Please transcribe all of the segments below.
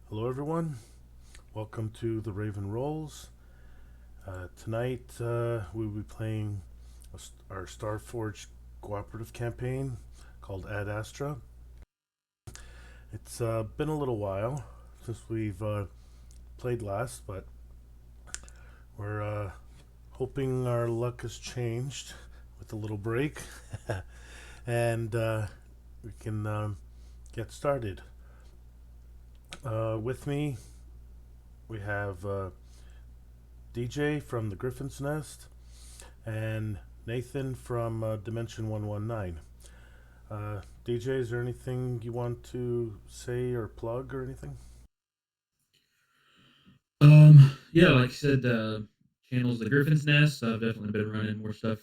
Hello, everyone. Welcome to the Raven Rolls. Tonight, we'll be playing our Starforged cooperative campaign called Astra. It's been a little while since we've played last, but we're hoping our luck has changed with a little break and we can get started. With me, we have DJ from the Griffin's Nest and Nathan from Dimension 119. DJ, is there anything you want to say or plug or anything? Yeah, like I said, channels the Griffin's Nest. I've definitely been running more stuff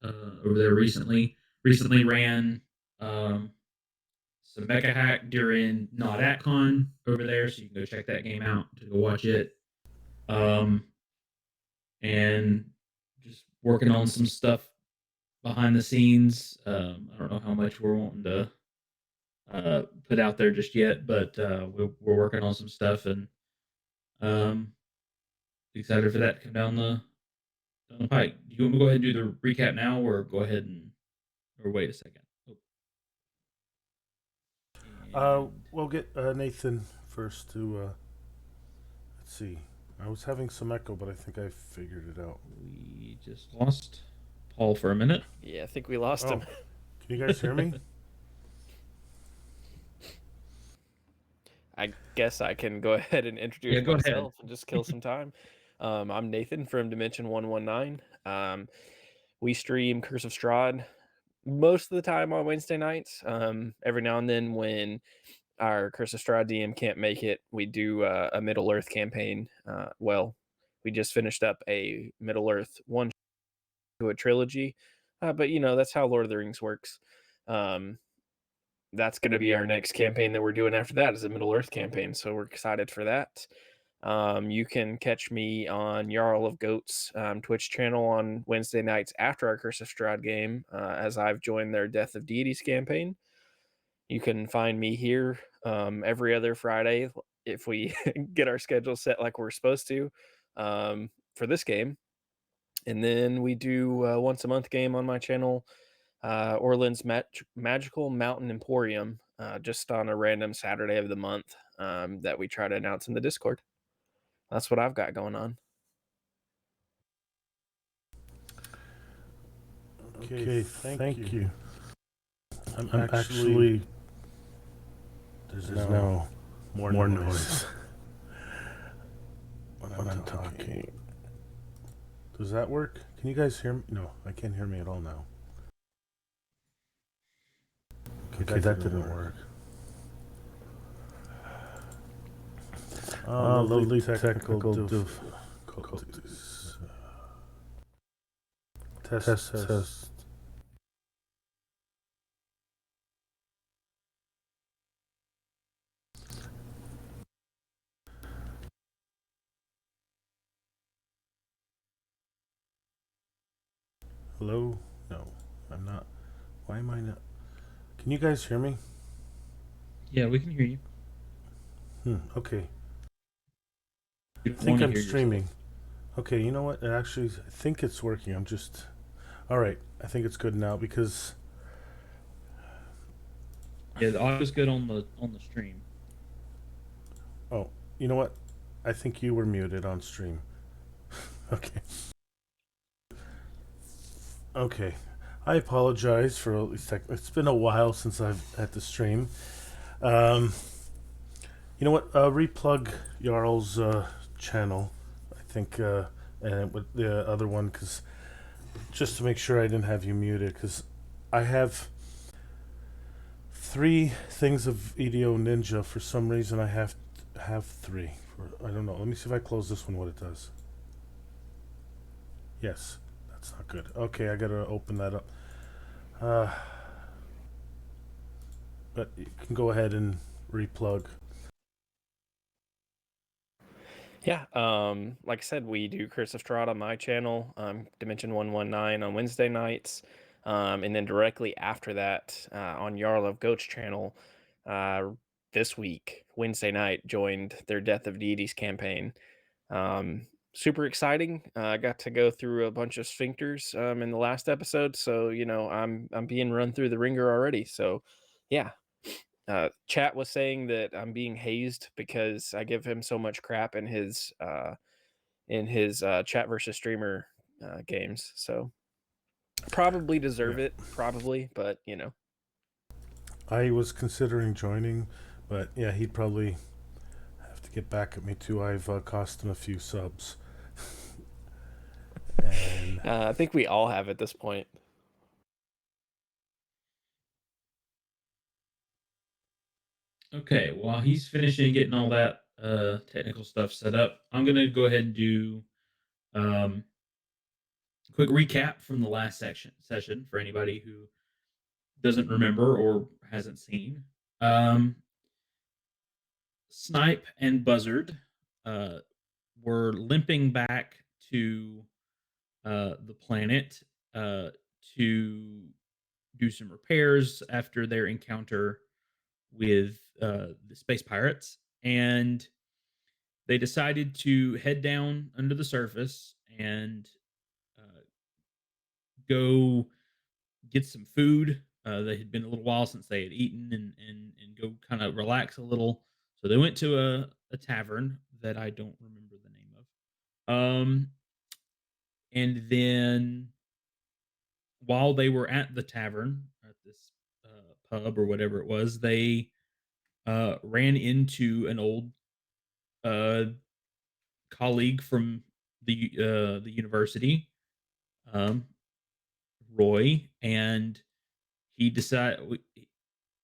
over there recently. Recently ran um, some Mecha Hack during Not at Con over there, so you can go check that game out to go watch it. Um, and just working on some stuff behind the scenes. I don't know how much we're wanting to put out there just yet, but we're working on some stuff and um, excited for that to come down the pike. Do you want me to go ahead and do the recap now, or go ahead and or wait a second? Oh, and We'll get Nathan first to, let's see. I was having some echo, but I think I figured it out. we just lost Paul for a minute. Yeah, I think we lost Oh, him. can you guys hear me? I guess I can go ahead and Yeah, introduce go ahead. myself and just kill some time. I'm Nathan from Dimension 119. We stream Curse of Strahd most of the time on Wednesday nights. Every now and then, when our Curse of Strahd DM can't make it, we do a Middle Earth campaign. We just finished up a Middle Earth one to a trilogy, but that's how Lord of the Rings works. Um, that's going to be our next campaign that we're doing after that is a Middle Earth campaign. So we're excited for that. You can catch me on Jarl of Goats Twitch channel on Wednesday nights after our Curse of Strahd game, as I've joined their Death of Deities campaign. You can find me here every other Friday if we get our schedule set like we're supposed to for this game. And then we do a once a month game on my channel, Orland's Magical Mountain Emporium, just on a random Saturday of the month that we try to announce in the Discord. That's what I've got going on. Okay, thank you. I'm actually, there's now more noise when I'm talking. Does that work? Can you guys hear me? No, I can't hear me at all now. Okay, that didn't work. Lovely technical difficulties. Test. Hello? No, I'm not. Why am I not? Can you guys hear me? Yeah, we can hear you. Okay. You I don't think want to I'm hear streaming. yourself. Okay, you know what? I think it's working. I'm just. Alright, I think it's good now because. Yeah, the audio's good on the stream. Oh, you know what? I think you were muted on stream. Okay. Okay. I apologize for all these It's been a while since I've had to stream. Um, you know what? Replug Jarl's channel. I think, and with the other one, because just to make sure I didn't have you muted, because I have three things of EDO Ninja. For some reason, I have three. I don't know. Let me see if I close this one. What it does? Yes, that's not good. Okay, I gotta open that up. Uh, but you can go ahead and replug. Yeah, like I said, we do Curse of Strahd on my channel, Dimension 119 on Wednesday nights. And then directly after that, on Jarl of Goats channel, this week, Wednesday night, joined their Death of Deities campaign. Super exciting. I got to go through a bunch of sphincters in the last episode, so I'm being run through the ringer already. So yeah. Chat was saying that I'm being hazed because I give him so much crap in his chat versus streamer games. So probably deserve it, probably, but I was considering joining, but yeah, he'd probably have to get back at me too. I've cost him a few subs. And I think we all have at this point. Okay, while he's finishing getting all that technical stuff set up, I'm gonna go ahead and do a quick recap from the last session for anybody who doesn't remember or hasn't seen. Snipe and Buzzard uh, were limping back to the planet to do some repairs after their encounter with the space pirates, and they decided to head down under the surface and uh, go get some food. They had been a little while since they had eaten, and go kind of relax a little. So they went to a tavern that I don't remember the name of. And then while they were at the tavern, at this pub or whatever it was, they ran into an old uh, colleague from the university, um, Roy, and he decided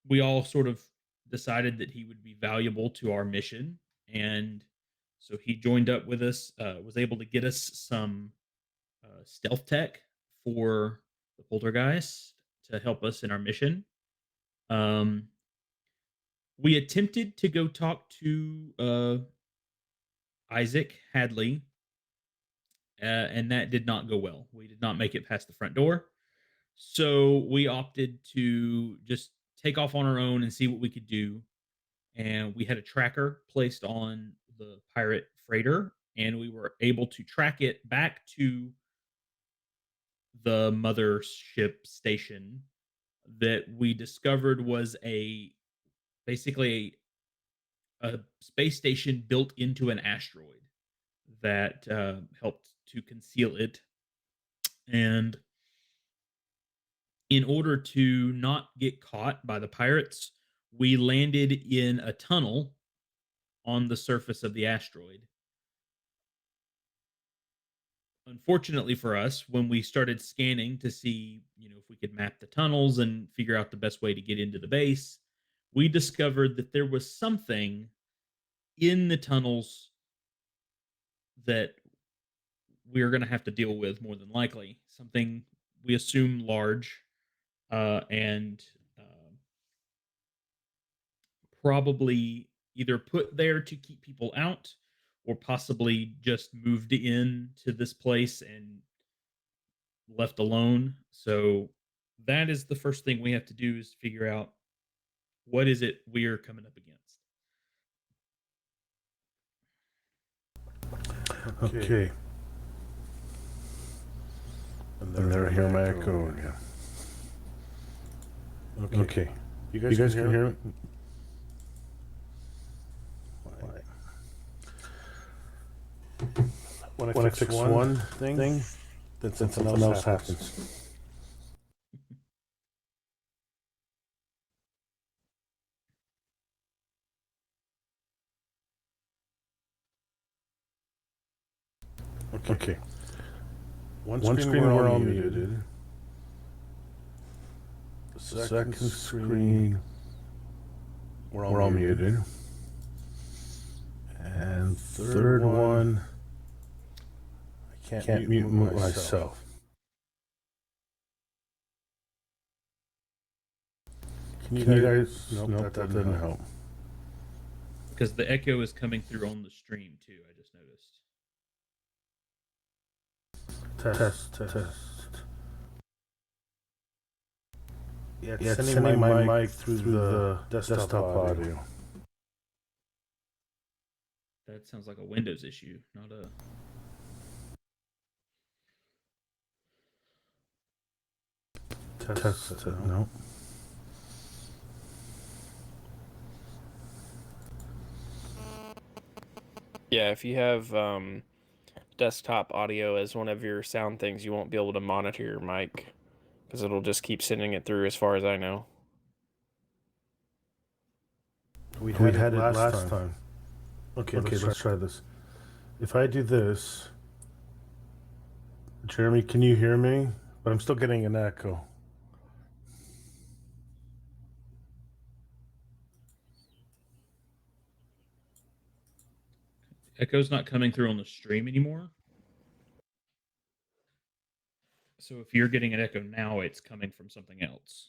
we all sort of decided that he would be valuable to our mission, and so he joined up with us. Was able to get us some stealth tech for the poltergeist to help us in our mission. Um, we attempted to go talk to Isaac Hadley, and that did not go well. We did not make it past the front door. So we opted to just take off on our own and see what we could do. And we had a tracker placed on the pirate freighter, and we were able to track it back to the mothership station that we discovered was a basically a space station built into an asteroid that helped to conceal it. And in order to not get caught by the pirates, we landed in a tunnel on the surface of the asteroid. Unfortunately for us, when we started scanning to see, if we could map the tunnels and figure out the best way to get into the base, we discovered that there was something in the tunnels that we are going to have to deal with more than likely. Something we assume large, and probably either put there to keep people out or possibly just moved in to this place and left alone. So that is the first thing we have to do, is figure out what is it we're coming up against. okay. And there I hear my echo again. Okay. You guys can hear it? When I fix one thing, then something else happens. Okay. One screen we're all muted. The second screen we're all muted. And third one, I can't mute myself. Can you guys? Nope, that didn't help. Because the echo is coming through on the stream too, I just noticed. Test. Yeah, it's sending my mic through the desktop audio. That sounds like a Windows issue, not a. Test. No. Yeah, if you have desktop audio as one of your sound things, you won't be able to monitor your mic because it'll just keep sending it through, as far as I know. We had it last time. Okay, let's try this. If I do this, Jeremy, can you hear me? But I'm still getting an echo. Echo's not coming through on the stream anymore. So if you're getting an echo now, it's coming from something else.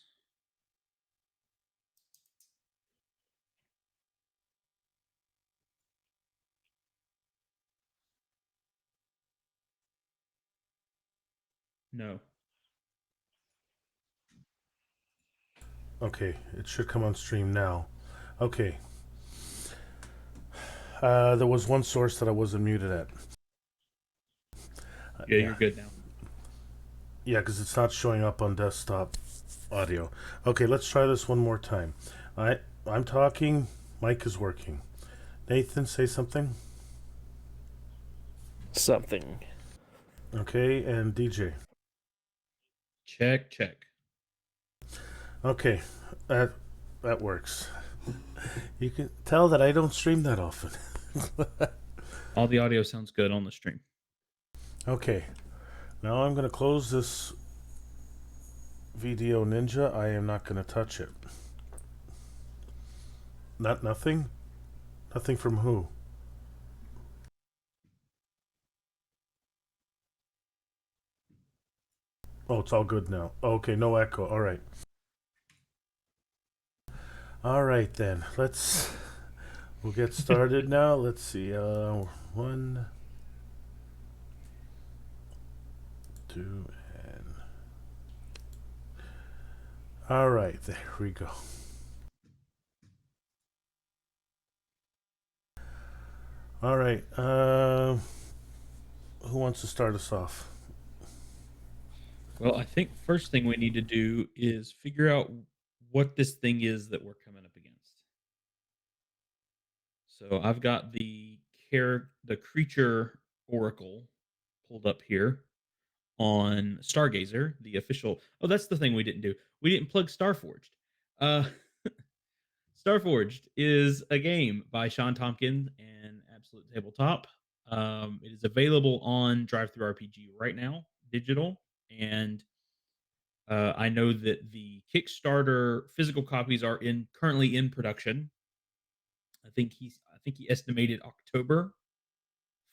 No. Okay, it should come on stream now. Okay. There was one source that I wasn't muted at. Yeah, you're good now. Yeah, because it's not showing up on desktop audio. Okay, let's try this one more time. I'm talking, mic is working. Nathan, say something. Something. Okay, and DJ. Check, check. Okay, that works. You can tell that I don't stream that often. All the audio sounds good on the stream. Okay, now I'm going to close this Video Ninja. I am not going to touch it. Nothing? Nothing from who? Oh, it's all good now. Okay, no echo. All right. All right then. We'll get started now. Let's see. 1, 2, and all right. There we go. All right. Who wants to start us off? Well, I think first thing we need to do is figure out what this thing is that we're coming up against. So I've got the creature oracle pulled up here on Stargazer, the official. Oh, that's the thing we didn't do. We didn't plug Starforged. Uh, Starforged is a game by Sean Tompkins and Absolute Tabletop. It is available on Drive Through RPG right now, digital, and I know that the Kickstarter physical copies are currently in production. I think he estimated October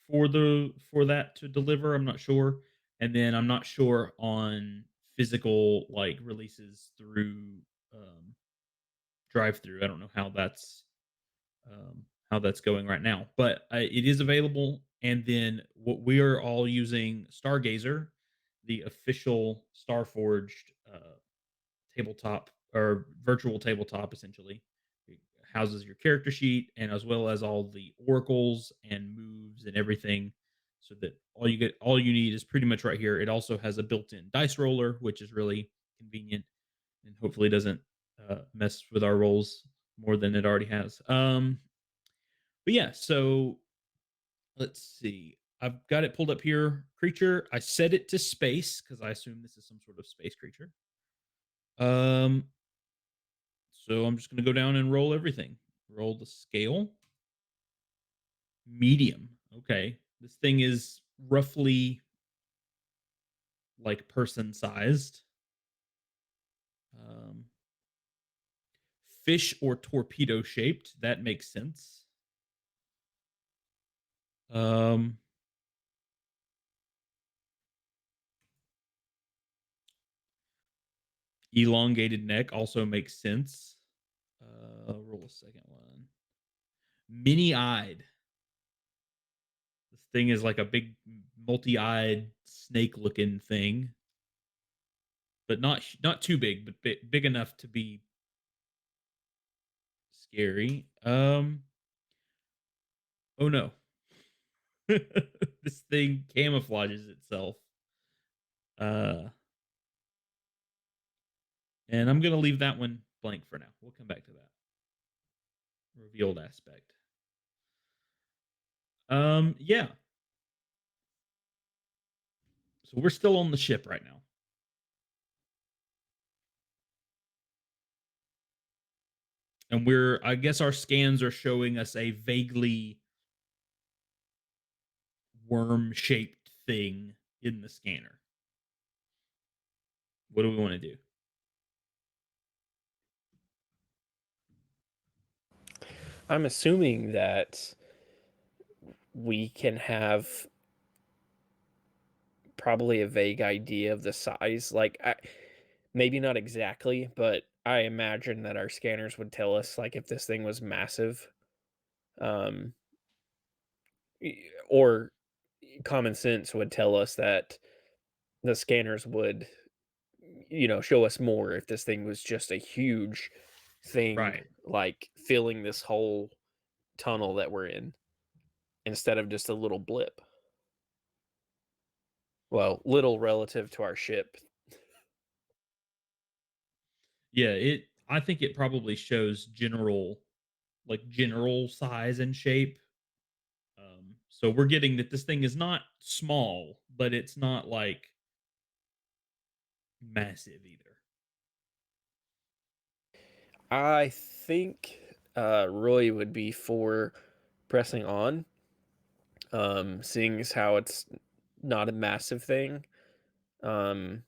for that to deliver. I'm not sure, and then I'm not sure on physical like releases through um, drive through. I don't know how that's going right now, but it is available. And then what we are all using Stargazer, the official Starforged tabletop or virtual tabletop, essentially. It houses your character sheet and as well as all the oracles and moves and everything. So that all you need is pretty much right here. It also has a built-in dice roller, which is really convenient and hopefully doesn't mess with our rolls more than it already has. But yeah, so let's see. I've got it pulled up here. Creature. I set it to space because I assume this is some sort of space creature. Um, so I'm just going to go down and roll everything. Roll the scale. Medium. Okay. This thing is roughly like person sized. Um, fish or torpedo shaped. That makes sense. Um, elongated neck also makes sense. Roll a second one. Mini eyed. This thing is like a big multi-eyed snake looking thing, but not too big, but big enough to be scary. Oh no. This thing camouflages itself. Uh, and I'm gonna leave that one blank for now. We'll come back to that revealed aspect. Yeah. So we're still on the ship right now, and I guess our scans are showing us a vaguely worm-shaped thing in the scanner. What do we want to do? I'm assuming that we can have probably a vague idea of the size. Maybe not exactly, but I imagine that our scanners would tell us like if this thing was massive, um, or common sense would tell us that the scanners would, show us more if this thing was just a huge thing, Right. like filling this whole tunnel that we're in instead of just a little blip. Well, little relative to our ship. Yeah, I think it probably shows general size and shape. So we're getting that this thing is not small, but it's not like massive either. I think Roy would be for pressing on, seeing as how it's not a massive thing. Um,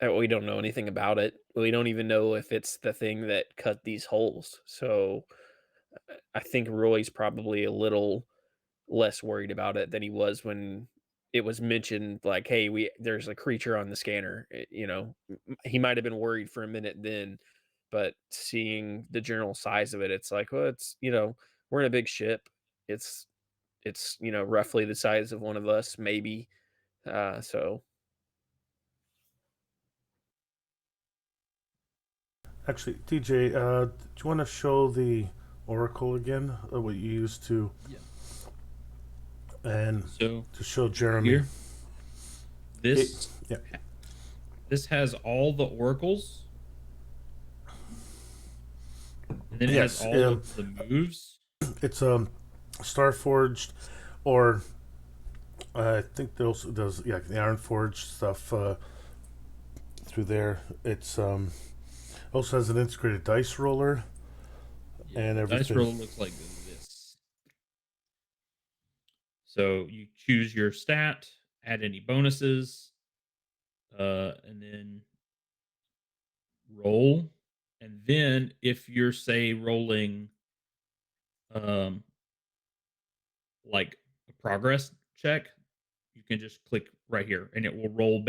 we don't know anything about it. We don't even know if it's the thing that cut these holes. So I think Roy's probably a little less worried about it than he was when it was mentioned like, "Hey, we there's a creature on the scanner." He might have been worried for a minute then, but seeing the general size of it, it's like, well, we're in a big ship. It's roughly the size of one of us, maybe. So Actually, DJ, do you want to show the oracle again? What you used to, Yeah. and So to show right Jeremy. here, It, this yeah. this has all the oracles, and then it has Yes. all of the moves. It's Starforged, or I think there also does, yeah, the Iron Forge stuff through there. It's also has an integrated dice roller Yeah, and the dice everything. roll looks like this. So you choose your stat, add any bonuses, and then roll. And then if you're say rolling um like a progress check, you can just click right here and it will roll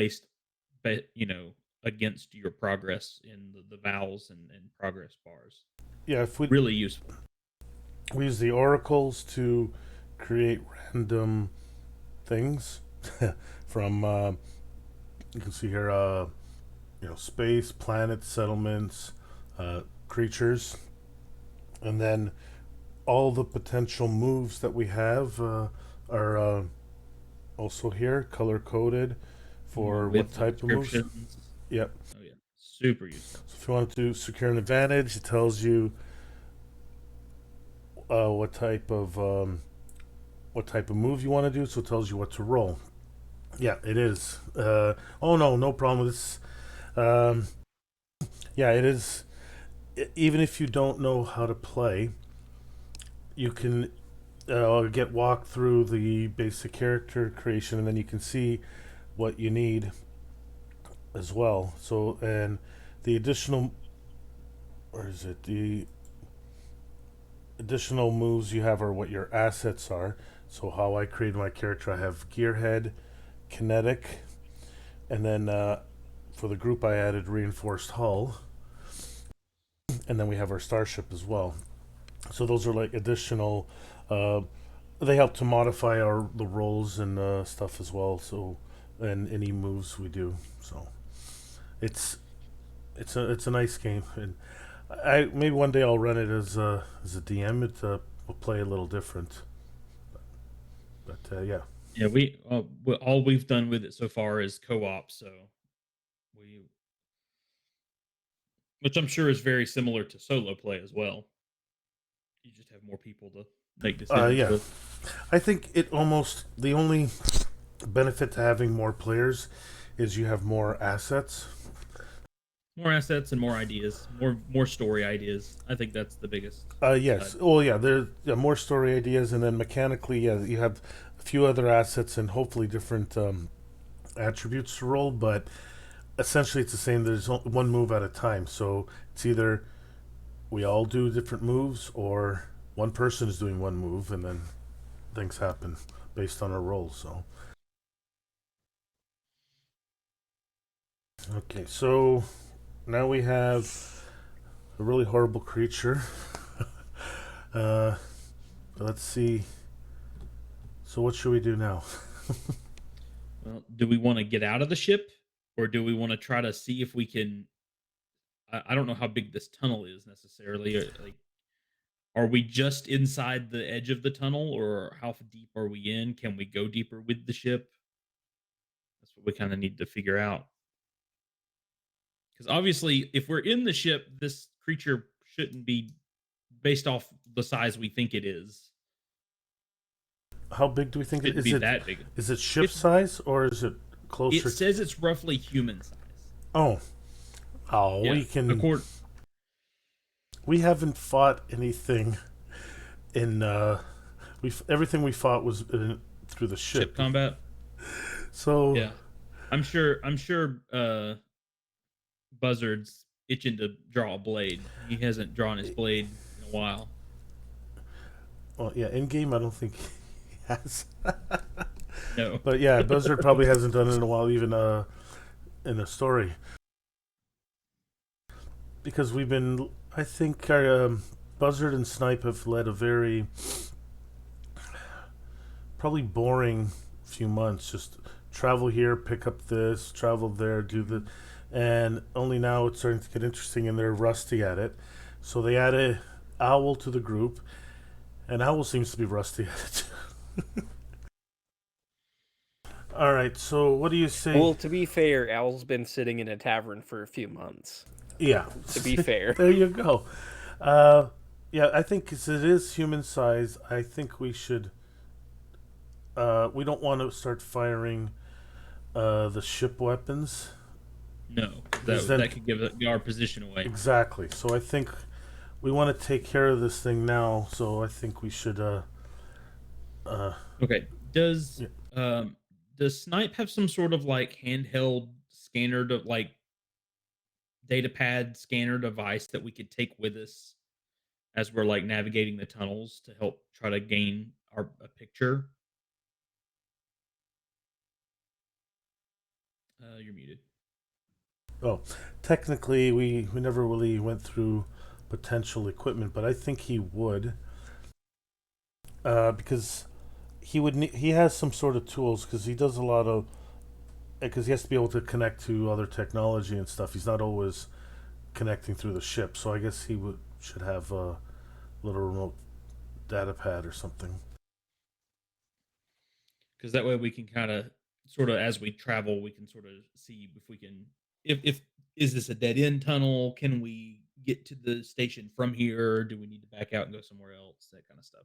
against your progress in the vowels and progress bars. Yeah, if Really useful. we use the oracles to create random things from you can see here, space, planets, settlements, uh, creatures, and then all the potential moves that we have are also here, color coded for what With the type of moves. descriptions. Yep. Oh yeah. Super useful. So if you want to secure an advantage, it tells you uh, what type of um, what type of move you want to do. So it tells you what to roll. Yeah, it is. Oh no, no problem with this. Um, yeah, it is. Even if you don't know how to play, you can get walked through the basic character creation, and then you can see what you need as well. So, and the additional, or is it the additional moves you have are what your assets are. So, how I created my character, I have Gearhead, Kinetic, and then for the group, I added Reinforced Hull, and then we have our Starship as well. So, those are like additional. They help to modify the roles and stuff as well. So, and any moves we do. So, it's it's a nice game, and I maybe one day I'll run it as a DM. It will play a little different. But yeah. Yeah, all we've done with it so far is co-op, so we which I'm sure is very similar to solo play as well. You just have more people to make decisions Yeah. with. I think it almost the only benefit to having more players is you have more assets. More assets and more ideas, more story ideas. I think that's the biggest Yes. side. Oh, yeah. There's more story ideas, and then mechanically, yeah, you have a few other assets and hopefully different attributes to roll. But essentially, it's the same. There's one move at a time, so it's either we all do different moves, or one person is doing one move, and then things happen based on our rolls. So, okay, so now we have a really horrible creature. uh, let's see. So, what should we do now? Well, do we want to get out of the ship, or do we want to try to see if we can? I don't know how big this tunnel is necessarily. Like, are we just inside the edge of the tunnel, or how deep are we in? Can we go deeper with the ship? That's what we kind of need to figure out. Because obviously, if we're in the ship, this creature shouldn't be based off the size we think it is. How big do we think it Shouldn't is? be It that big. is it ship It's size or is it it closer? says it's roughly human size. Oh, oh, Yeah, we can. accord We haven't fought anything in. Everything we fought was through the ship ship. combat. So Yeah, I'm sure. Buzzard's itching to draw a blade. He hasn't drawn his blade in a while. well, yeah, in game I don't think he has. No. But yeah, Buzzard probably hasn't done it in a while, even in a story, because we've been. I think our Buzzard and Snipe have led a very probably boring few months. Just travel here, pick up this, travel there, do the, and only now it's starting to get interesting, and they're rusty at it. So they added Owl to the group, and Owl seems to be rusty at it too. All right, so what do you say? Well, to be fair, Owl's been sitting in a tavern for a few months. Yeah, To be fair. there you go. Uh, yeah, I think 'cause it is human size, I think we should. We don't want to start firing the ship weapons. No, because Because that then, could give our position away. exactly. So I think we want to take care of this thing now. So I think we should. Uh, Okay. Does yeah. um does Snipe have some sort of like handheld scanner to like data pad scanner device that we could take with us as we're like navigating the tunnels to help try to gain a picture? You're muted. Oh, technically, we never really went through potential equipment, but I think he would. Because he has some sort of tools because he does a lot of because he has to be able to connect to other technology and stuff. He's not always connecting through the ship, so I guess he would should have a little remote data pad or something. Because that way we can kind of sort of as we travel we can sort of see if we can if is this a dead end tunnel, can we get to the station from here, do we need to back out and go somewhere else, that kind of stuff.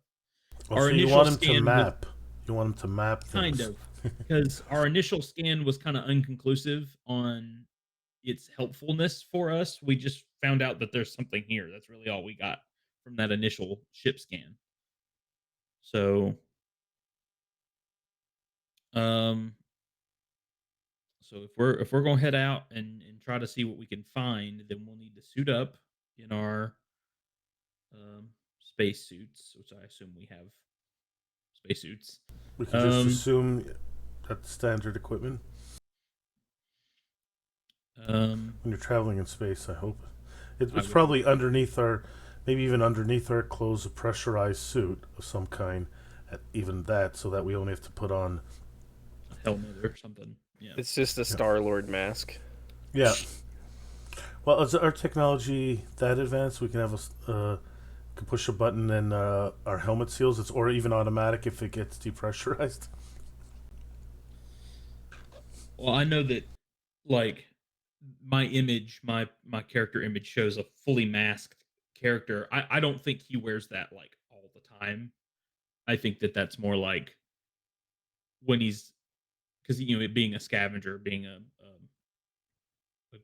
Oh, Our so you initial want him to scan was map? You want him to map kind things? of because our initial scan was kind of unconclusive on its helpfulness for us. We just found out that there's something here, that's really all we got from that initial ship scan. So um if we're gonna head out and try to see what we can find, then we'll need to suit up in our space suits, which I assume we have space suits. We could just Um, assume that's standard equipment um, when you're traveling in space. I hope I it's would hope probably so. underneath our, maybe even underneath our clothes, a pressurized suit of some kind. Even that, so that we only have to put on. A helmet or something. Yeah. It's just a Yeah. Star-Lord mask. Yeah. Well, is our technology that advanced? We can have a can push a button and our helmet seals. It's or even automatic if it gets depressurized. Well, I know that like my character image shows a fully masked character. I don't think he wears that like all the time. I think that that's more like when he's because being a scavenger, being a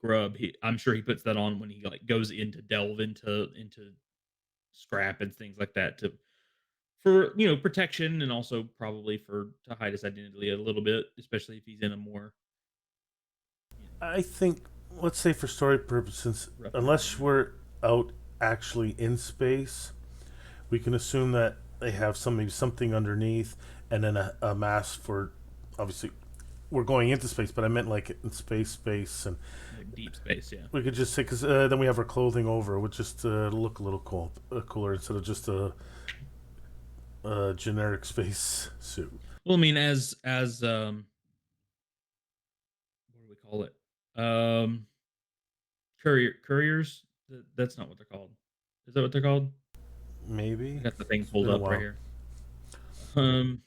grub. I'm sure he puts that on when he like goes into delve into scrap and things like that to for protection and also probably for to hide his identity a little bit, especially if he's in a more you know I think, let's say for story purposes, rough unless environment. we're out actually in space, we can assume that they have maybe something underneath, and then a mask for. Obviously, we're going into space, but I meant like in space, and Like deep space, yeah. we could just say because then we have our clothing over. It would just look a little cooler instead of just a generic space suit. Well, I mean, as what do we call it? Couriers. That's not what they're called. Is that what they're called? I Maybe got the thing it's pulled been a up right while. here. Um,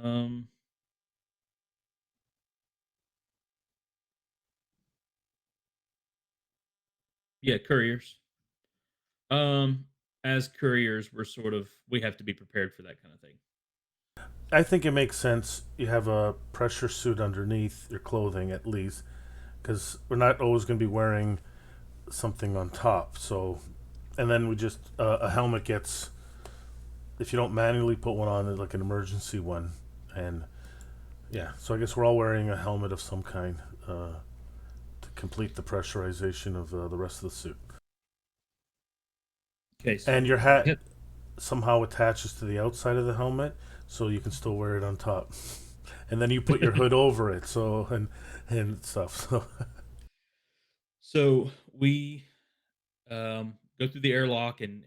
um, yeah, couriers. Um, as couriers, we have to be prepared for that kind of thing. I think it makes sense. You have a pressure suit underneath your clothing at least, because we're not always going to be wearing something on top. So, and then we just a helmet gets if you don't manually put one on, like an emergency one, and Yeah. yeah. So I guess we're all wearing a helmet of some kind to complete the pressurization of the rest of the suit. Okay, And so your we hat have somehow attaches to the outside of the helmet, so you can still wear it on top. And then you put your hood over it, so and stuff. So so we go through the airlock and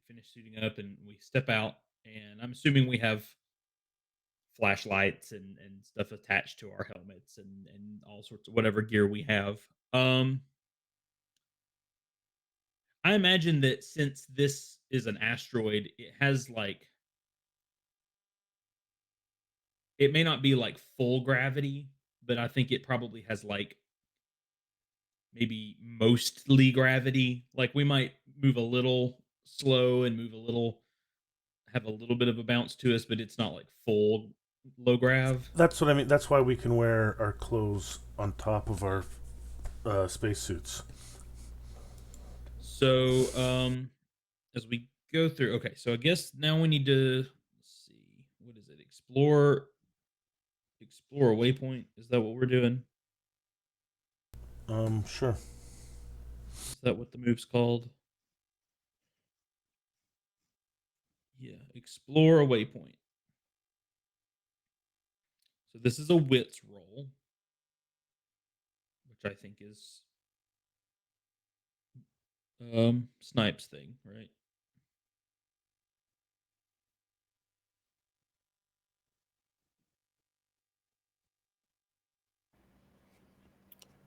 finish suiting up, and we step out. And I'm assuming we have flashlights and stuff attached to our helmets and all sorts of whatever gear we have. Um, I imagine that since this is an asteroid, it has like it may not be like full gravity, but I think it probably has like maybe mostly gravity. Like we might move a little slow and move a little have a little bit of a bounce to us, but it's not like full low grav. that's what I mean. That's why we can wear our clothes on top of our spacesuits. So as we go through, okay, so I guess now we need to let's see, what is it? Explore a waypoint. Is that what we're doing? Sure. Is that what the move's called? Yeah, explore a waypoint. So this is a wits roll, which I think is Snipes thing, right?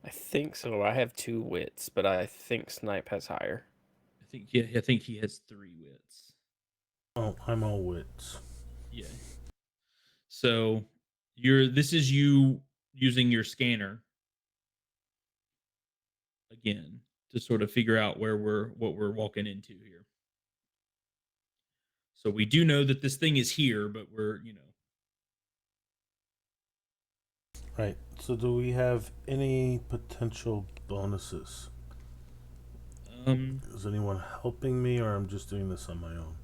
I think so. I have 2 wits, but I think Snipe has higher. I think he has 3 wits. Oh, I'm all wits. Yeah. So you're this is you using your scanner again to sort of figure out where we're walking into here. So we do know that this thing is here, but Right. So do we have any potential bonuses? um Is anyone helping me, or I'm just doing this on my own?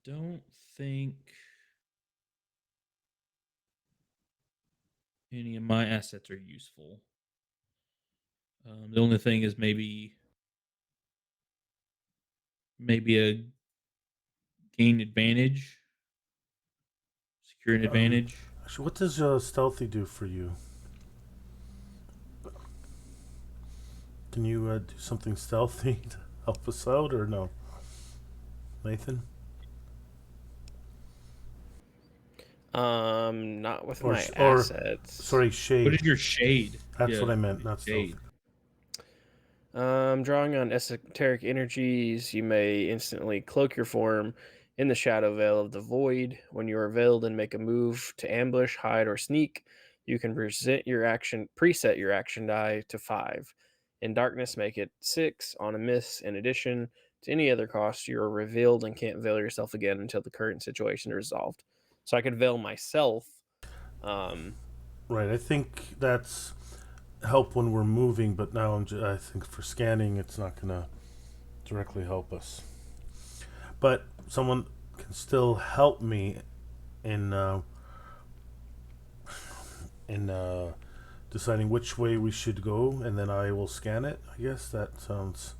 I don't think any of my assets are useful. The only thing is maybe a gain advantage, secure an Um, advantage. Actually, what does stealthy do for you? Can you do something stealthy to help us out, or no, Nathan? Not with Or my sh- or assets. sorry, What shade. is your shade? That's Yeah, what I what meant, is not stealth. shade? Drawing on esoteric energies, you may instantly cloak your form in the shadow veil of the void. When you are veiled and make a move to ambush, hide, or sneak, you can preset your action die to 5. In darkness, make it 6. On a miss, in addition to any other cost, you are revealed and can't veil yourself again until the current situation is resolved. So I could veil myself. Um, Right. I think that's help when we're moving, but now I think for scanning, it's not gonna directly help us. But someone can still help me in in deciding which way we should go, and then I will scan it. I guess that sounds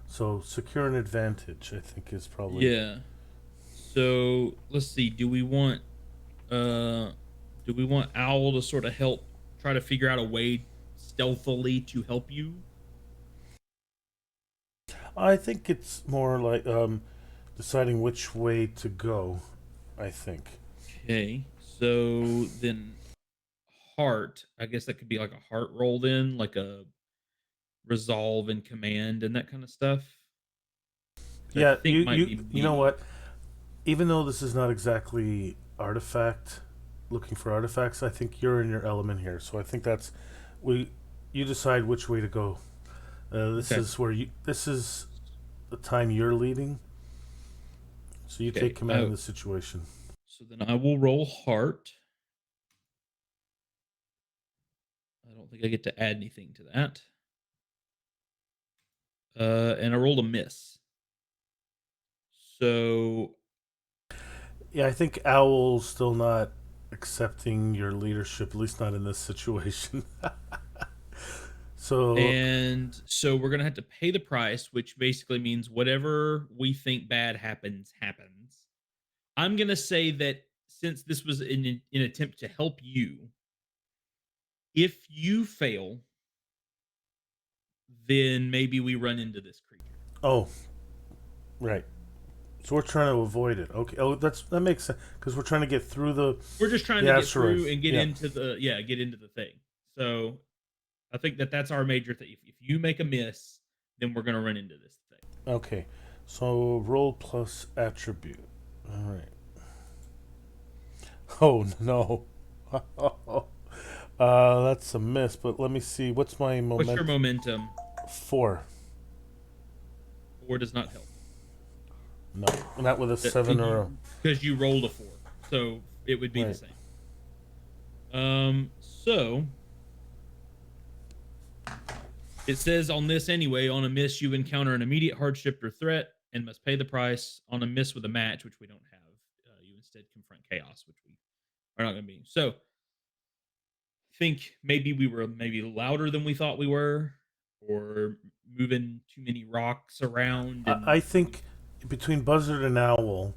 so. Secure an advantage, I think, is probably. Yeah. So let's see. Uh do we want Owl to sort of help try to figure out a way stealthily to help you? I think it's more like deciding which way to go. I think. Okay. So then heart, I guess that could be like a heart roll then, like a resolve and command and that kind of stuff. Which I Yeah, think might be you know me. what? Even though this is not exactly artifact looking for artifacts, I think you're in your element here. So I think that's we you decide which way to go. This Okay. is where you this is the time you're leading. So you take Okay. command of the situation. So then I will roll heart. I don't think I get to add anything to that. And I rolled a miss. So Yeah, I think Owl's still not accepting your leadership, at least not in this situation. So we're gonna have to pay the price, which basically means whatever we think bad happens happens. I'm gonna say that since this was an attempt to help you, if you fail, then maybe we run into this creature. oh, right. So we're trying to avoid it. Okay. Oh, that makes sense because we're trying to get through We're just trying the to get asteroid. through and get Yeah. into the thing. So I think that's our major thing. If you make a miss, then we're gonna run into this thing. Okay. So roll plus attribute. All right. Oh no. That's a miss. But let me see. What's my What's your moment? momentum? 4. 4 does not help. No, not with a That 7 or a because you rolled a 4, so it would be the right. same. So it says on this anyway, on a miss, you encounter an immediate hardship or threat and must pay the price. On a miss with a match, which we don't have, you instead confront chaos, which we are not going to be. So think maybe we were maybe louder than we thought we were, or moving too many rocks around, I and we think between Buzzard and Owl,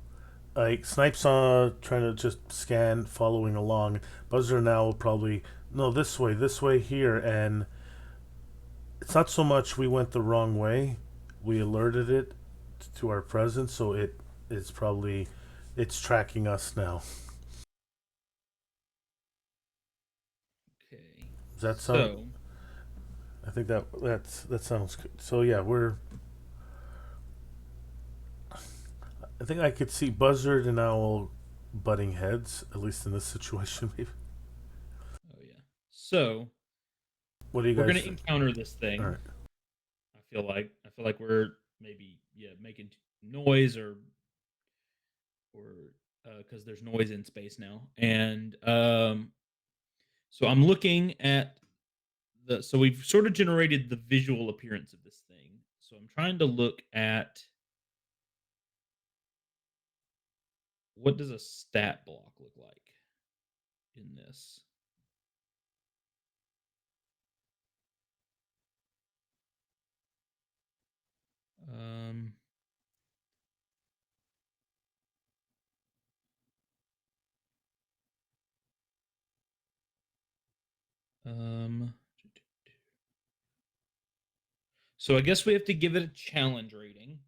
like Snipe's trying to just scan, following along. Buzzard and Owl probably no this way here, and it's not so much we went the wrong way. We alerted it to our presence, so it's probably it's tracking us now. okay. Does that sound? So I think that sounds good. So yeah, we're. I think I could see Buzzard and Owl butting heads, at least in this situation. Maybe. oh yeah, so What do you we're guys gonna think? encounter this All thing. right. I feel like we're maybe making noise or because there's noise in space now, and so I'm looking at so we've sort of generated the visual appearance of this thing. So I'm trying to look at what does a stat block look like in this. Um, um, so I guess we have to give it a challenge rating.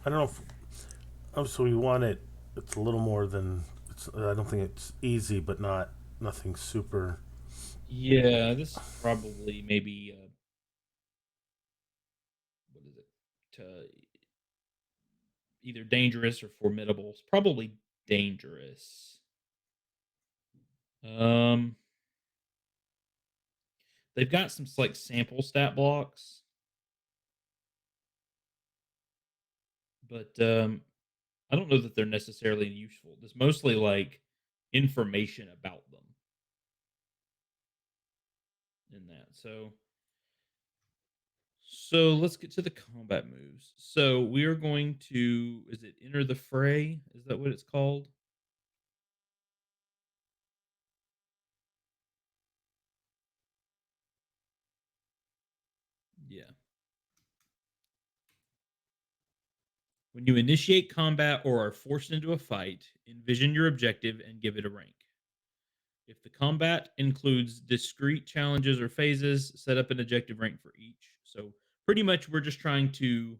I don't know if. Oh, so we want it. It's a little more than. It's. I don't think it's easy, but not nothing super. Yeah, this is probably maybe what is it? Either dangerous or formidable. It's probably dangerous. Um, they've got some like sample stat blocks, but I don't know that they're necessarily useful. There's mostly like information about them in that. So let's get to the combat moves. So we are going to, is it enter the fray? Is that what it's called? Yeah. When you initiate combat or are forced into a fight, envision your objective and give it a rank. If the combat includes discrete challenges or phases, set up an objective rank for each. So pretty much we're just trying to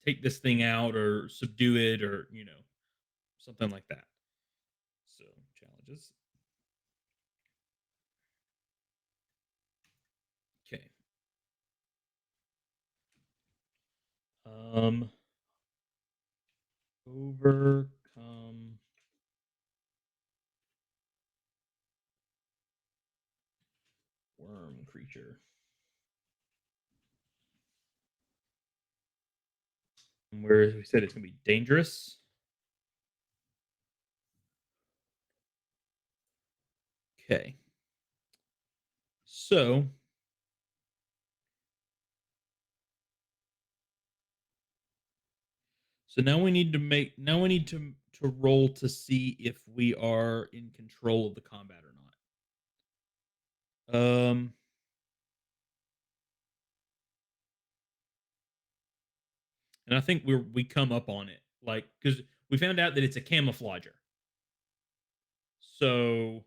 take this thing out or subdue it or, something like that. So challenges. Okay. Um overcome worm creature. And where we said it's gonna be dangerous. Okay. So now we need to roll to see if we are in control of the combat or not. And I think we come up on it like because we found out that it's a camouflager. So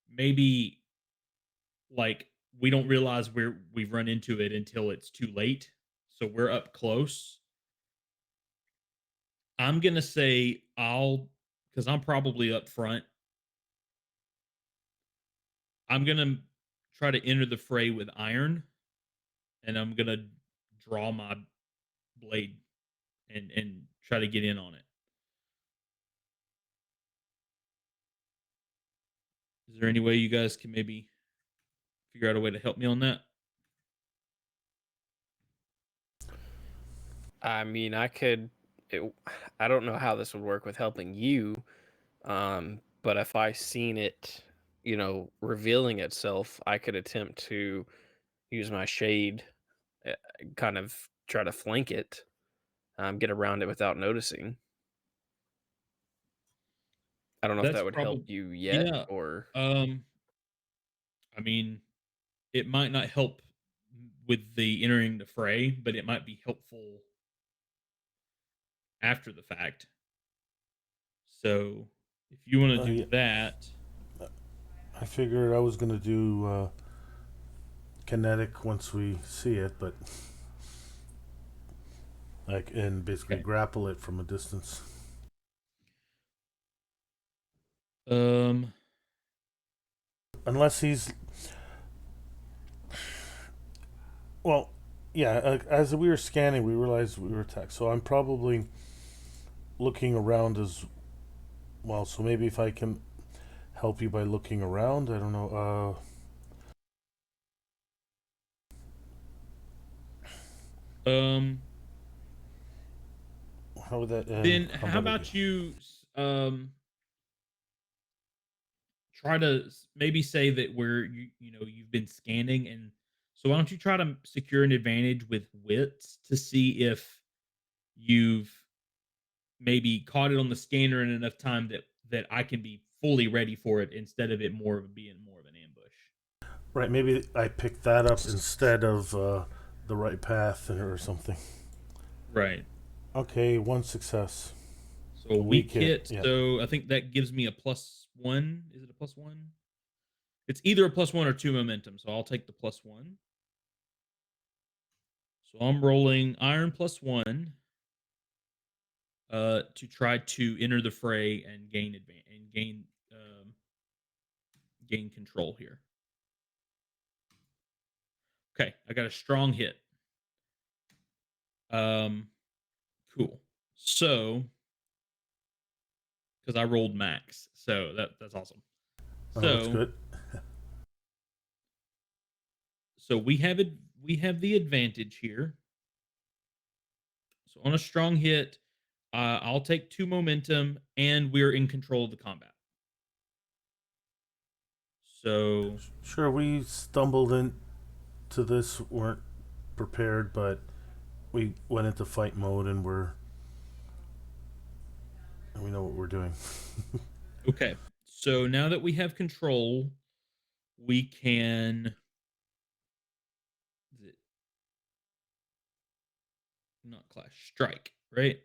maybe like we don't realize we've run into it until it's too late. So we're up close. I'm gonna say I'll because I'm probably up front. I'm gonna try to enter the fray with iron, and I'm gonna draw my blade and try to get in on it. Is there any way you guys can maybe figure out a way to help me on that? I mean, I could. It, I don't know how this would work with helping you, but if I seen it, revealing itself, I could attempt to use my shade, uh, kind of try to flank it, get around it without noticing. I don't know if That's that would help probably you yet, yeah. or Um, I mean, it might not help with the entering the fray, but it might be helpful after the fact. So if you want to do Yeah, that, I figured I was gonna do kinetic once we see it, but like and basically okay. grapple it from a distance. Um, Unless he's well, yeah. As we were scanning, we realized we were attacked. So I'm probably looking around as well. So maybe if I can help you by looking around, I don't know. um, How would that? then How how about I do? about you try to maybe say that you've been scanning and so why don't you try to secure an advantage with wits to see if you've maybe caught it on the scanner in enough time that I can be fully ready for it instead of it more of being more of an ambush. Right. Maybe I picked that up instead of the right path or something. Right. Okay, one success. So a A weak weak hit. hit. Yeah. So I think that gives me a +1. Is it a +1? It's either a +1 or 2 momentum. So I'll take the +1. So I'm rolling iron +1 to try to enter the fray and gain control here. Okay, I got a strong hit. Um, cool. So, because I rolled max, so that's awesome. Oh, that's So, good. so we have the advantage here. So on a strong hit, I'll take 2 momentum, and we're in control of the combat. So Sure, we stumbled into this, weren't prepared, but we went into fight mode and we know what we're doing. okay. So now that we have control, we can is it not clash strike, right?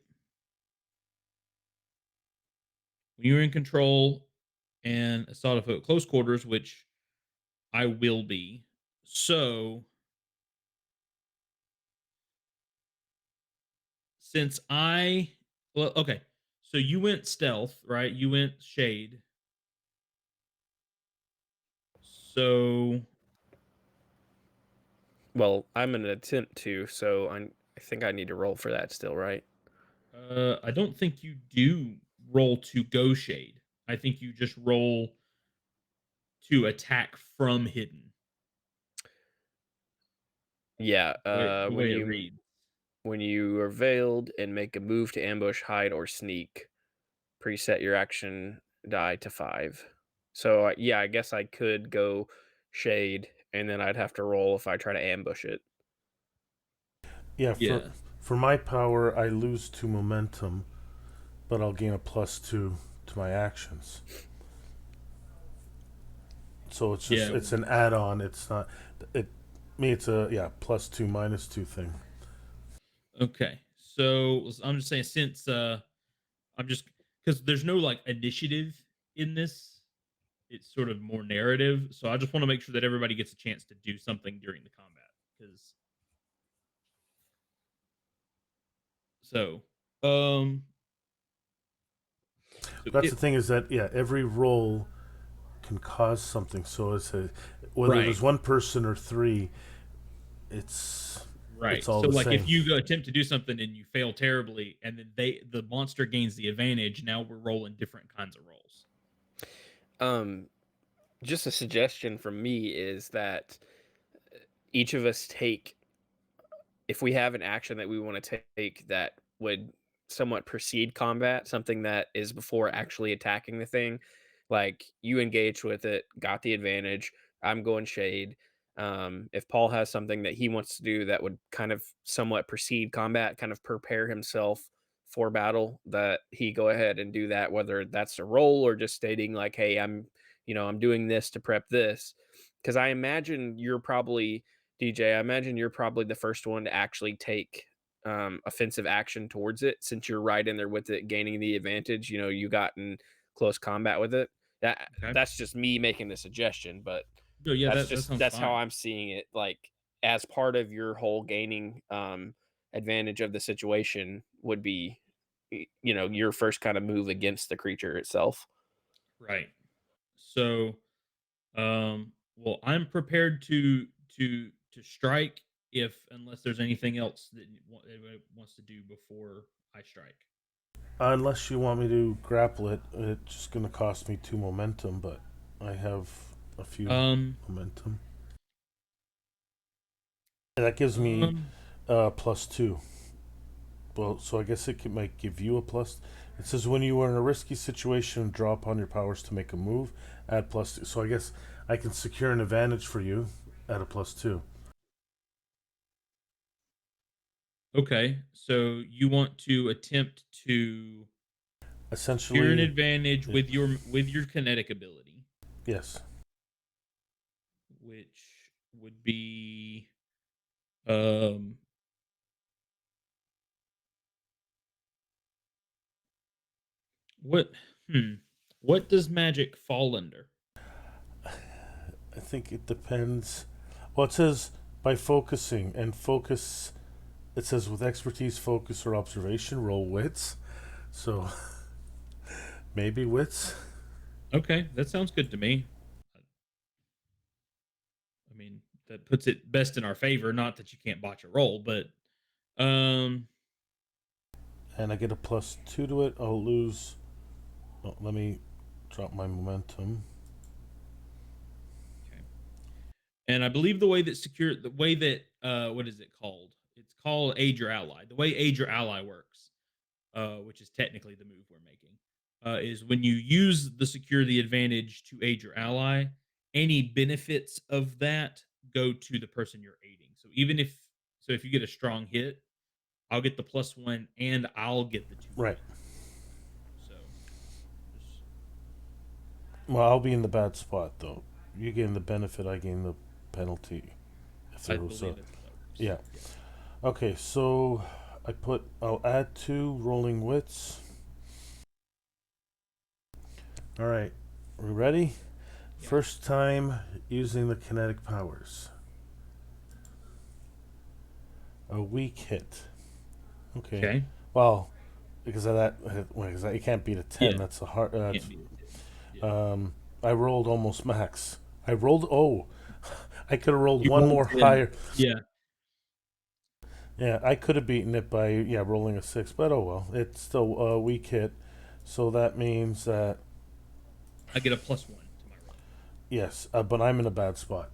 When you're in control and assault a foe at close quarters, which I will be. So since I well, okay. So you went stealth, right? You went shade. So Well, I'm an attempt to, so I think I need to roll for that still, right? I don't think you do roll to go shade. I think you just roll to attack from hidden. Yeah. The way it reads. When you are veiled and make a move to ambush, hide, or sneak, preset your action die to 5. So yeah, I guess I could go shade, and then I'd have to roll if I try to ambush it. Yeah, Yeah. for my power, I lose 2 momentum, but I'll gain a +2 to my actions. So Yeah. it's an add-on. It's not it. Me, it's a +2 -2 thing. Okay. So I'm just saying since I'm just because there's no like initiative in this, it's sort of more narrative. So I just want to make sure that everybody gets a chance to do something during the combat. Because so um so That's the it thing is that every roll can cause something. So it's whether right. there's one person or 3, it's Right. all So the like same. if you go attempt to do something and you fail terribly and then the monster gains the advantage, now we're rolling different kinds of rolls. Um, just a suggestion from me is that each of us take, if we have an action that we want to take that would somewhat precede combat, something that is before actually attacking the thing, like you engage with it, got the advantage, I'm going shade. If Paul has something that he wants to do that would kind of somewhat precede combat, kind of prepare himself for battle, that he go ahead and do that, whether that's a roll or just stating like, hey, I'm doing this to prep this. Because I imagine you're probably DJ, I imagine you're probably the first one to actually take offensive action towards it, since you're right in there with it, gaining the advantage. You got in close combat with it. Okay. That's just me making the suggestion, but No, yeah, that's that just sounds that's how fine. I'm seeing it. Like, as part of your whole gaining advantage of the situation would be, your first kind of move against the creature itself. Right. So well I'm prepared to strike if unless there's anything else that anybody wants to do before I strike. Unless you want me to grapple it, it's just going to cost me 2 momentum, but I have a few Um momentum. And that gives me um +2. Well, so I guess might give you a plus. It says when you are in a risky situation, draw upon your powers to make a move, add +2. So I guess I can secure an advantage for you at a +2. okay. So you want to attempt to secure an Essentially, advantage it, with your kinetic ability, yes. which would be um what hmm what does magic fall under? I think it depends. Well, it says by focusing, and focus it says with expertise, focus, or observation, roll wits. So maybe wits. Okay, that sounds good to me. I mean, that puts it best in our favor. Not that you can't botch a roll, but um, And I get a +2 to it. I'll lose. Oh, let me drop my momentum. okay. And I believe the way that what is it called? It's called aid your ally. The way aid your ally works, which is technically the move we're making, is when you use the security advantage to aid your ally, any benefits of that go to the person you're aiding. So if you get a strong hit, I'll get the +1 and I'll get the 2 Right. wins. So just Well, I'll be in the bad spot though. You gain the benefit, I gain the penalty. If I there was a believe that's how that works. yeah. Yeah. Okay, so I'll add 2 rolling wits. All right, we ready? Yeah. First time using the kinetic powers. A weak hit. Okay. Okay. Well, because of that, you can't beat a 10. Yeah. That's a hard. Can't beat the 10. Yeah. I rolled almost max. I rolled. Oh, I could have rolled You one rolled more 10. higher. Yeah. Yeah, I could have beaten it by rolling a 6, but oh well. It's still a weak hit, so that means that I get a +1 to my roll. yes, but I'm in a bad spot.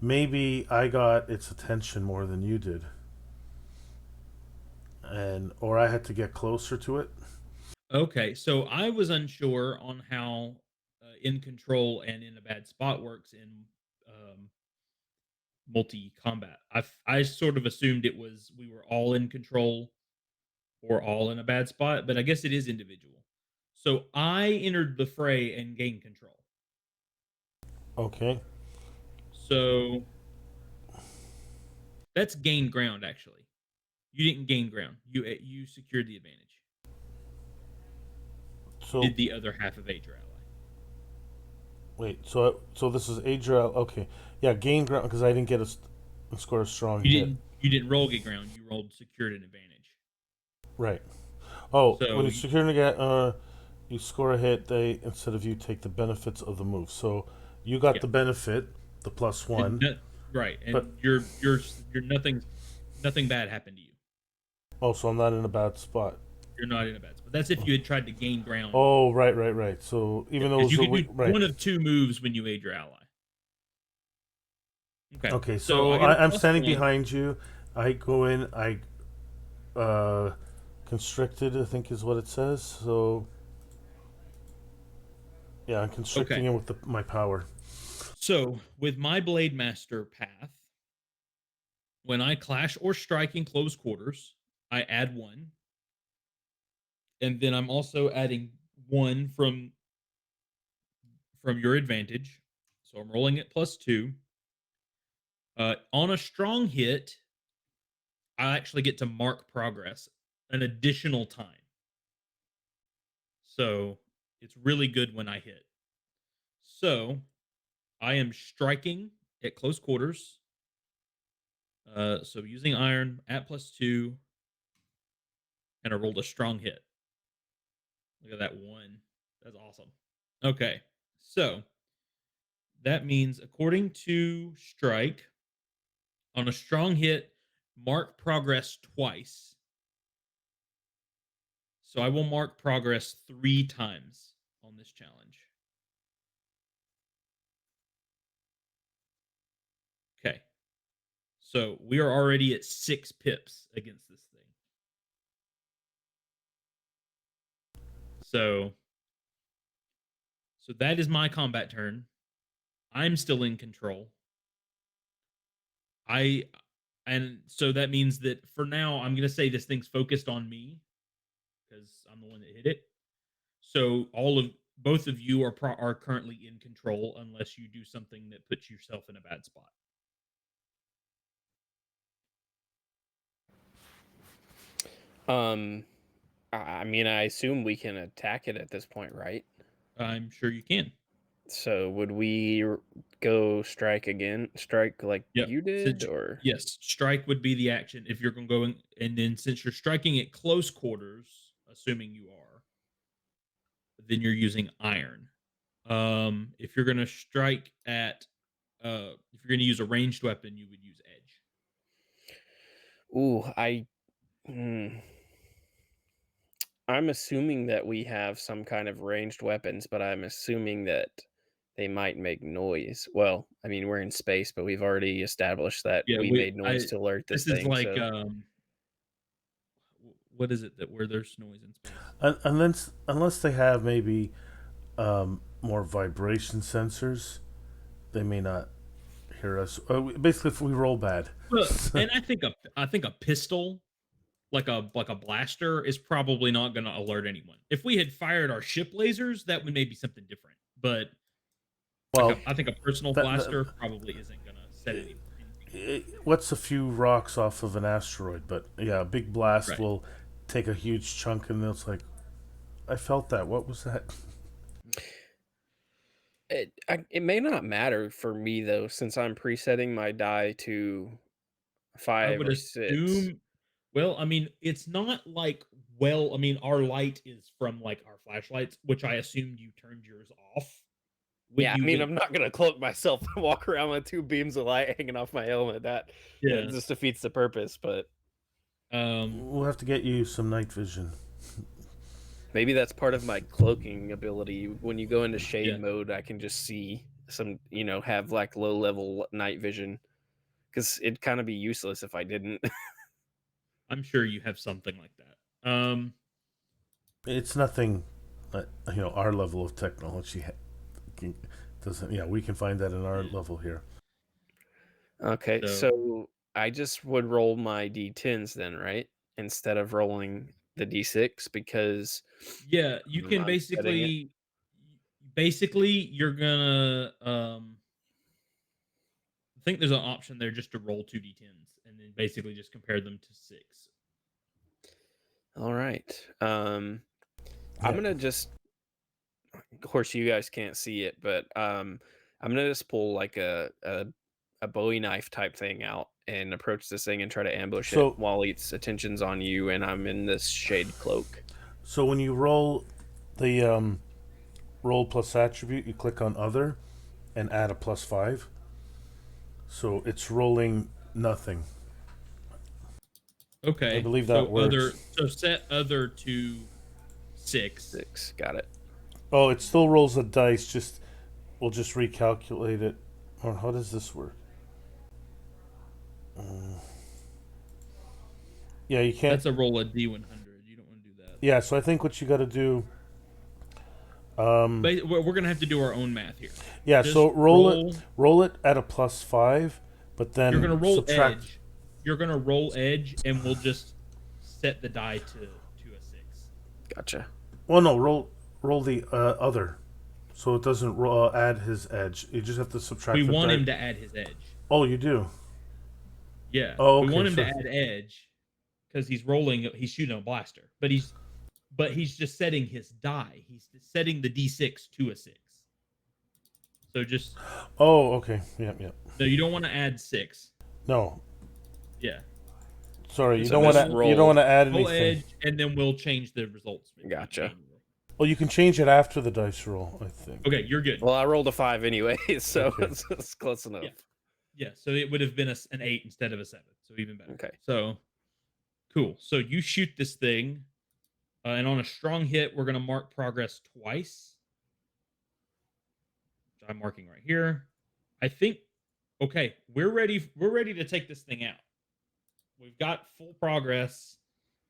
Maybe I got its attention more than you did, and or I had to get closer to it. Okay, so I was unsure on how in control and in a bad spot works in multi combat. I sort of assumed it was we were all in control or all in a bad spot, but I guess it is individual. So I entered the fray and gained control. Okay, So that's gained ground. Actually, you didn't gain ground. You secured the advantage. You so did the other half of Aid Your Ally. wait, so this is Adriel. Okay, yeah, gain ground because I didn't get score a strong hit. You didn't roll get ground. You rolled secured an advantage. Right. Oh, when So you secure a get, you score a hit. They instead of you take the benefits of the move. So you got yeah, the benefit, the and +1, right, but and you're nothing bad happened to you. also I'm not in a bad spot. You're not in a bad spot. That's if you had tried to gain ground. Oh, right. So even though it Because was you a can do weak, right. one of two moves when you aid your ally. Okay, Okay, so so I get a I'm plus standing one. behind you. I go in. I constricted. I think is what it says. So yeah, I'm Okay, constricting him with my power. so with my Blade Master path, when I clash or strike in close quarters, I add one, and then I'm also adding one from your advantage. So I'm rolling it +2. On a strong hit, I actually get to mark progress an additional time. So it's really good when I hit. So I am striking at close quarters. So using iron at +2, and I rolled a strong hit. Look at that one. That's awesome. Okay. So that means according to strike, on a strong hit, mark progress twice. So I will mark progress 3 times on this challenge. Okay. So we are already at 6 pips against this thing. So that is my combat turn. I'm still in control. I and so that means that for now I'm going to say this thing's focused on me because I'm the one that hit it. So all of both of you are currently in control unless you do something that puts yourself in a bad spot. I mean, I assume we can attack it at this point, right? I'm sure you can. So would we go strike again? Strike like Yep. you did, Since or yes, strike would be the action if you're gonna go in, and then since you're striking at close quarters, assuming you are, then you're using iron. If you're gonna strike at, if you're gonna use a ranged weapon, you would use edge. ooh, I'm assuming that we have some kind of ranged weapons, but I'm assuming that they might make noise. Well, I mean, we're in space, but we've already established that Yeah, we we made noise I to alert this this is thing. like, So what is it that where there's noise in space? Unless they have maybe more vibration sensors, they may not hear us. Basically, if we roll bad. Well, and I think a pistol, like a blaster, is probably not gonna alert anyone. If we had fired our ship lasers, that would maybe something different. But Well, I think a personal that blaster probably isn't gonna set anything off. what's a few rocks off of an asteroid? But yeah, a big blast Right. will take a huge chunk, and it's like, I felt that. What was that? it may not matter for me though, since I'm presetting my die to I five would or six. assume. Well, I mean, it's not like, well, I mean, our light is from like our flashlights, which I assumed you turned yours off when Yeah, I you mean, went. I'm not gonna cloak myself and walk around with two beams of light hanging off my helmet. That Yeah. just defeats the purpose. But Um. We'll have to get you some night vision. maybe that's part of my cloaking ability. When you go into shade Yeah. mode, I can just see some, have like low level night vision because it'd kind of be useless if I didn't. I'm sure you have something like that. It's nothing, our level of technology doesn't. Yeah, we can find that in our Yeah. level here. Okay, So so I just would roll my d10s then, right? Instead of rolling the d6 because yeah, you can I'm setting it. basically you're gonna I think there's an option there just to roll 2d10s and then basically just compare them to 6. All right. I'm Yeah. gonna just, of course, you guys can't see it, but I'm gonna just pull like a Bowie knife type thing out and approach this thing and try to ambush it So while its attention's on you, and I'm in this shade cloak. so when you roll the roll plus attribute, you click on other and add a +5. So it's rolling nothing. I Okay. believe that So works. set other to 6. 6, got it. Oh, it still rolls a dice. Just we'll just recalculate it. Or how does this work? Yeah, you can't. That's a roll a d100. You don't want to do that. Yeah, so I think what you got to do. We're going to have to do our own math here. Yeah, Just so roll it at a +5, but you're going then to roll subtract. edge. You're going to roll edge and we'll just set the die to a 6. Gotcha. Well, no, roll the other, so it doesn't add his edge. You just have to subtract We the want die. him to add his edge. Oh, you do. Yeah. Oh, We okay, want him to sure. add edge cuz he's shooting a blaster. But he's just setting his die. He's setting the d6 to a 6. So just Oh, okay. Yep, yep. no, you don't want to add 6. No, Yeah. sorry, you Just So don't want just to. roll You don't want roll. to add roll anything. edge and then we'll change the results Gotcha. manually. Well, you can change it after the dice roll, I think. Okay, you're good. Well, I rolled a 5 anyway, so Okay. it's close enough. Yeah. Yeah, so it would have been an 8 instead of a 7. So even better. Okay. So cool. So you shoot this thing, and on a strong hit, we're going to mark progress twice. Which I'm marking right here. I think okay, we're ready. We're ready to take this thing out. We've got full progress.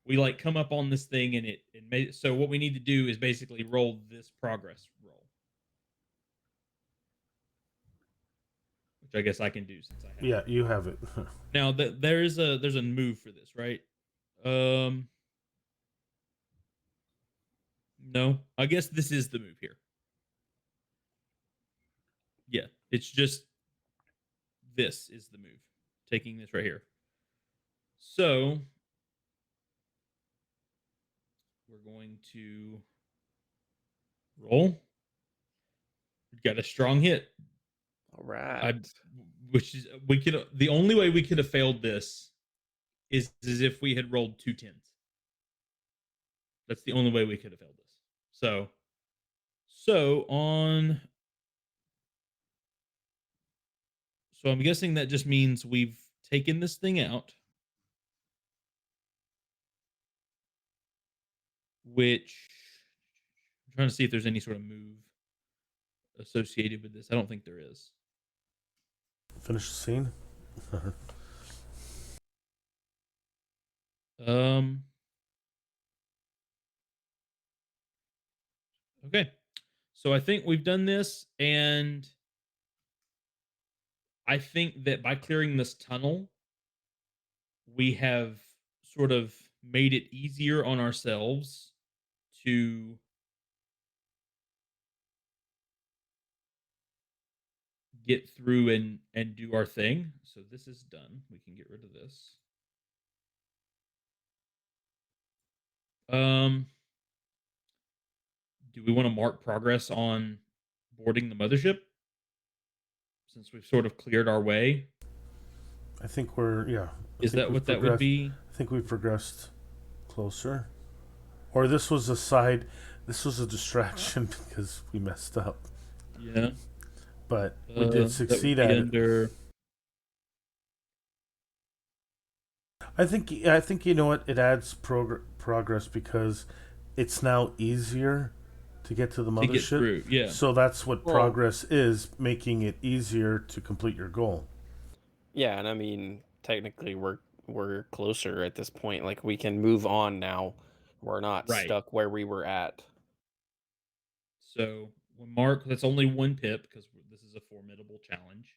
We like come up on this thing and it made so what we need to do is basically roll this progress roll. Which I guess I can do since I have Yeah, it. you have it. Now there's a move for this, right? No. I guess this is the move here. Yeah, it's just this is the move. Taking this right here. So we're going to roll. got a strong hit. All right. I which is we could the only way we could have failed this is if we had rolled 2 tens. That's the only way we could have failed this. So on so I'm guessing that just means we've taken this thing out, which I'm trying to see if there's any sort of move associated with this. I don't think there is. Finish the scene. Um okay. So I think we've done this, and I think that by clearing this tunnel, we have sort of made it easier on ourselves to get through and do our thing. So this is done. We can get rid of this. Um do we want to mark progress on boarding the mothership since we've sort of cleared our way? I think we're I Is think that we've what that would progressed. be? I think we progressed closer. Or this was a side. This was a distraction because we messed up. Yeah. But we did That would succeed be at it. under I think you know what, it adds progress because it's now easier to get to the to get mothership. through. Yeah. So that's what Well, progress is, making it easier to complete your goal. yeah, and I mean, technically, we're closer at this point. Like we can move on now. We're not Right. stuck where we were at. So when Mark, that's only 1 pip because this is a formidable challenge.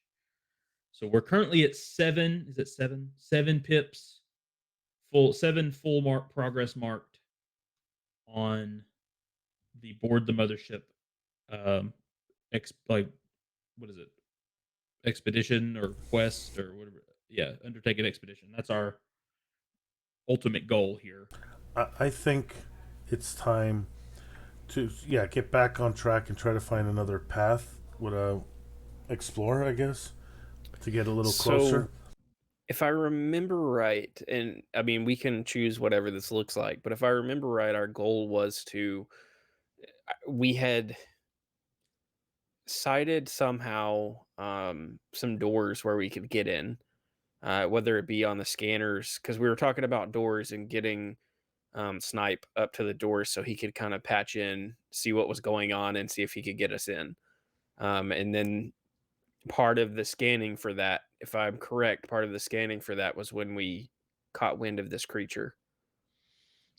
So we're currently at 7. Is it 7? 7 pips. Full mark progress marked on the board the mothership. Um, like what is it? Expedition or quest or whatever. Yeah, undertake an expedition. That's our ultimate goal here. I think it's time to get back on track and try to find another path with a explorer, I guess, to get a little closer. So, if I remember right, and I mean, we can choose whatever this looks like, but if I remember right, our goal was to, we had cited somehow some doors where we could get in, whether it be on the scanners, because we were talking about doors and getting Snipe up to the doors so he could kind of patch in, see what was going on, and see if he could get us in. And then part of the scanning for that, if I'm correct, part of the scanning for that was when we caught wind of this creature.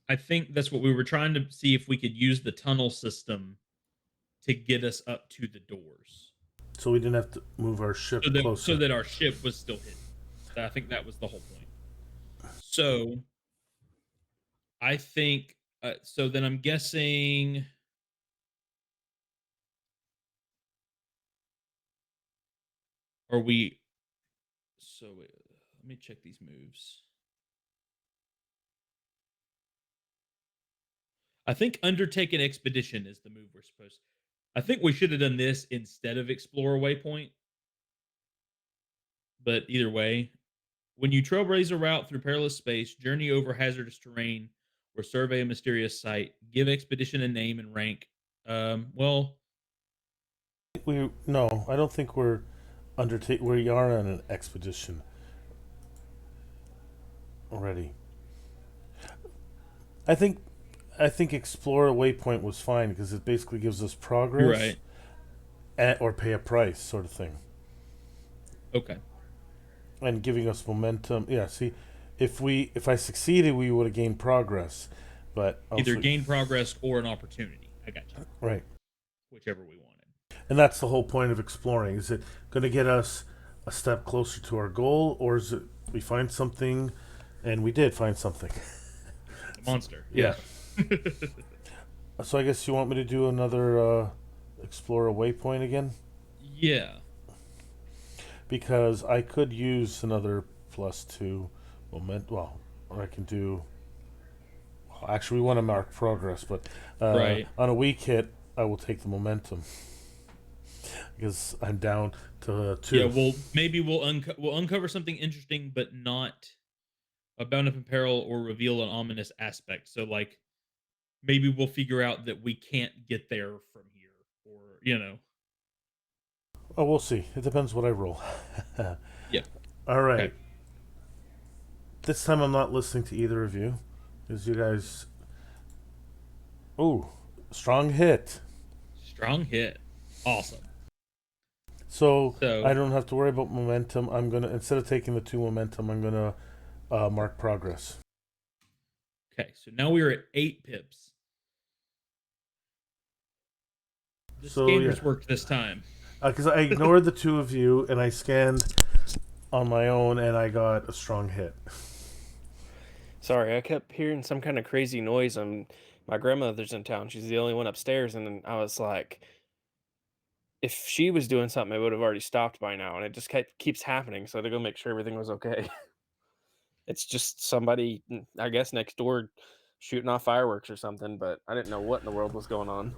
I think that's what we were trying to see if we could use the tunnel system to get us up to the doors. So we didn't have to move our ship So closer. that our ship was still hidden. I think that was the whole point. So I think so then I'm guessing are we so let me check these moves. I think undertake an expedition is the move we're supposed. I think we should have done this instead of explore a waypoint. But either way, when you trailblaze a route through perilous space, journey over hazardous terrain, or survey a mysterious site, give expedition a name and rank. Well, I don't think we are on an expedition already. I think I think explore a waypoint was fine because it basically gives us you're progress right. or pay a price sort of thing, Okay. and giving us momentum. Yeah, see, if I succeeded, we would have gained progress, but Either also gain progress or an opportunity. I got you. right, Whichever we wanted. and that's the whole point of exploring. Is it going to get us a step closer to our goal, or is it we find something, and we did find something? The monster. Yeah. Yeah. So I guess you want me to do another explore a waypoint again, Yeah. because I could use another +2 moment. Well, or I can do. Well, actually, we want to mark progress, but Right. on a weak hit, I will take the momentum. because I'm down to Yeah, 2. we'll uncover something interesting, but not a bound up in peril or reveal an ominous aspect. So like maybe we'll figure out that we can't get there from here, or Oh, we'll see. It depends what I roll. Yeah. All Okay. right. This time I'm not listening to either of you, because you guys. Ooh, strong hit. Strong hit. Awesome. So I So don't have to worry about momentum. I'm gonna instead of taking the 2 momentum, I'm gonna mark progress. okay, so now we are at 8 pips. The So yeah, scanners worked this time. because I ignored the 2 of you and I scanned on my own and I got a strong hit. Sorry, I kept hearing some kind of crazy noise. My grandmother's in town. She's the only one upstairs, and then I was like, if she was doing something, it would have already stopped by now, and it just keeps happening. So to go make sure everything was okay. It's just somebody, I guess, next door shooting off fireworks or something, but I didn't know what in the world was going on.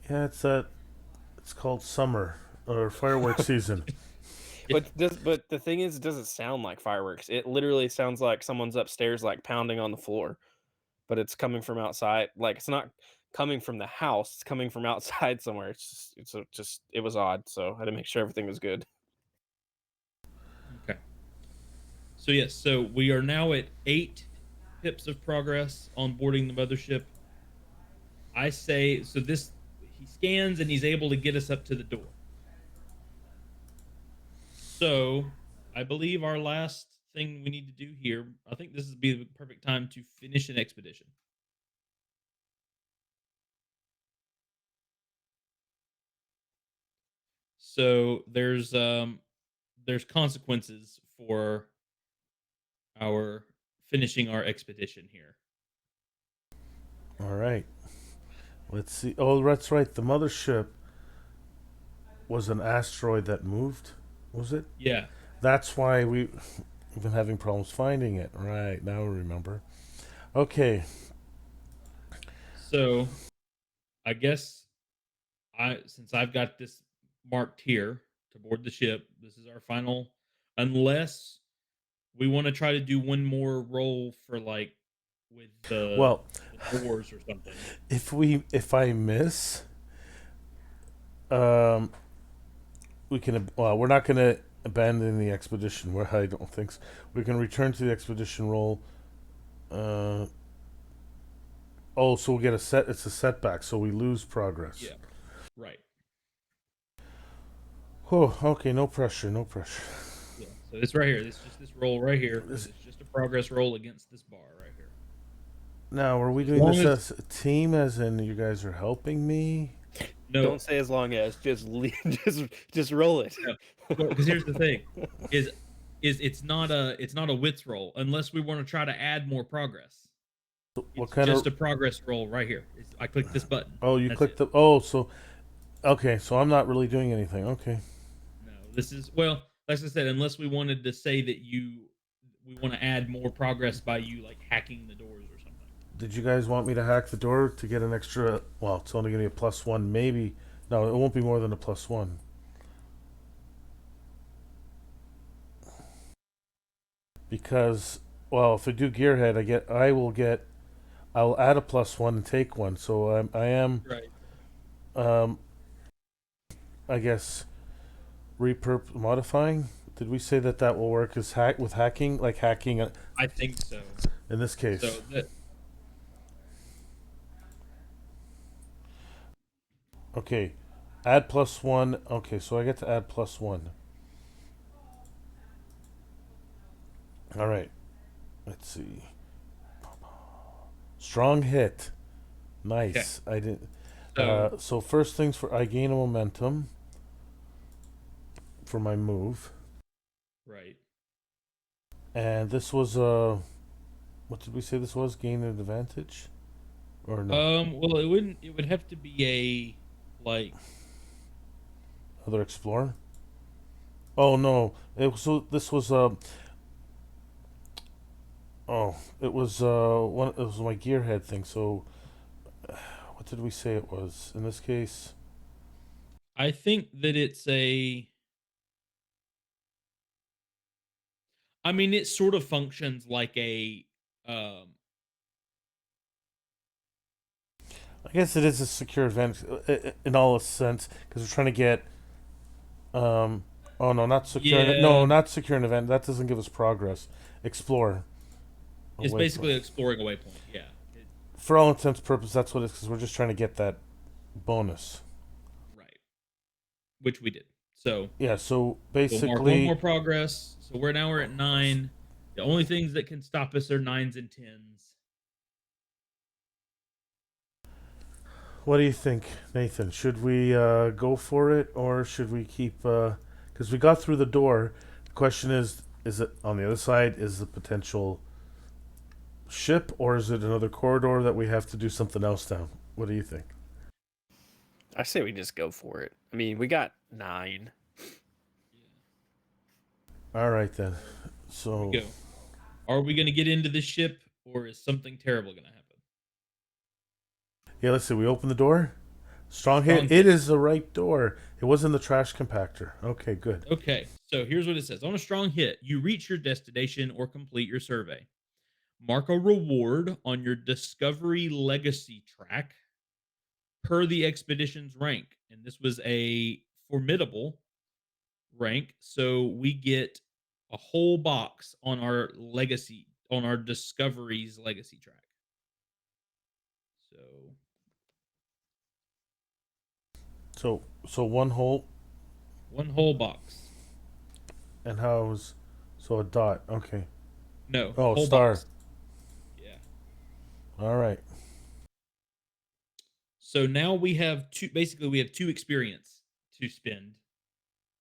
Yeah, it's called summer or fireworks season. Yeah. But the thing is, it doesn't sound like fireworks. It literally sounds like someone's upstairs, like pounding on the floor, but it's coming from outside. Like it's not coming from the house; it's coming from outside somewhere. It was odd. So I had to make sure everything was good. Okay. So yes, so we are now at 8 pips of progress on boarding the mothership. I say so this he scans and he's able to get us up to the door. So I believe our last thing we need to do here, I think this would be the perfect time to finish an expedition. So there's consequences for our finishing our expedition here. All right. Let's see. Oh, that's right. The mothership was an asteroid that moved. Was it? Yeah. That's why we've been having problems finding it. Right. Now we remember. Okay. So I guess I since I've got this marked here to board the ship, this is our final unless we want to try to do one more roll for like with Well, the doors or something. if I miss, um, we can. Well, we're not going to abandon the expedition. Where I don't think so. We can return to the expedition roll. Uh, oh, so we'll get a set. It's a setback, so we lose progress. Yeah. Right. Oh, okay. No pressure. No pressure. Yeah. So it's right here. This just this roll right here because This, it's just a progress roll against this bar right here. now, are we So as doing long this as as a team? As in, you guys are helping me? no, Don't say as long as just roll it. no, well, because here's the thing, is it's not a wits roll unless we want to try to add more progress. What It's kind just of? a progress roll right here. I click this button. Oh, you That's clicked it. the. Oh, so okay. So I'm not really doing anything. Okay. No, this is well, like I said, unless we wanted to say that we want to add more progress by you like hacking the doors or something. Did you guys want me to hack the door to get an extra? Well, it's only going to be a +1, maybe. No, it won't be more than a +1 because, well, if I do gearhead, I'll add a +1 and take one. So I am, Right. um, I guess, repurp modifying. Did we say that that will work as hack with hacking, like hacking I think so. in this case? So that Okay, add +1. Okay, so I get to add +1. All right. Let's see. Strong hit. okay. Nice. I didn't. So So first things for I gain a momentum for my move, right. and this was what did we say this was? Gain an advantage, or no? Well, it wouldn't. It would have to be a like. Other explorer. Oh no! So this was oh it was one. It was my gearhead thing. So what did we say it was in this case? I think that it's a. I mean, it sort of functions like a. Um, I guess it is a secure event in all sense because we're trying to get. Um, oh no, not secure. No, yeah, not secure an event. That doesn't give us progress. Explore a it's waypoint. basically exploring a waypoint. Yeah, For all intents and purposes, that's what it is because we're just trying to get that bonus. right. Which we did. So Yeah. So we'll mark one more basically, progress. So we're at 9. The only things that can stop us are 9s and 10s. what do you think, Nathan? Should we go for it or should we keep? Because we got through the door. The question is it on the other side? Is the potential ship or is it another corridor that we have to do something else down? What do you think? I say we just go for it. I mean, we got 9. All right then. Here we So go. Are we going to get into this ship, or is something terrible going to happen? yeah, let's see. We open the door. Strong hit. Strong It hit. is the right door. It wasn't the trash compactor. Okay, good. Okay, so here's what it says. On a strong hit, you reach your destination or complete your survey. Mark a reward on your Discovery Legacy track per the expedition's rank. And this was a formidable rank. So we get a whole box on our legacy, on our Discovery's legacy track. So So one hole one whole box. and how's so a dot. Okay. No, Oh, whole star. box. Yeah. All right. So now we have two. Basically, we have 2 experience to spend.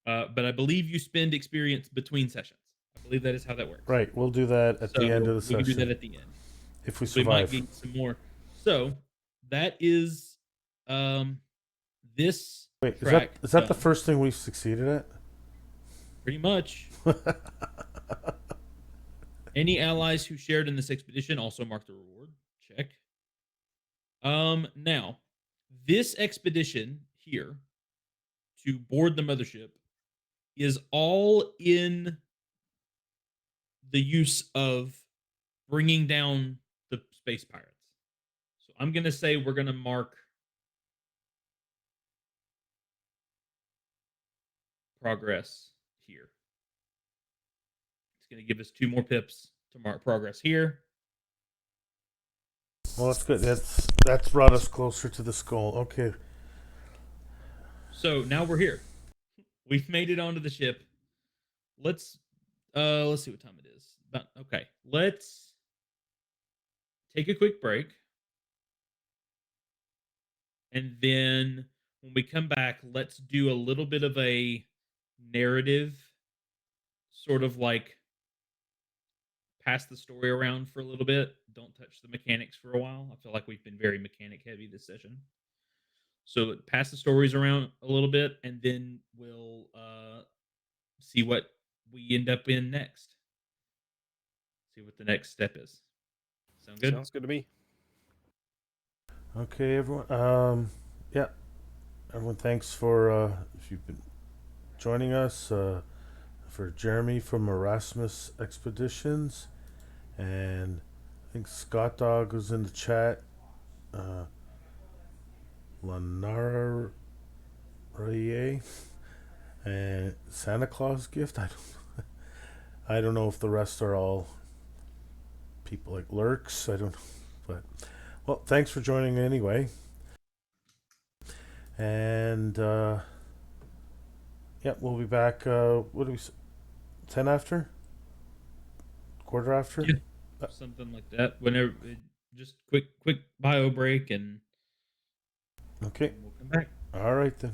But I believe you spend experience between sessions. I believe that is how that works. Right. We'll do that at the end of So the we can do session that at the end. if we We might survive. gain some more. So that is this Wait, track is that the done first thing we've succeeded at? pretty much. Any allies who shared in this expedition also mark the reward. Check. Now this expedition here to board the mothership is all in the use of bringing down the space pirates. So I'm going to say we're going to mark progress here. It's going to give us 2 more pips to mark progress here. Well, that's good. That's brought us closer to the skull. Okay. So now we're here. We've made it onto the ship. Let's see what time it is. Okay. Let's take a quick break. And then when we come back, let's do a little bit of a narrative, sort of like pass the story around for a little bit. Don't touch the mechanics for a while. I feel like we've been very mechanic heavy this session. So pass the stories around a little bit, and then we'll see what we end up in next. See what the next step is. Sound good? Sounds good to me. Okay, everyone. Yeah. Everyone, thanks for if you've been joining us. For Jeremy from Erasmus Expeditions, and I think Scott Dog was in the chat. Lanara Raye and Santa Claus gift. I don't know if the rest are all people like lurks. I don't know, but well, thanks for joining anyway. And yeah, we'll be back. What do we? 10 after? Quarter after? Yeah, something like that. Whenever, just quick bio break, and Okay. we'll come back. All right then.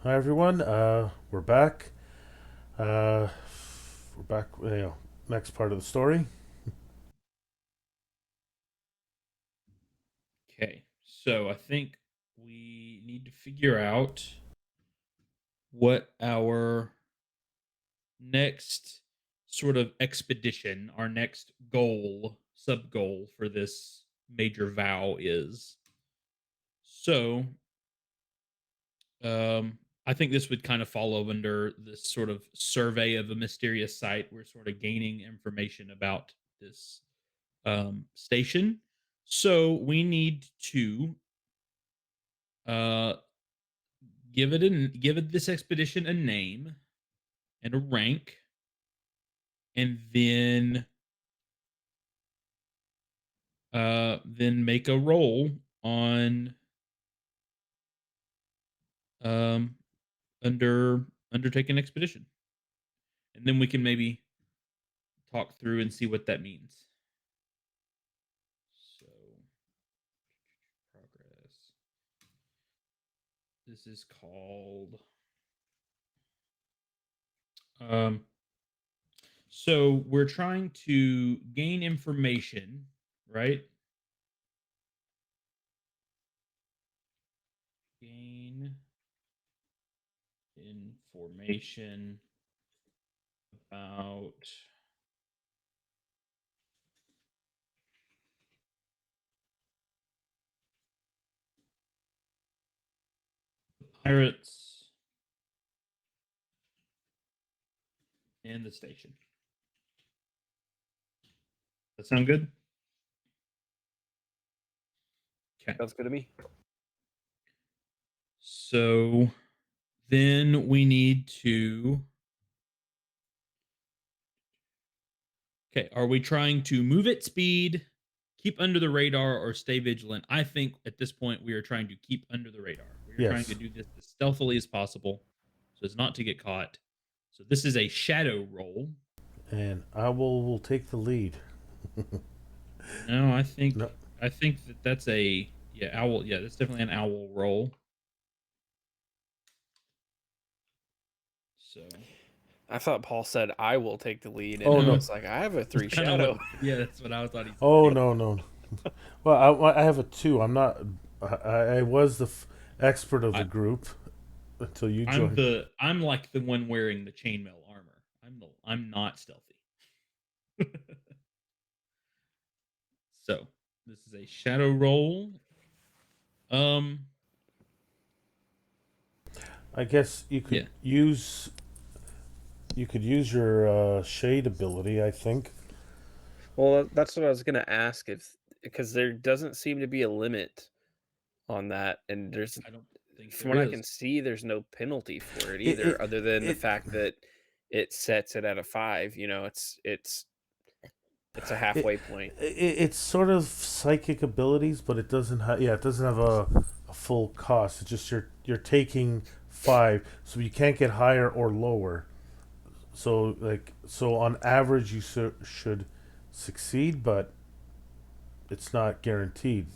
Hi everyone. We're back. We're back. Next part of the story. Okay, so I think we need to figure out what our next sort of expedition, our next goal, sub goal for this major vow is. So, I think this would kind of follow under this sort of survey of a mysterious site. We're sort of gaining information about this station. So we need to uh, give it this expedition a name and a rank, and then make a roll on um undertake an expedition, and then we can maybe talk through and see what that means. So progress. This is called um so we're trying to gain information, right? Gain information about pirates and the station. That sound good? Okay. Sounds good to me. So then we need to. Okay, are we trying to move at speed, keep under the radar, or stay vigilant? I think at this point we are trying to keep under the radar. We are trying to Yes, do this as stealthily as possible so as not to get caught. So this is a shadow roll. and Owl will take the lead. No, No, I think that that's a owl. Yeah, that's definitely an owl roll. So I thought Paul said I will take the lead, and Oh I no. was like, I have a that's 3 kind of what. shadow. Yeah, that's what I thought he Oh said. no. Well, I have a 2. I'm not. I was the expert of the I, group until you joined. I'm like the one wearing the chainmail armor. I'm not stealthy. So this is a shadow roll. Um, I guess you could yeah, use your shade ability. I think. Well, that's what I was gonna ask if because there doesn't seem to be a limit on that, and there's I don't think from there what I is. can see, there's no penalty for it It either, it other than the it, fact that it sets it at a 5. It's a it, halfway point. it's sort of psychic abilities, but it doesn't have. Yeah, it doesn't have a full cost. It's just you're taking 5, so you can't get higher or lower. So on average you should succeed, but it's not guaranteed.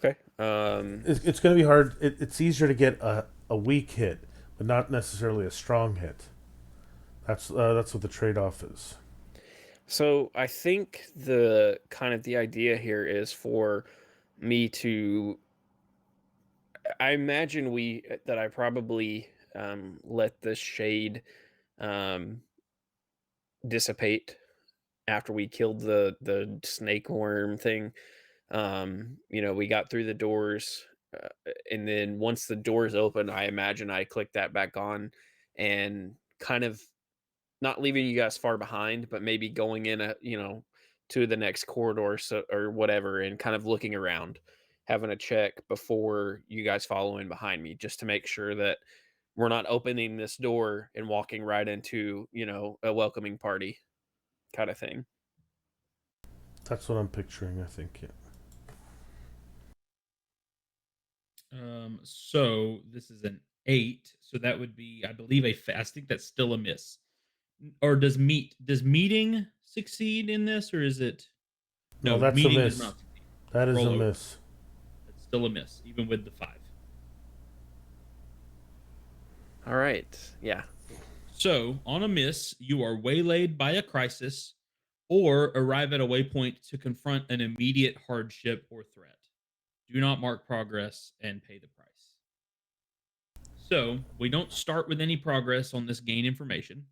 Okay. It's going to be hard. It's easier to get a weak hit, but not necessarily a strong hit. That's what the trade off is. So I think the kind of the idea here is for me to I imagine that I probably let the shade um, dissipate after we killed the snake worm thing. We got through the doors, and then once the doors open, I imagine I click that back on and kind of not leaving you guys far behind, but maybe going in to the next corridor or whatever and kind of looking around, having a check before you guys follow in behind me just to make sure that we're not opening this door and walking right into, a welcoming party kind of thing. That's what I'm picturing. I think. Yeah. So this is an 8. So that would be, I believe, I think that's still a miss. Or does meeting succeed in this, or is it No, no? that's a Meeting does miss. not succeed. So That is roll a over. miss. That's still a miss, even with the 5. All right. Yeah. So, on a miss, you are waylaid by a crisis or arrive at a waypoint to confront an immediate hardship or threat. Do not mark progress and pay the price. So, we don't start with any progress on this gain information.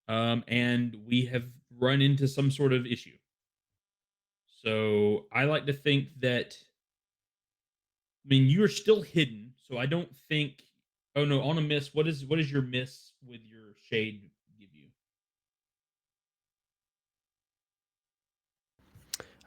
And we have run into some sort of issue. So, I like to think that, I mean, you're still hidden. So, I don't think. Oh no, on a miss, what is your miss with your shade give you?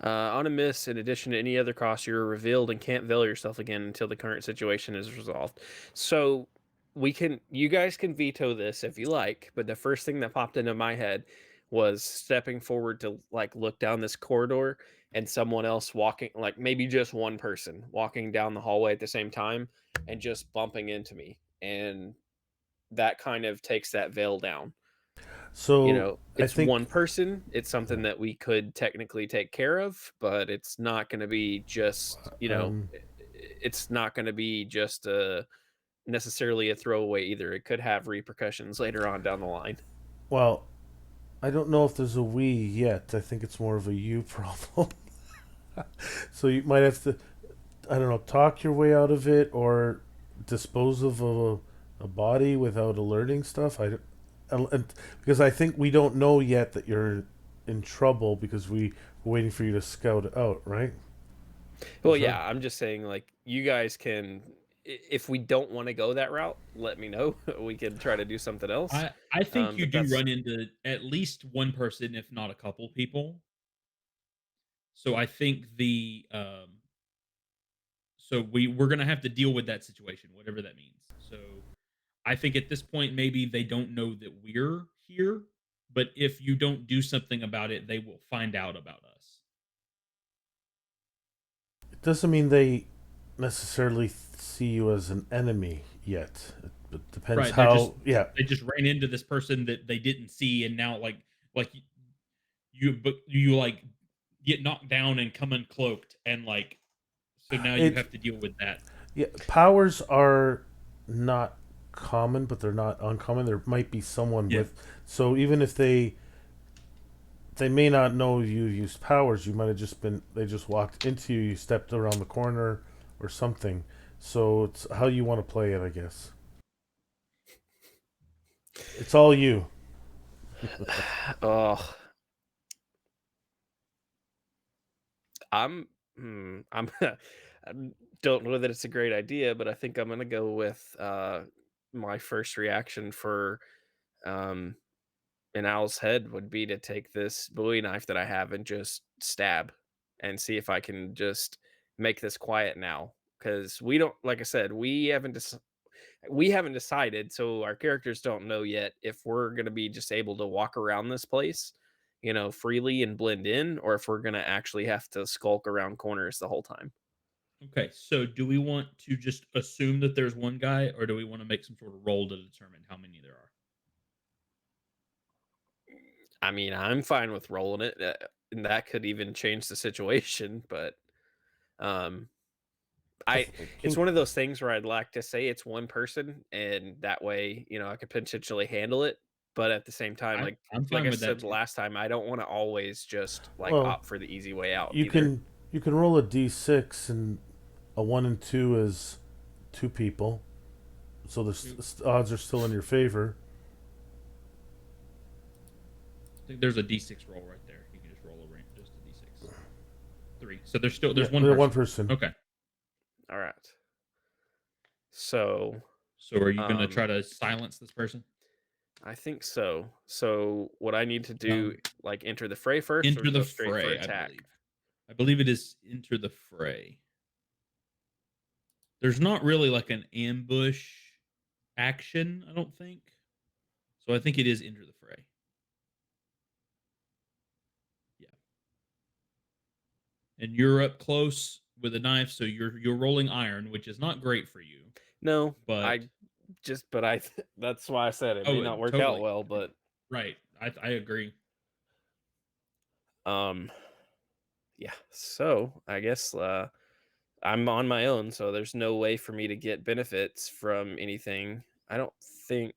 On a miss, in addition to any other cost, you're revealed and can't veil yourself again until the current situation is resolved. So you guys can veto this if you like, but the first thing that popped into my head was stepping forward to like look down this corridor and someone else walking, like maybe just one person walking down the hallway at the same time and just bumping into me. And that kind of takes that veil down. So I It's think one person. It's something that we could technically take care of, but it's not going to be just, um, it's not going to be just necessarily a throwaway either. It could have repercussions later on down the line. well, I don't know if there's a we yet. I think it's more of a you problem. So you might have to, I don't know, talk your way out of it or dispose of a body without alerting stuff. Because I think we don't know yet that you're in trouble because we're waiting for you to scout out, right? Well, Is that yeah, I'm just saying, like, you guys can, if we don't want to go that route, let me know. We can try to do something else. I think you But do that's, run into at least one person, if not a couple people. So I think we're gonna have to deal with that situation, whatever that means. So I think at this point maybe they don't know that we're here, but if you don't do something about it, they will find out about us. it doesn't mean they necessarily see you as an enemy yet. It depends Right? They're just how. Yeah, they just ran into this person that they didn't see, and now like you like get knocked down and come uncloaked, and like so now you it. have to deal with that. Yeah, powers are not common, but they're not uncommon. There might be someone Yeah. with. So even if they may not know you used powers, you might have just been they just walked into you, you stepped around the corner or something. So it's how you want to play it, I guess. It's all you. oh, I'm, I'm, I don't know that it's a great idea, but I think I'm gonna go with my first reaction for um an owl's head would be to take this Bowie knife that I have and just stab and see if I can just make this quiet now. Because we don't, like I said, we haven't decided, so our characters don't know yet if we're gonna be just able to walk around this place, freely and blend in, or if we're gonna actually have to skulk around corners the whole time. Okay, so do we want to just assume that there's one guy, or do we want to make some sort of roll to determine how many there are? I mean, I'm fine with rolling it, and that could even change the situation, but um I I it's think one of those things where I'd like to say it's one person, and that way, I could potentially handle it, but at the same time, I'm like fine I with that said too. last time, I don't wanna always just, like, well, opt for the easy way out you either. can you can roll a d6 and a 1 and 2 is two people, so Two. the odds are still in your favor. I think there's a D6 roll right there. You can just roll just a D6. Three. So Yeah, there's one they're one person. person. Okay. Alright. So, So are you gonna try um, to silence this person? I think so. So, what I need to do, Um, like, enter the fray first or enter the go straight for fray, I attack? believe. I believe it is enter the fray. There's not really like an ambush action, I don't think. So I think it is enter the fray. Yeah. And you're up close with a knife, so you're rolling iron, which is not great for you. No, But but that's why I said it may oh, not work out totally. well, but, Right. I agree. um yeah, so I guess I'm on my own, so there's no way for me to get benefits from anything. I don't think.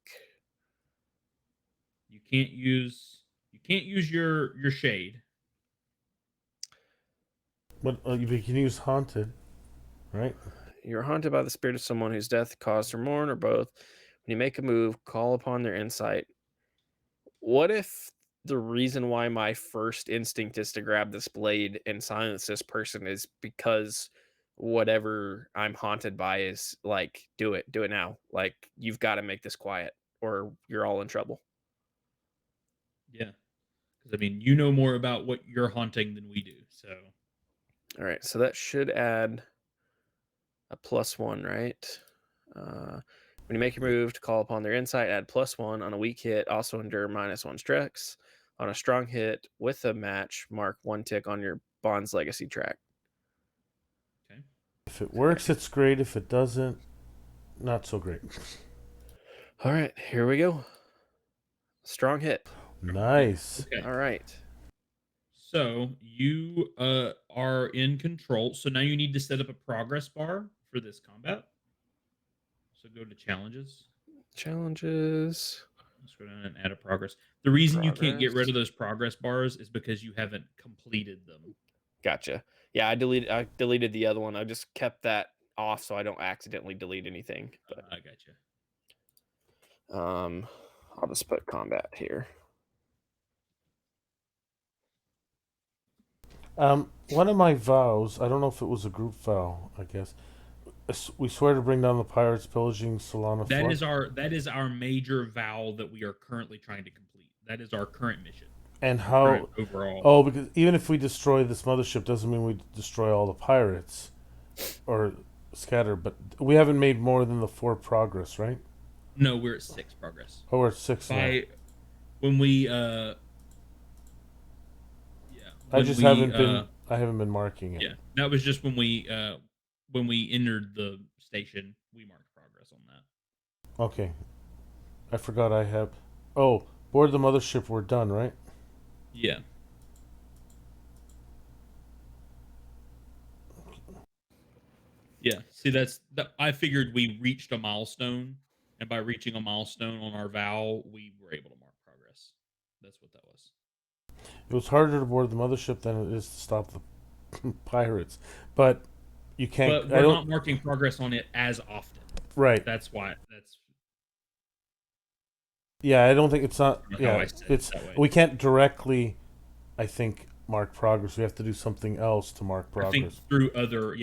You can't use your shade. But you can use haunted, right? You're haunted by the spirit of someone whose death caused or mourn, or both. When you make a move, call upon their insight. What if the reason why my first instinct is to grab this blade and silence this person is because whatever I'm haunted by is like, do it now. Like, you've got to make this quiet or you're all in trouble. Yeah, because I mean, you know more about what you're haunting than we do. So All right, so that should add a +1, right? When you make your move to call upon their insight, add +1 on a weak hit. Also endure -1 stress. On a strong hit with a match, mark 1 tick on your Bond's legacy track. okay. If it works, it's great. If it doesn't, not so great. All right, here we go. Strong hit. Nice. Okay. All right. So you are in control. So now you need to set up a progress bar for this combat. So go to challenges. Challenges. Let's go down and add a progress. The reason you can't get rid Progress. of those progress bars is because you haven't completed them. Gotcha. Yeah, I deleted the other one. I just kept that off so I don't accidentally delete anything. But I gotcha. I'll just put combat here. One of my vows, I don't know if it was a group vow, I guess. We swear to bring down the pirates pillaging Solana That is our major vow that we are currently trying to complete. That is our current mission. And Current how? overall. Oh, because even if we destroy this mothership, doesn't mean we destroy all the pirates or scatter. But we haven't made more than the 4 progress, right? No, we're at 6 progress. Oh, we're at 6 now. By when we yeah, I just haven't been. I haven't been marking it. Yeah, that was just when we entered the station, we marked progress on that. Okay. I forgot I have. Oh, board the mothership. We're done, right? Yeah. Yeah. See, I figured we reached a milestone, and by reaching a milestone on our vow, we were able to mark progress. That's what that was. It was harder to board the mothership than it is to stop the pirates, but you can't. But we're not marking progress on it as often. Right. That's why. That's. Yeah, I don't think it's not. Yeah, it's that way. We can't directly, I think, mark progress. We have to do something else to mark progress. I think through other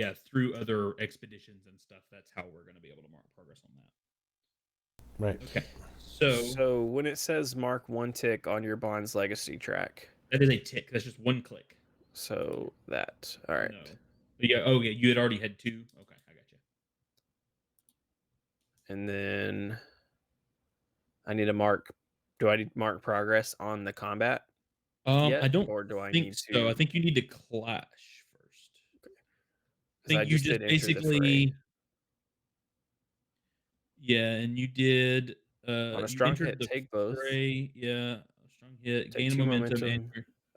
expeditions and stuff. That's how we're going to be able to mark progress on that. Right. Okay. So when it says mark 1 tick on your Bond's legacy track, that is a tick. That's just 1 click. So that. All right. No. Yeah. Oh, yeah. You had already had 2. Okay, I got you. And then I need to mark. Do I need to mark progress on the combat? Yet, I don't. Or do I think need to? so. I think you need to clash first. Okay. I think I you just just did enter the basically. fray. Yeah, and you did. On a You strong entered hit, the take both. fray. Yeah, strong hit, Take gain 2 momentum.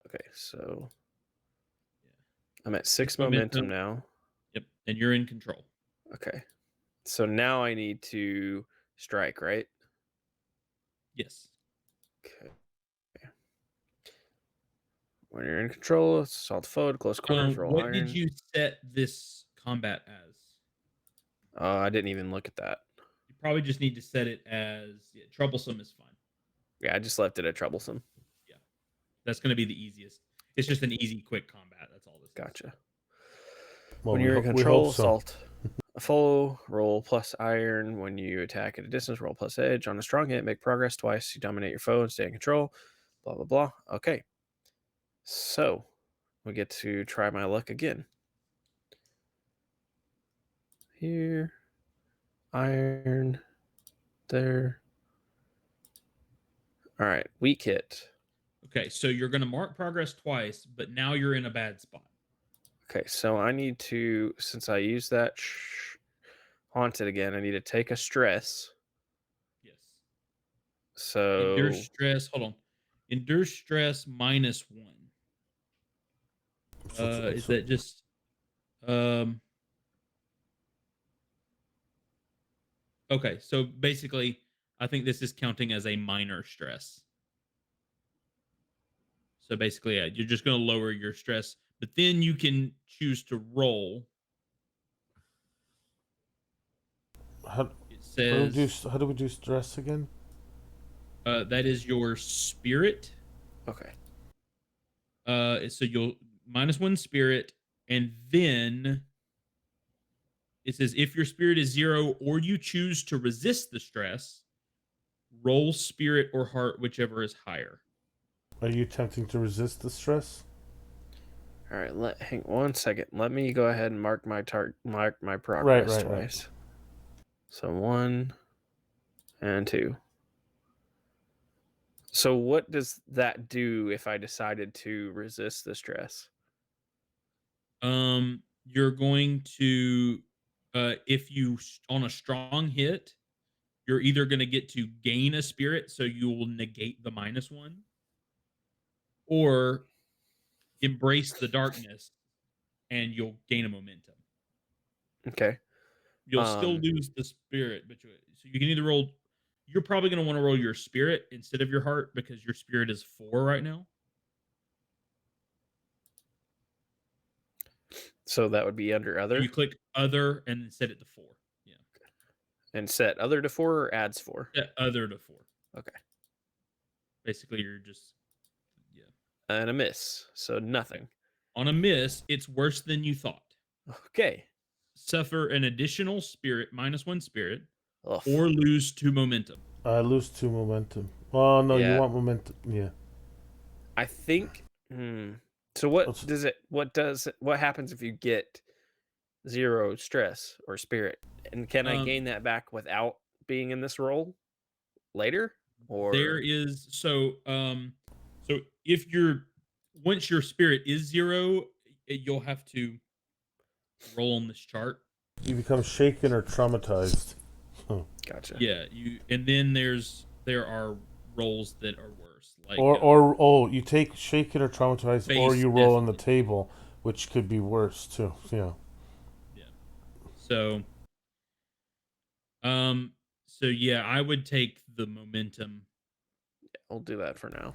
Okay, so Yeah. I'm at 6 momentum now. Yep, and you're in control. Okay, so now I need to strike, right? Yes. Okay. When you're in control, assault foe to close quarters, roll What iron. did you set this combat as? I didn't even look at that. You probably just need to set it as troublesome is fine. Yeah, I just left it at troublesome. Yeah, that's going to be the easiest. It's just an easy, quick combat. That's all this. Gotcha. Well, when you're in control, assault a foe, roll plus iron. When you attack at a distance, roll plus edge. On a strong hit, make progress twice. You dominate your foe and stay in control. Blah, blah, blah. Okay. So we get to try my luck again. Here. Iron. There. All right. Weak hit. Okay, so you're going to mark progress twice, but now you're in a bad spot. Okay, so I need to, since I used that haunted again, I need to take a stress. Yes. So endure stress. Hold on. Endure stress -1. Is that just Okay, so basically, I think this is counting as a minor stress. So basically, yeah, you're just going to lower your stress, but then you can choose to roll. How, It says how do we do stress again? that is your spirit. Okay. So you'll -1 spirit, and then it says if your spirit is 0 or you choose to resist the stress, roll spirit or heart, whichever is higher. Are you attempting to resist the stress? All right. Hang 1 second. Let me go ahead and mark my Right, progress right, right. twice. So 1 and 2. So what does that do if I decided to resist the stress? You're going to, if you on a strong hit, you're either going to get to gain a spirit, so you will negate the -1, or embrace the darkness and you'll gain a momentum. Okay. You'll still Um. lose the spirit, but so you can either roll. You're probably going to want to roll your spirit instead of your heart because your spirit is 4 right now. So that would be under So other you click other and then set it to 4. Yeah, and set other to 4 or adds 4. set other to 4. Okay. Basically, you're just yeah. And a miss. So nothing. On a miss, it's worse than you thought. Okay. Suffer an additional spirit, -1 spirit, Ugh. or lose 2 momentum. I lose 2 momentum. Oh no, you Yeah. want momentum? Yeah. I think. So Let's- what happens if you get 0 stress or spirit? And can I Um, gain that back without being in this role later? there Or is so if you're once your spirit is 0, you'll have to roll on this chart. You become shaken or traumatized. gotcha. Yeah, you and then there are rolls that are worse, like Or you take shaken or traumatized, or base you roll on the definitely. table, which could be worse too. Yeah. Yeah. So um so yeah, I would take the momentum. I'll do that for now.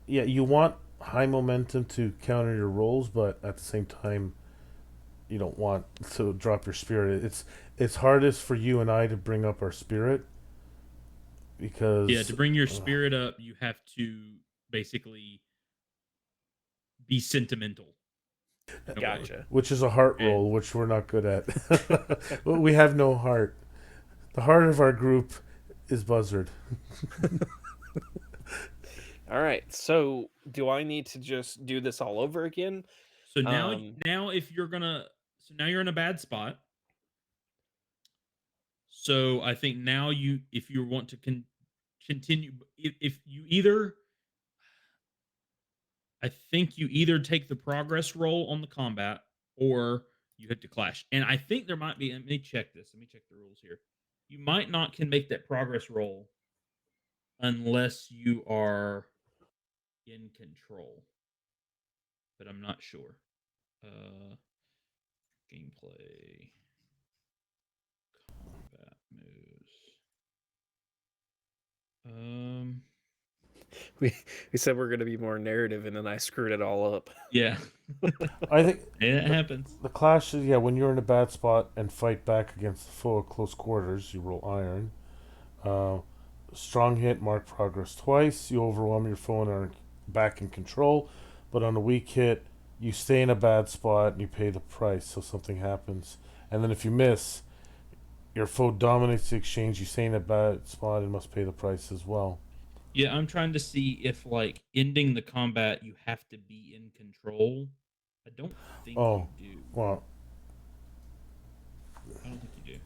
Yeah, you want high momentum to counter your rolls, but at the same time, you don't want to drop your spirit. It's hardest for you and I to bring up our spirit Yeah, because to bring your spirit up, you have to basically be sentimental in a way. Gotcha. which is a heart And roll, which we're not good at. We have no heart. The heart of our group is Buzzard. All right. So do I need to just do this all over again? so Um. now if you're gonna so now you're in a bad spot. So I think now you if you want to continue if you either I think you either take the progress roll on the combat or you hit the clash. And I think there might be let me check this. Let me check the rules here. You might not can make that progress roll unless you are in control, but I'm not sure. Gameplay combat moves. Um we we said we're going to be more narrative, and then I screwed it all up. yeah. I think It happens. the clash is, yeah, when you're in a bad spot and fight back against the foe at close quarters, you roll iron. Uh, Strong hit, mark progress twice. You overwhelm your foe and are back in control. But on a weak hit, you stay in a bad spot and you pay the price, so something happens. And then if you miss, your foe dominates the exchange. You stay in a bad spot and must pay the price as well. Yeah, I'm trying to see if like ending the combat you have to be in control. I don't think you Oh, do. well, I don't think you do.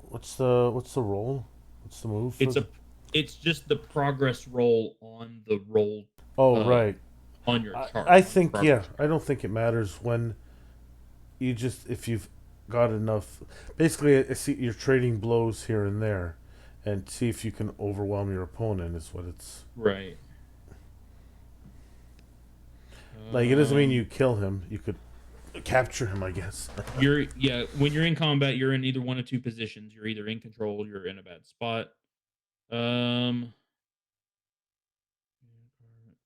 what's the roll? What's the move for It's the? a it's just the progress roll on the roll Oh, uh right. on your chart I on the think, yeah. progress I chart. don't think it matters when you just if you've got enough. Basically, I see you're trading blows here and there, and see if you can overwhelm your opponent. Is what it's Right. like. It doesn't mean Um you kill him. You could capture him, I guess. When you're in combat, you're in either one of two positions. You're either in control, you're in a bad spot. Um,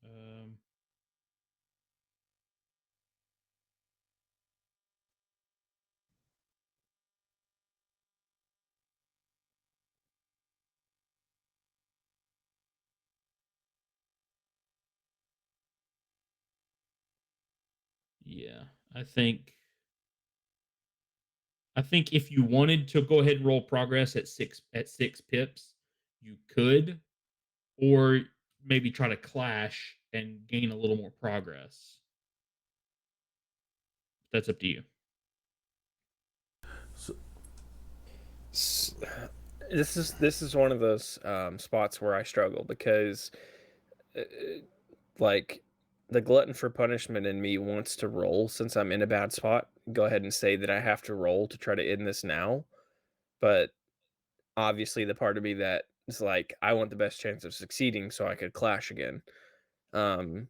um, yeah, I think if you wanted to go ahead and roll progress at 6 pips, you could, or maybe try to clash and gain a little more progress. That's up to you. So, S- This is one of those spots where I struggle because uh, like the glutton for punishment in me wants to roll since I'm in a bad spot. Go ahead and say that I have to roll to try to end this now. But obviously, the part of me that is like, I want the best chance of succeeding so I could clash again. Um,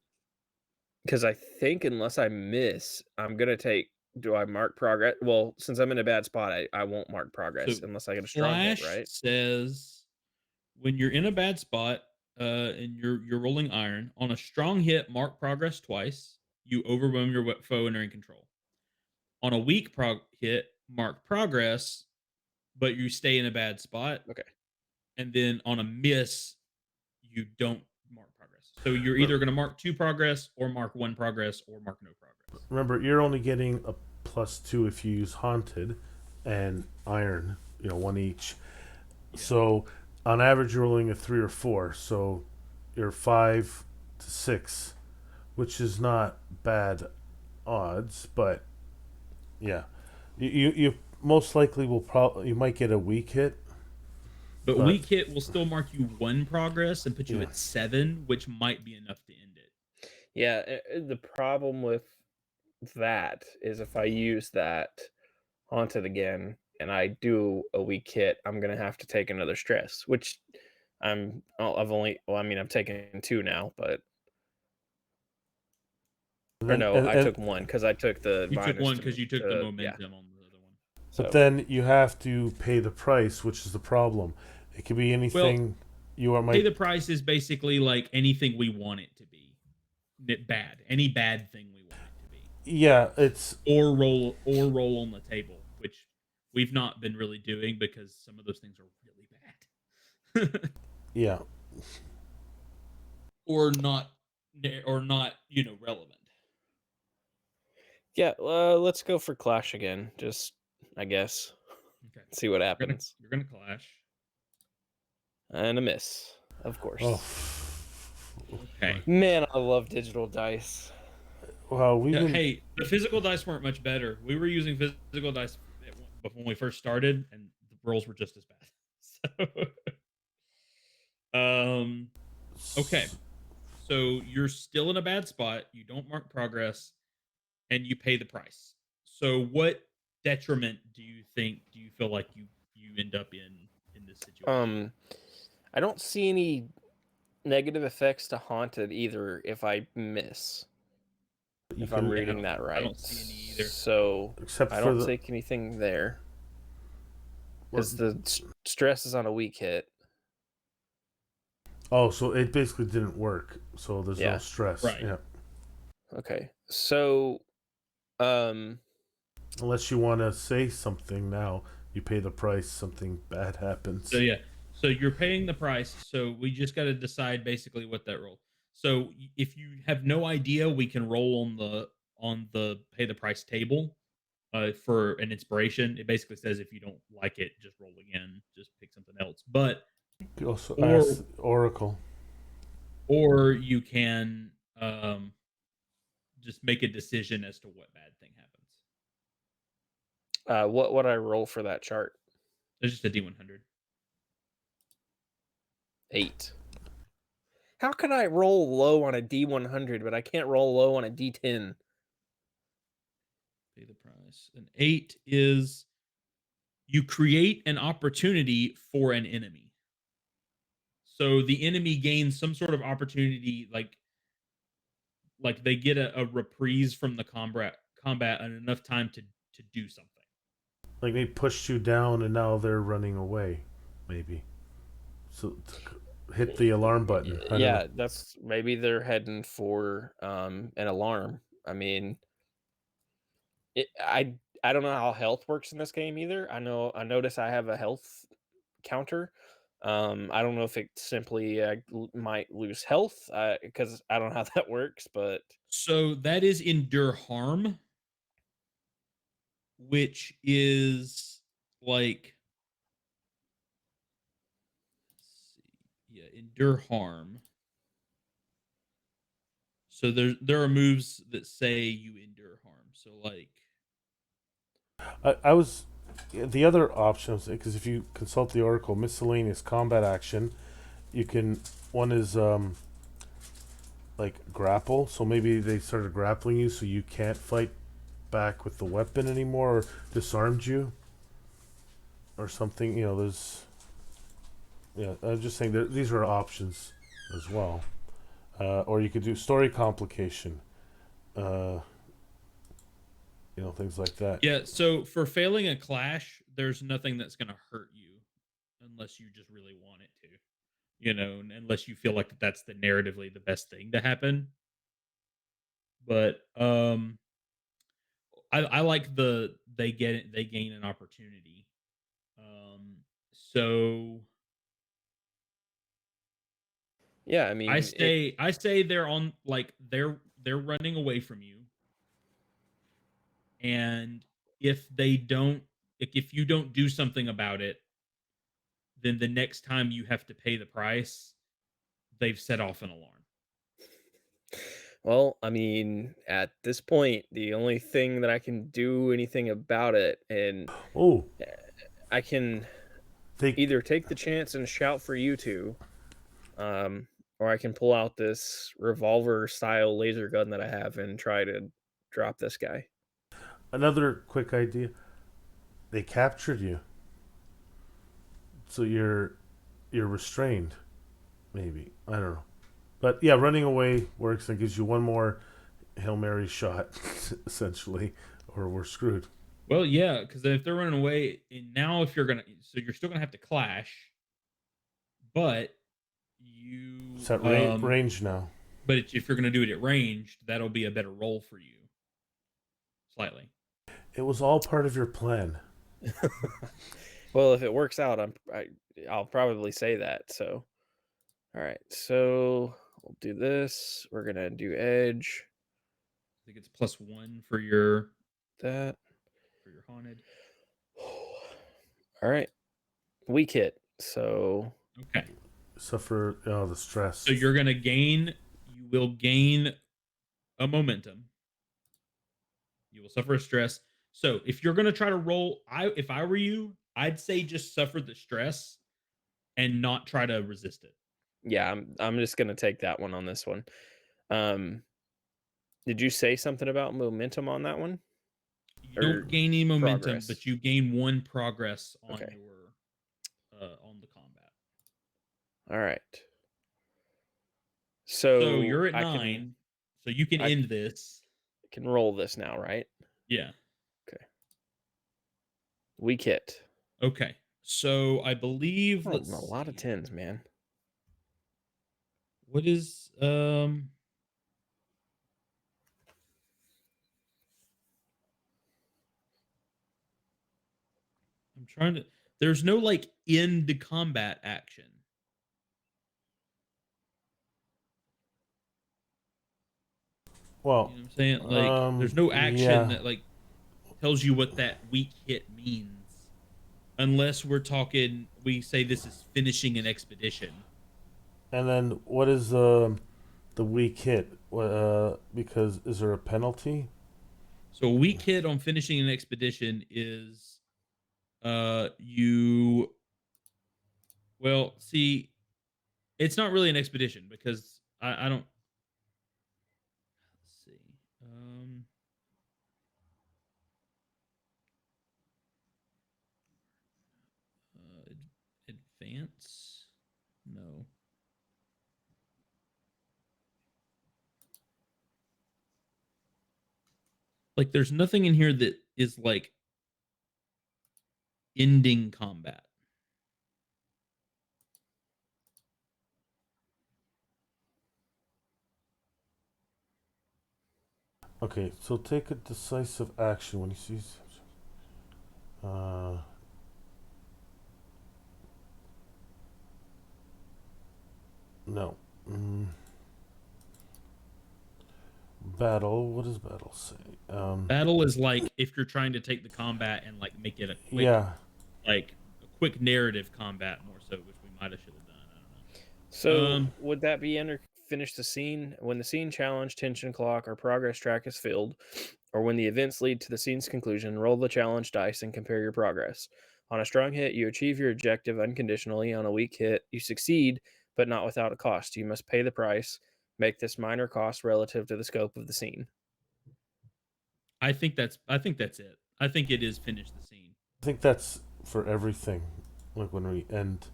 because I think unless I miss, I'm gonna take. Do I mark progress? Well, since I'm in a bad spot, I won't mark So progress unless I get a strong hit, Flash right? says when you're in a bad spot, and you're rolling iron on a strong hit, mark progress twice. You overwhelm your foe and are in control. On a weak hit, mark progress, but you stay in a bad spot. Okay. And then on a miss, you don't mark progress. So you're re- either going to mark 2 progress or mark 1 progress or mark no progress. remember, you're only getting a +2 if you use haunted and iron. One each. Yeah. So on average, you're rolling a 3 or 4. So you're 5 to 6, which is not bad odds, but yeah, you most likely will probably you might get a weak hit, But but weak hit will still mark you 1 progress and put you yeah, at 7, which might be enough to end it. Yeah, the problem with that is if I use that haunted again and I do a weak hit, I'm gonna have to take another stress, which I've only well, I mean, I'm taking 2 now, but and or then no, I took 1 because I took the You took minus 1 because you took the yeah. momentum on the other one. but So then you have to pay the price, which is the problem. It could be Well, anything you are pay might. the price is basically like anything we want it to be. Bad. Any bad thing we want it to be. Yeah, it's Or roll on the table, which we've not been really doing because some of those things are really bad. yeah. or not relevant. yeah, let's go for Clash again. Just I guess Okay. see what You're gonna happens. you're gonna clash. And a miss, of Oh, course. Okay. Man, I love digital dice. wow. We've Yeah, been hey, the physical dice weren't much better. We were using physical dice when we first started, and the rolls were just as bad. So, okay. So you're still in a bad spot. You don't mark progress, and you pay the price. So what detriment do you feel like you end up in this situation? Um, I don't see any negative effects to haunted either if I miss. you If I'm can Yeah, reading that I right. don't see any either. So except I for don't the take anything there what- because the stress is on a weak hit. oh, so it basically didn't work. So there's no Yeah. stress. Right. Yeah, Okay. So, um, unless you want to say something now, you pay the price. Something bad So happens. yeah, so you're paying the price. So we just got to decide basically what that roll. So if you have no idea, we can roll on the pay the price table for an inspiration. It basically says if you don't like it, just roll again, just pick something else. But You also or ask Oracle. or you can just make a decision as to what bad thing happens. what would I roll for that chart? There's just a D100. 8. How can I roll low on a D100, but I can't roll low on a D10? Pay the price. An 8 is you create an opportunity for an enemy. So the enemy gains some sort of opportunity, like they get a reprise from the combat and enough time to do something. Like they pushed you down and now they're running away, maybe. So hit the alarm button. I don't know. Yeah, that's maybe they're heading for an alarm. I mean, I don't know how health works in this game either. I notice I have a health counter. I don't know if it simply might lose health because I don't know how that works, but So that is endure harm, which is like, let's see, yeah, endure harm. So there are moves that say you endure harm. So like, I was the other options because if you consult the oracle, miscellaneous combat action, you can. One is like grapple. So maybe they started grappling you, so you can't fight back with the weapon anymore, or disarmed you, or something. You know, there's. Yeah, I'm just saying that these are options as well. Or you could do story complication. Uh, things like that. yeah. So for failing a clash, there's nothing that's gonna hurt you unless you just really want it to. Unless you feel like that's the narratively the best thing to happen. But I like they gain an opportunity. Um, so yeah, I mean it. I say they're on like they're running away from you, and if they don't if you don't do something about it, then the next time you have to pay the price, they've set off an alarm. Well, I mean, at this point, the only thing that I can do anything about it, and Oh, eh, I can they either take the chance and shout for you two, or I can pull out this revolver style laser gun that I have and try to drop this guy. another quick idea. They captured you, so you're restrained. Maybe I don't know, but yeah, running away works and gives you one more Hail Mary shot, essentially, or we're screwed. Well, yeah, because if they're running away, and now if you're gonna, so you're still gonna have to clash, but It's you, at range now. but if you're gonna do it at ranged, that'll be a better roll for you, slightly. It was all part of your plan. Well, if it works out, I'll probably say that. So, all right, so we'll do this. We're gonna do edge I think it's +1 that. for your haunted. All right, weak hit. So Okay, Suffer the stress. so you will gain a momentum. You will suffer a stress. So if you're gonna try to roll, if I were you, I'd say just suffer the stress and not try to resist it. yeah, I'm just gonna take that one on this one. Um, did you say something about momentum on that one You don't or gain any momentum, progress? but you gain 1 progress on Okay. your on the combat. All right. So So you're at 9, so you can I end this. can roll this now, right? Yeah. Okay. Weak hit. Okay. So I believe, Oh, let's a lot of see. tens, man. What is I'm trying to, there's no like end combat action. You Well, know what I'm saying? Like there's no action yeah, that like tells you what that weak hit means, unless we say this is finishing an expedition. and then what is the weak hit? Because is there a penalty? So a weak hit on finishing an expedition is you, well, see, it's not really an expedition because I don't, let's see. Uh Advance? No. Like, there's nothing in here that is like ending combat. Okay, so take a decisive action when he sees. Uh, no. Battle. What does battle say? Battle is like if you're trying to take the combat and like make it Yeah. a quick narrative combat more so, which we might have should have done. I don't know. So would that be enter finish the scene when the scene challenge, tension clock, or progress track is filled, or when the events lead to the scene's conclusion? Roll the challenge dice and compare your progress. On a strong hit, you achieve your objective unconditionally. On a weak hit, you succeed, but not without a cost. You must pay the price. Make this minor cost relative to the scope of the scene. I think that's it. I think it is finish the scene. I think that's for everything. Like when we end.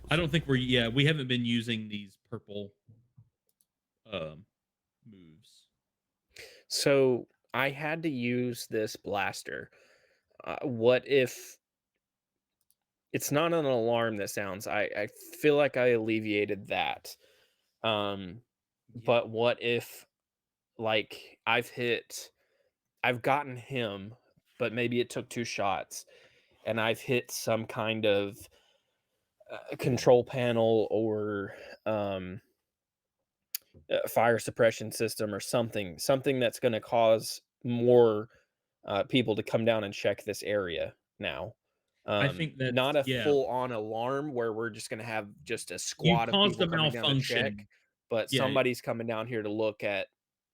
I don't think we haven't been using these purple um moves. So I had to use this blaster. What if it's not an alarm that sounds? I feel like I alleviated that. Um, Yeah. but what if like I've gotten him, but maybe it took two shots, and I've hit some kind of control panel or fire suppression system or something that's going to cause more people to come down and check this area now. I think that's Not a yeah. full on alarm where we're just going to have just a You squad of caused people a coming down to check, malfunction. but Yeah, somebody's coming down here to look at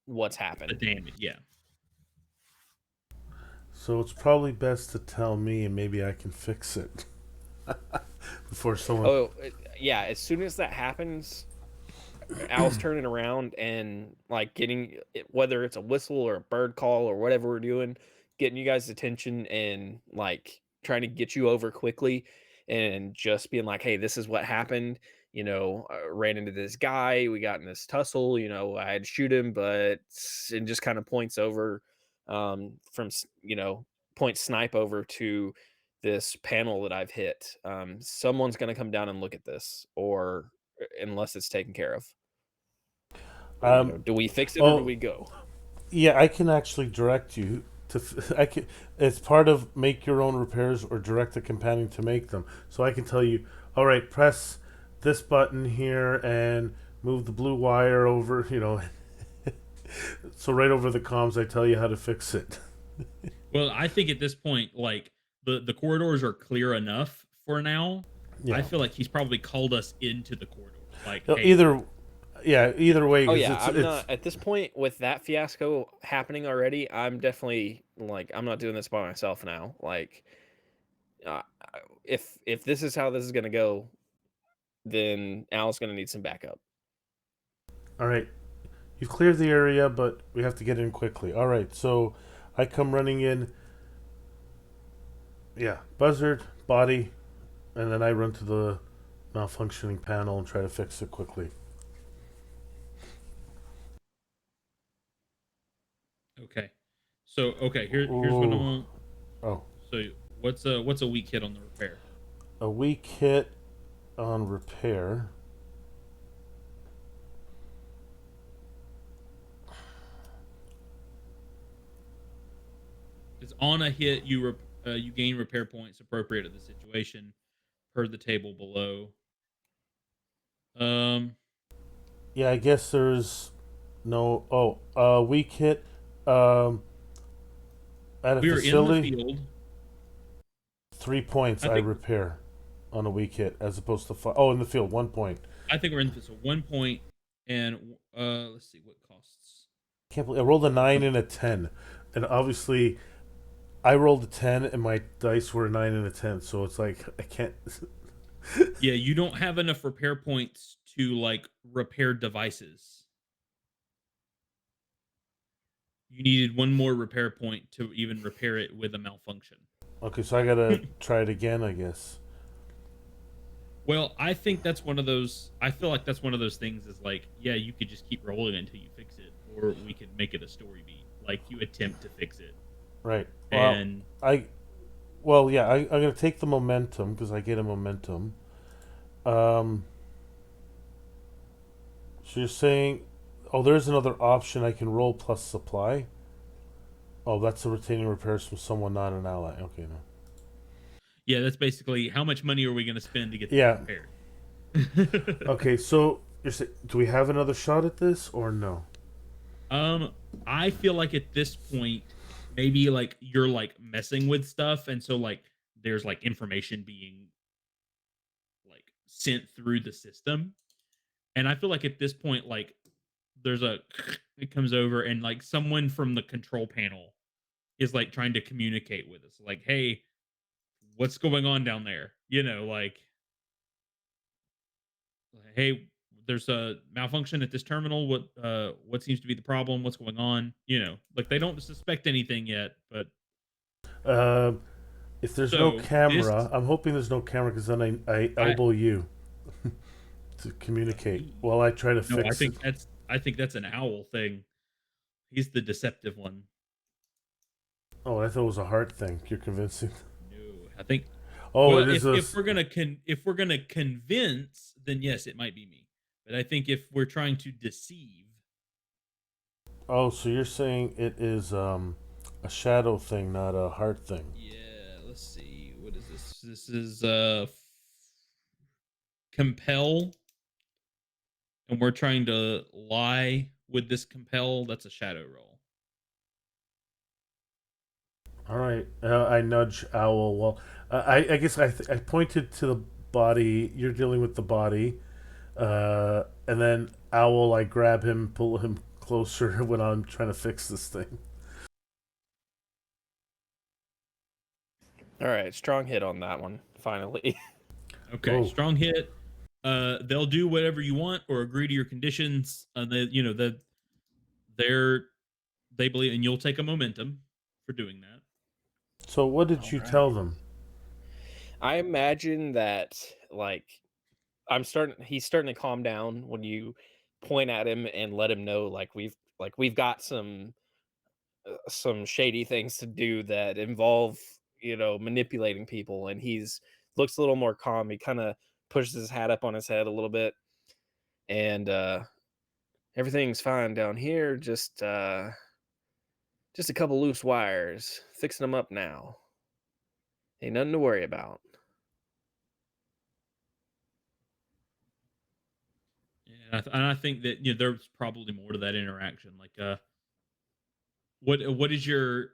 what's the happened. damage. Yeah. So it's probably best to tell me, and maybe I can fix it before someone. Oh, yeah. As soon as that happens, Al's turning around and like getting whether it's a whistle or a bird call or whatever we're doing, getting you guys' attention and like trying to get you over quickly and just being like, hey, this is what happened. Ran into this guy. We got in this tussle. I had to shoot him, but and just kind of points over from, point snipe over to this panel that I've hit. Someone's going to come down and look at this, or unless it's taken care of. Do we fix it or do Oh, we go? yeah, I can actually direct you to. I can. It's part of make your own repairs or direct a companion to make them. So I can tell you, all right, press this button here and move the blue wire over. So right over the comms, I tell you how to fix it. Well, I think at this point, like the corridors are clear enough for now. I Yeah. feel like he's probably called us into the corridors. Like, No, hey, either. Yeah. Either way, Oh because yeah, it's I'm it's. not at this point with that fiasco happening already. I'm definitely like I'm not doing this by myself now. Like, uh, if this is how this is gonna go, then Al's gonna need some backup. All right. You've cleared the area, but we have to get in quickly. All right. So I come running in. Yeah. Buzzard, body, and then I run to the malfunctioning panel and try to fix it quickly. okay. So here's what I Ooh. want. Oh. So what's a weak hit on the repair? A weak hit on repair. It's on a hit you gain repair points appropriate to the situation per the table below. Um, Yeah, I guess there's no. Oh, weak hit. Um, at a we were in the facility, field. 3 points I I think repair on a weak hit as opposed to five. Oh, in the field, 1 point. we're in the field. So 1 point and let's see what costs. Can't believe I rolled a 9 and a 10, and obviously I rolled a 10 and my dice were a 9 and a 10. So it's like I can't. Yeah, you don't have enough repair points to like repair devices. You needed one more repair point to even repair it with a malfunction. Okay, so I gotta try it again, I guess. Well, I think that's one of those. I feel like that's one of those things. Is like, yeah, you could just keep rolling until you fix it, or we could make it a story beat. like you attempt to fix it. Right. And I'm gonna take the momentum because I get a momentum. Um, so you're saying, oh, there's another option. I can roll plus supply. Oh, that's a retaining repairs from someone not an ally. Okay, no. yeah, that's basically how much money are we going to spend to get these Yeah. repaired? Okay, so do we have another shot at this or no? um, I feel like at this point, maybe like you're like messing with stuff, and so like there's like information being like sent through the system, and I feel like at this point, like there's a it comes over, and like someone from the control panel is like trying to communicate with us, like, hey, what's going on down there? Hey, there's a malfunction at this terminal. What seems to be the problem? What's going on? Like they don't suspect anything yet, but Uh, if there's no so this camera, I'm hoping there's no camera because then I I elbow you to communicate he, while I try to no, fix it. I think that's an owl thing. He's the deceptive one. Oh, I thought it was a heart thing. You're convincing. No, I think Oh, well, it is a. if we're gonna convince, then yes, it might be me. But I think if we're trying to deceive, Oh, so you're saying it is a shadow thing, not a heart thing. yeah, let's see. What is this? This is compel, and we're trying to lie with this compel. That's a shadow roll. All right. I nudge Owl. Well, I guess I pointed to the body. You're dealing with the body. And then Owl, I grab him, pull him closer when I'm trying to fix this thing. All right, strong hit on that one. Finally. Okay, Oh, strong hit. They'll do whatever you want or agree to your conditions. They're they believe, and you'll take a momentum for doing that. so what did All you right. tell them? I imagine that like he's starting to calm down when you point at him and let him know like we've got some shady things to do that involve, manipulating people, and he's looks a little more calm. He kind of pushes his hat up on his head a little bit, and everything's fine down here, just a couple loose wires, fixing them up now. Ain't nothing to worry about. Yeah, and I think that there's probably more to that interaction. Like, what is your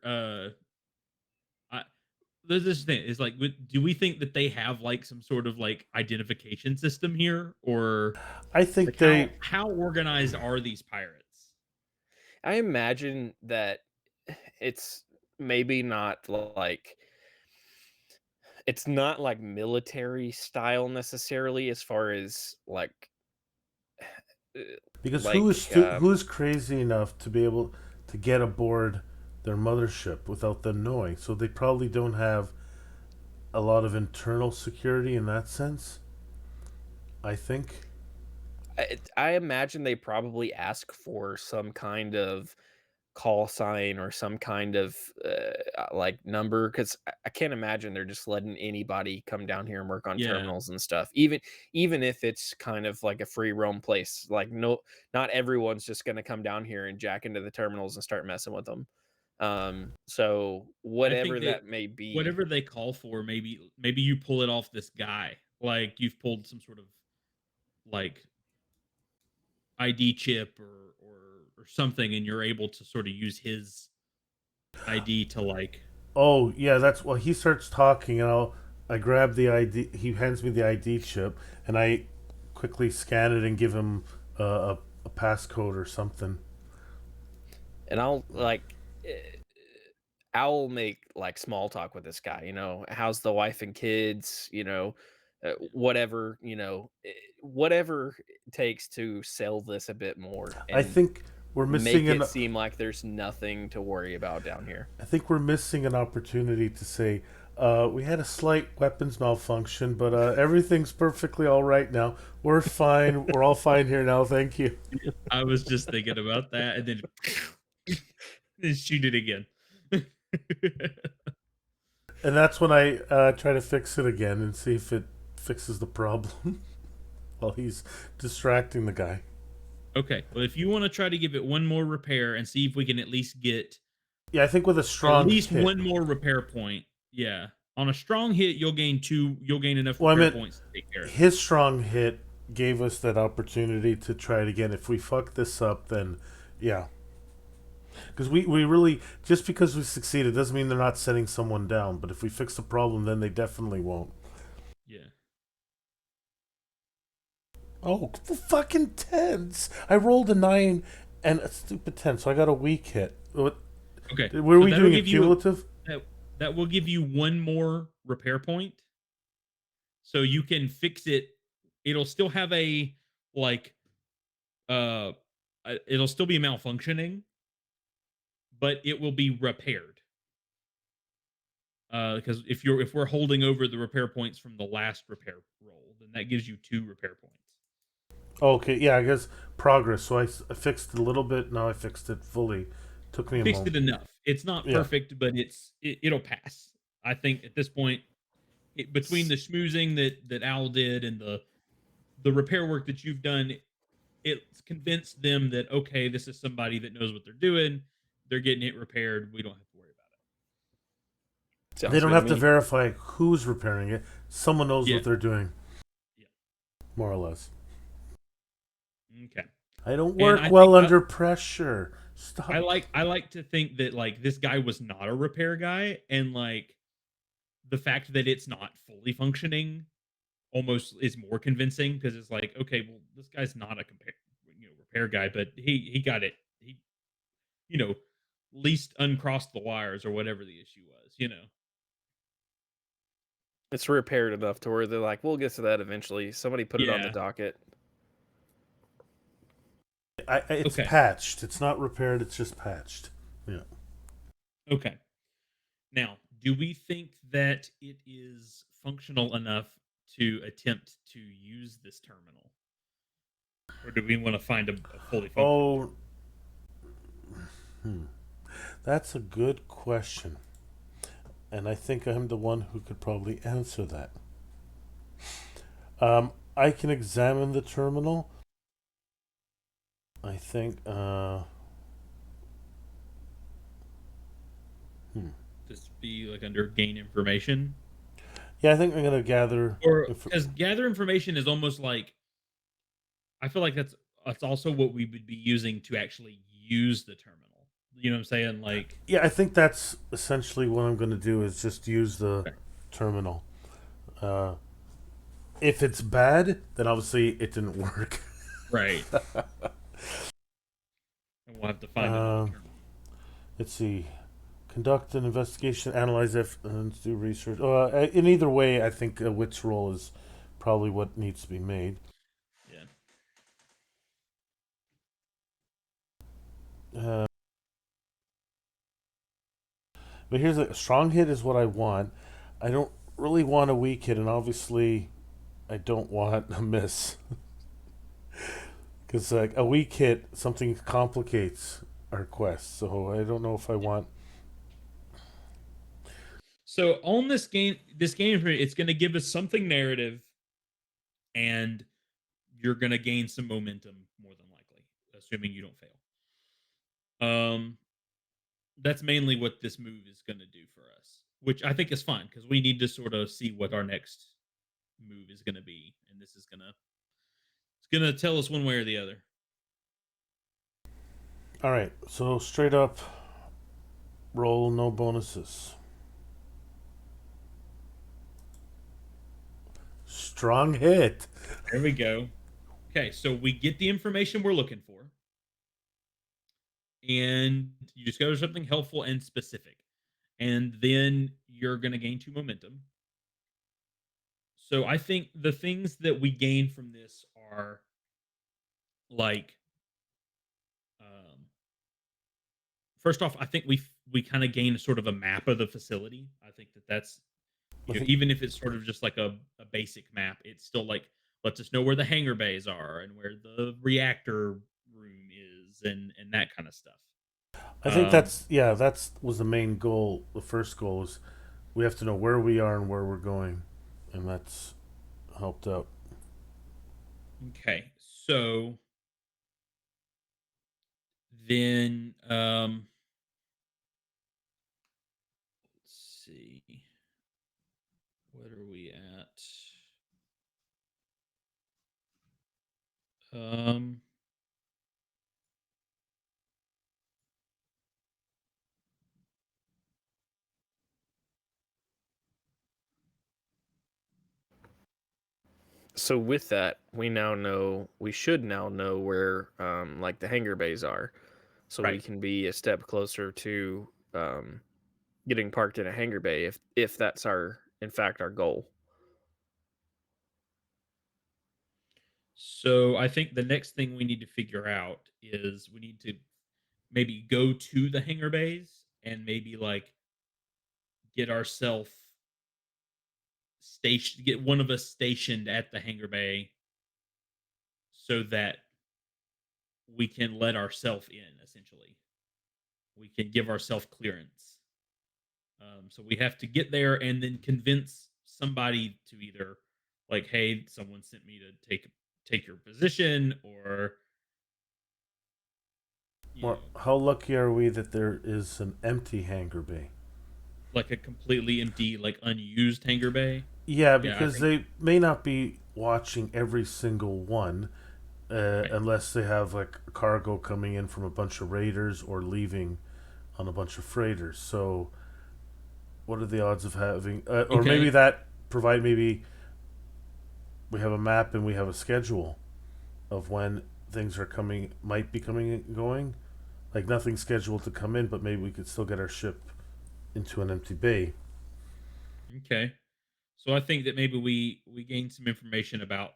I, this thing is like, do we think that they have like some sort of like identification system here, or I like think they how organized are these pirates? I imagine that it's maybe not like it's not like military style necessarily as far as uh, because like who is crazy enough to be able to get aboard their mothership without them knowing? So they probably don't have a lot of internal security in that sense. I think. I imagine they probably ask for some kind of call sign or some kind of like number, because I can't imagine they're just letting anybody come down here and work on Yeah, terminals and stuff, even if it's kind of like a free roam place. Like, no, not everyone's just going to come down here and jack into the terminals and start messing with them. So I think whatever they that may be. whatever they call for, maybe you pull it off this guy. Like you've pulled some sort of like ID chip or something, and you're able to sort of use his ID to like. Oh yeah, that's well. He starts talking, and I grab the ID. He hands me the ID chip, and I quickly scan it and give him a passcode or something. And I'll make like small talk with this guy. How's the wife and kids? Whatever. Whatever it takes to sell this a bit more I and think we're make missing it an. seem like there's nothing to worry about down here. I think we're missing an opportunity to say we had a slight weapons malfunction, but everything's perfectly all right now. We're fine. We're all fine here now. Thank you. I was just thinking about that, and then Just shoot it again. And that's when I try to fix it again and see if it fixes the problem while he's distracting the guy. Okay. Well, if you want to try to give it one more repair and see if we can at least get Yeah, I think with a at strong least hit. one more repair point. Yeah. On a strong hit, you'll gain two. You'll gain enough Well, I repair meant points to take care of it. his strong hit gave us that opportunity to try it again. If we fuck this up, then yeah. Because we really, just because we succeeded doesn't mean they're not setting someone down. But if we fix the problem, then they definitely won't. Yeah. Oh, the fucking tens! I rolled a 9 and a stupid 10, so I got a weak hit. What? Okay. Were So we that'll doing it give you cumulative? that. That will give you one more repair point, so you can fix it. It'll still have a like. Uh, it'll still be malfunctioning, but it will be repaired. Because if we're holding over the repair points from the last repair roll, then that gives you 2 repair points. Okay, yeah, I guess progress. So I fixed it a little bit. Now I fixed it fully. Took me You a fixed moment. it enough. It's not Yeah. perfect, but it'll pass. I think at this point, between the schmoozing that Al did and the repair work that you've done, it's convinced them that okay, this is somebody that knows what they're doing. They're getting it repaired. We don't have to worry about They Sounds don't good to have to me. verify who's repairing it. Someone knows it. what they're doing, Yeah. more or less. Okay. I don't And work I well think under pressure. Stop. I like to think that like this guy was not a repair guy, and like the fact that it's not fully functioning almost is more convincing because it's like okay, well this guy's not a repair guy, but he got it. He you know least uncrossed the wires or whatever the issue was. It's repaired enough to where they're like, we'll get to that eventually. Somebody put it on the Yeah. docket. It's Okay. patched. It's not repaired. It's just patched. Yeah. Okay. Now, do we think that it is functional enough to attempt to use this terminal? Or do we want to find a fully functioning Oh, that's a good question, and I think I'm the one who could probably answer that. I can examine the terminal. I think. Just be like under gain information? Yeah, I think I'm gonna gather. Or because gather information is almost like I feel like that's also what we would be using to actually use the terminal. You know what I'm saying? Like Yeah, I think that's essentially what I'm gonna do is just use the okay. terminal. Uh, if it's bad, then obviously it didn't work. Right. And we'll have to find another terminal. Let's see. Conduct an investigation, analyze evidence, do research. In either way, I think a wit's roll is probably what needs to be made. Yeah. But here's a strong hit is what I want. I don't really want a weak hit, and obviously, I don't want a miss. Because like a weak hit, something complicates our quest. So I don't know if I want. So on this game, it's going to give us something narrative, and you're going to gain some momentum more than likely, assuming you don't fail. That's mainly what this move is going to do for us, which I think is fine because we need to sort of see what our next move is going to be, and this is gonna tell us one way or the other. All right, so straight up roll, no bonuses. Strong hit. There we go. Okay, so we get the information we're looking for, and you discover something helpful and specific, and then you're going to gain 2 momentum. So I think the things that we gain from this are like, first off, I think we kind of gain sort of a map of the facility. I think that's I think even if it's sort of just like a basic map, it's still like lets us know where the hangar bays are and where the reactor room is and that kind of stuff. I think that's was the main goal. The first goal is we have to know where we are and where we're going, and that's helped out. Okay, so then let's see, what are we at? Um, So with that, we should now know where like the hangar bays are, so we right. can be a step closer to getting parked in a hangar bay if that's our in fact our goal. So I think the next thing we need to figure out is we need to maybe go to the hangar bays and maybe like get ourselves stationed, get one of us stationed at the hangar bay so that we can let ourselves in. Essentially, we can give ourselves clearance. So we have to get there and then convince somebody to either like, hey, someone sent me to take your position, or you Well, know, how lucky are we that there is an empty hangar bay? like a completely empty, like unused hangar bay. Yeah, Yeah, I because think they may not be watching every single one, right. unless they have like cargo coming in from a bunch of raiders or leaving on a bunch of freighters. So, what are the odds of having, or maybe Okay. that provide maybe we have a map and we have a schedule of when things are coming, might be coming and going. Like nothing's scheduled to come in, but maybe we could still get our ship into an empty bay. Okay. So I think that maybe we gain some information about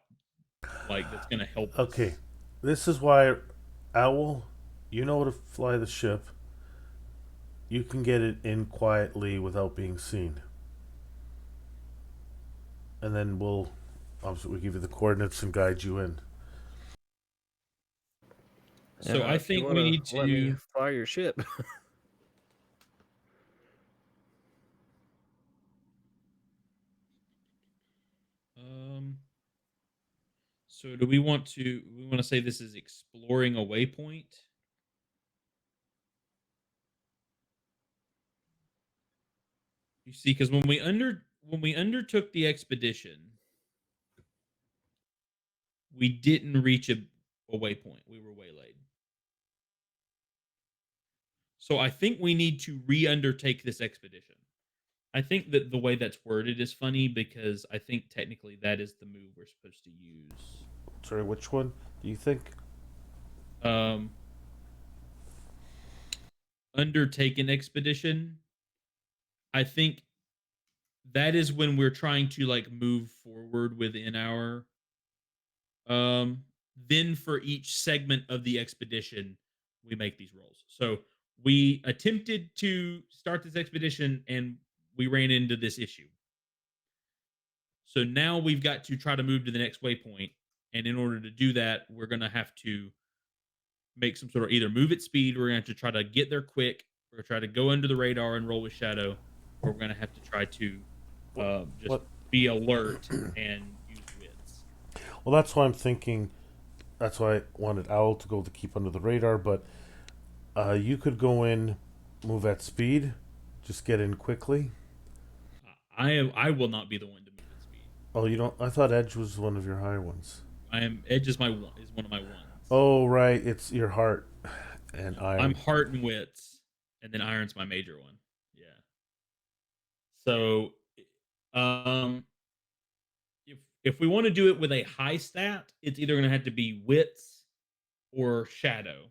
like that's going to help Okay, us. this is why Owl, you know how to fly the ship. You can get it in quietly without being seen, and then we'll obviously we give you the coordinates and guide you in. So I If you think want we to need let me to fly your ship. um so do we want to say this is exploring a waypoint? You see, because when we undertook the expedition, we didn't reach a waypoint. We were waylaid. So I think we need to re-undertake this expedition. I think that the way that's worded is funny because I think technically that is the move we're supposed to use. Sorry, which one do you think? Um, undertake an expedition. I think that is when we're trying to like move forward within our um then for each segment of the expedition we make these rolls. So we attempted to start this expedition and we ran into this issue. So now we've got to try to move to the next waypoint. And in order to do that, we're going to have to make some sort of either move at speed, we're going to have to try to get there quick, we're going to try to go under the radar and roll with shadow, or we're going to have to try to What? just What? be alert and use wits. Well, that's why I'm thinking. That's why I wanted Owl to go to keep under the radar, but you could go in, move at speed, just get in quickly. I will not be the one to move at speed. Oh, you don't? I thought Edge was one of your high ones. I am edge is my one is one of my ones. Oh, right. It's your heart and Yeah, I'm iron. heart and wits, and then iron's my major one. Yeah. So, um, if we want to do it with a high stat, it's either going to have to be wits or shadow.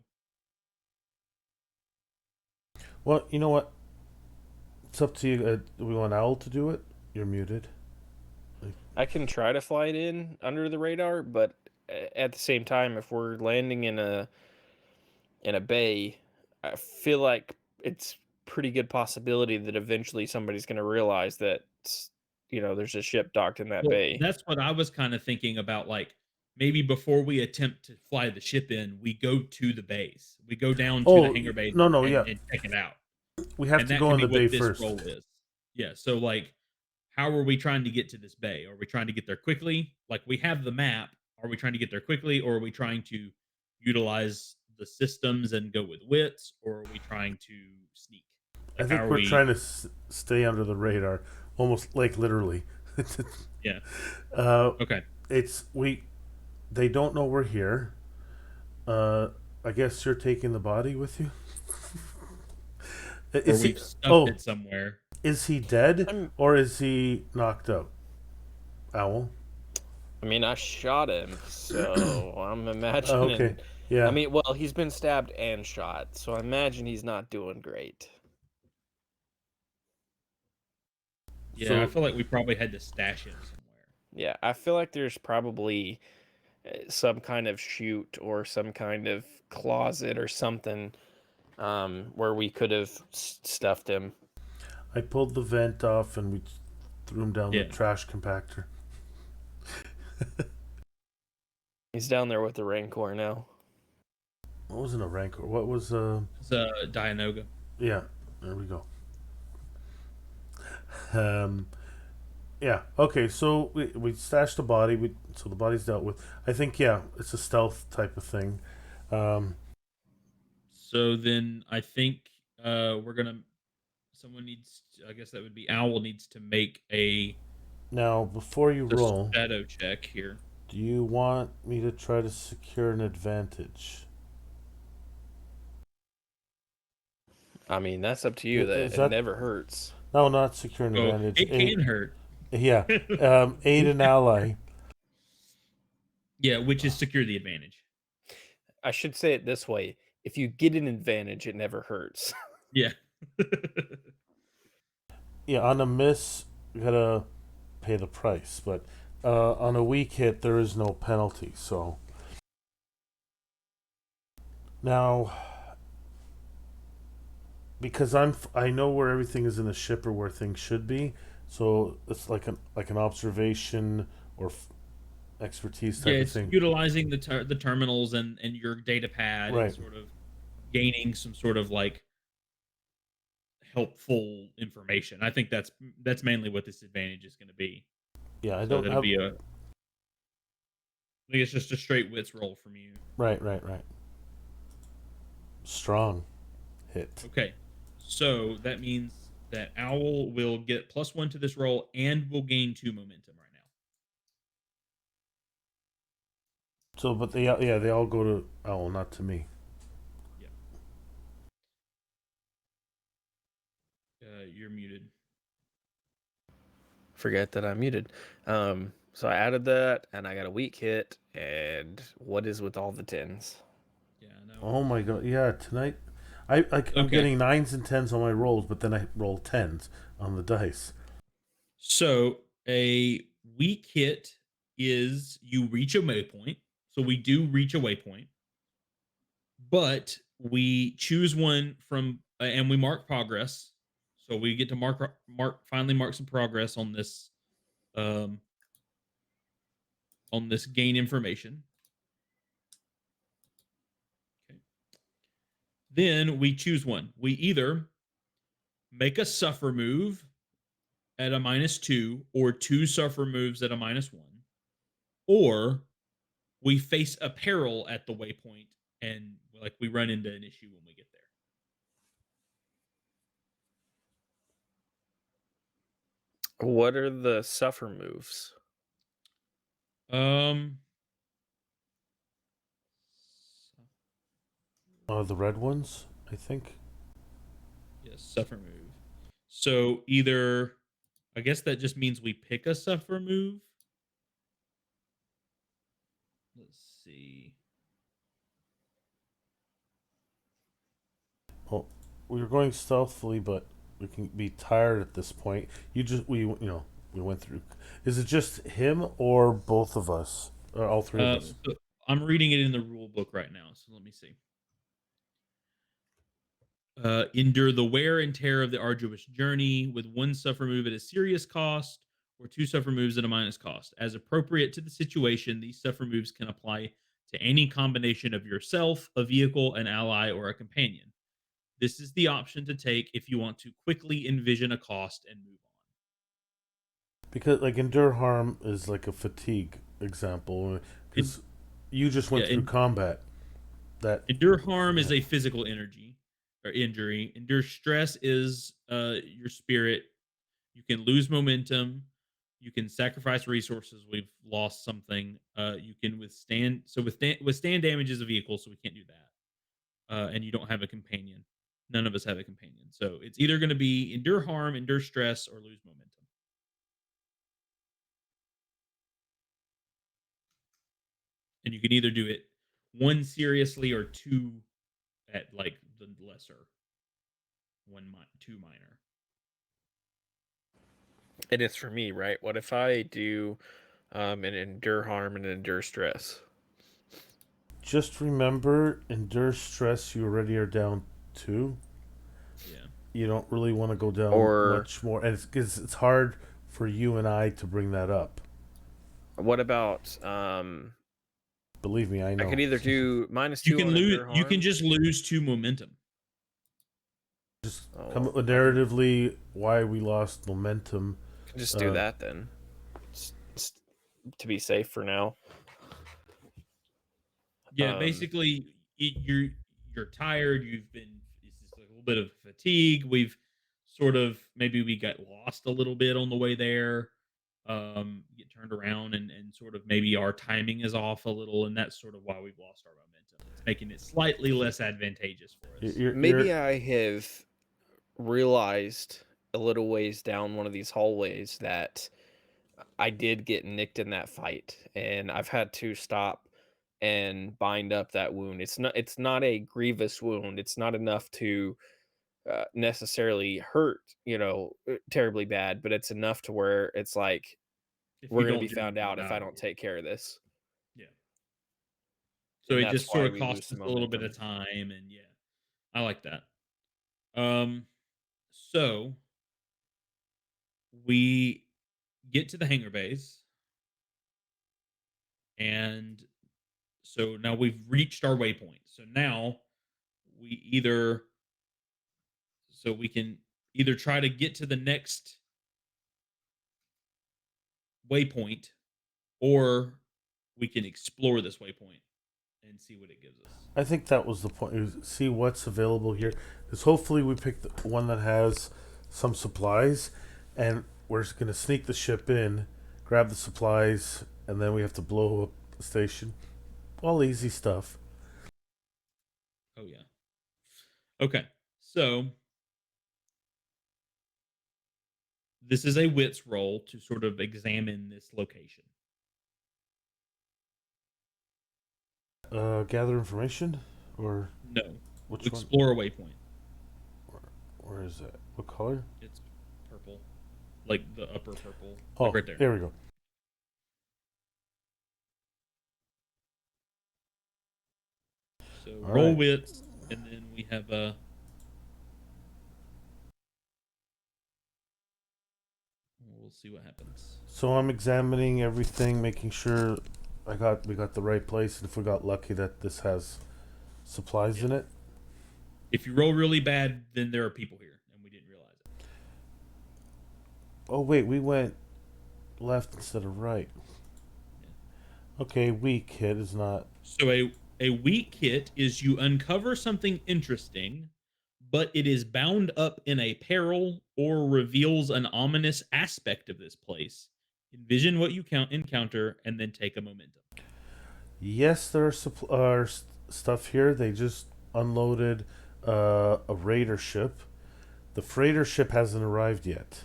Well, you know what? It's up to you. Do we want Owl to do it? You're muted. Like, I can try to fly it in under the radar, but at the same time, if we're landing in a bay, I feel like it's pretty good possibility that eventually somebody's going to realize that there's a ship docked in that Well, bay. that's what I was kind of thinking about. Like, maybe before we attempt to fly the ship in, we go to the base. We go down to the Oh, hangar base no, yeah. and check it out. We have And to that go could in be the bay what this first. role is. Yeah, so, like, how are we trying to get to this bay? Are we trying to get there quickly? Like, we have the map. Are we trying to get there quickly, or are we trying to utilize the systems and go with wits, or are we trying to sneak? I Like, how think are we're we? trying to stay under the radar, almost like literally. Yeah. uh, Okay. it's we. They don't know we're here. Uh, I guess you're taking the body with you. Or Is he? we've stuffed Oh, it somewhere. is he dead I'm or is he knocked out? Owl. I mean, I shot him, so I'm Okay. imagining. I Yeah. mean, well, he's been stabbed and shot, so I imagine he's not doing great. Yeah, I So feel like we probably had to stash him somewhere. Yeah, I feel like there's probably some kind of chute or some kind of closet or something where we could have stuffed him. I pulled the vent off and we threw him down the Yeah. trash compactor. He's down there with the Rancor now. What wasn't a rancor? What was It's Dianoga. Yeah, there we go. Um, yeah. Okay. So we stashed the body. So the body's dealt with. I think yeah, it's a stealth type of thing. Um, So then I think we're gonna. Someone needs. I guess that would be Owl needs to make Now before you a roll, shadow check here. do you want me to try to secure an advantage? I mean, that's up to you. That Is it that never hurts. no? Not secure an Oh, advantage. it can hurt. Yeah. Aid an ally. Yeah, which is secure the advantage. I should say it this way: if you get an advantage, it never hurts. Yeah. Yeah. On a miss, you gotta pay the price. But on a weak hit, there is no penalty. So now, because I know where everything is in the ship or where things should be, so it's like an observation or expertise Yeah, type of it's thing. utilizing the terminals and your data pad and Right. sort of gaining some sort of like helpful information. I think that's mainly what this advantage is going to be. Yeah, I So don't that'll have. be a. I think it's just a straight wits roll from you. Right. Strong hit. Okay, so that means that Owl will get +1 to this roll and will gain 2 momentum right now. So, but they all go to Owl, not to me. Yeah, you're muted. Forget that I'm muted. So I added that, and I got a weak hit. And what is with all the tens? Yeah, I know. Oh my god! Yeah, tonight, I'm Okay, getting 9s and 10s on my rolls, but then I roll 10s on the dice. so a weak hit is you reach a waypoint. So we do reach a waypoint, but we choose one from and we mark progress. So we get to finally mark some progress um on this gain information. Okay. Then we choose one. We either make a suffer move at a -2 or two suffer moves at a -1, or we face a peril at the waypoint and like we run into an issue when we get What are the suffer moves? there. The red ones, I think. Yes, suffer move. So either I guess that just means we pick a suffer move. Let's see. Well, we were going stealthily, but we can be tired at this point. We went through. Is it just him or both of us, or all three of us? So I'm reading it in the rule book right now. So let me see. Endure the wear and tear of the arduous journey with one suffer move at a serious cost, or 2 suffer moves at a minus cost. As appropriate to the situation, these suffer moves can apply to any combination of yourself, a vehicle, an ally, or a companion. This is the option to take if you want to quickly envision a cost and move on. Because like endure harm is like a fatigue example En- because you just yeah, went through combat. That endure harm is yeah. a physical energy or injury. Endure stress is your spirit. You can lose momentum. You can sacrifice resources. We've lost something. You can withstand damage as a vehicle, so we can't do that. And you don't have a companion. None of us have a companion. So it's either going to be endure harm, endure stress, or lose momentum. And you can either do it one seriously or two at like the lesser two minor. And it's for me, right? What if I do an endure harm and endure stress? Just remember, endure stress. You already are down 2. Yeah. You don't really want to go down Or much more, and it's hard for you and I to bring that up. what about Believe me, I I know. could either do -2 on endure You can harm. just lose two momentum. Just Oh come well, up with narratively why we lost momentum. I can just do Uh, that then, s- to be safe for now. Yeah, Um, basically you're tired. It's just a little bit of fatigue. We've sort of maybe we got lost a little bit on the way there. Get turned around and sort of maybe our timing is off a little, and that's sort of why we've lost our momentum. It's making it slightly less advantageous for us. you're maybe I have realized a little ways down one of these hallways that I did get nicked in that fight, and I've had to stop and bind up that wound. It's not a grievous wound. It's not enough to necessarily hurt, terribly bad, but it's enough to where it's like If we're you gonna don't be do found anything out if I about it, don't take care of this, yeah. So and it that's just sort why of we lose costs some us a little bit of momentum. time, and yeah, I like that. Um, so we get to the hangar base, and so now we've reached our waypoint. So now we either we can either try to get to the next waypoint, or we can explore this waypoint and see what it gives us. I think that was the point. Is see what's available Yeah. here, because hopefully we pick the one that has some supplies, and we're just gonna sneak the ship in, grab the supplies, and then we have to blow up the station. All easy stuff. Oh yeah. Okay. So this is a wits roll to sort of examine this location. Gather information, or No, which one? explore a waypoint. Where is that? What color? It's purple, like the upper purple, like Oh, right there. there we go. So All roll right. wits, and then we have we'll see what happens. So I'm examining everything, making sure we got the right place, and if we got lucky that this has supplies Yeah. in it. If you roll really bad, then there are people here, and we didn't realize it. Oh wait, we went left instead of right. Yeah. Okay, weak hit is not. So a weak hit is you uncover something interesting, but it is bound up in a peril or reveals an ominous aspect of this place. Envision what you encounter and then take a momentum. Yes, there are stuff here. They just unloaded a raider ship. The freighter ship hasn't arrived yet,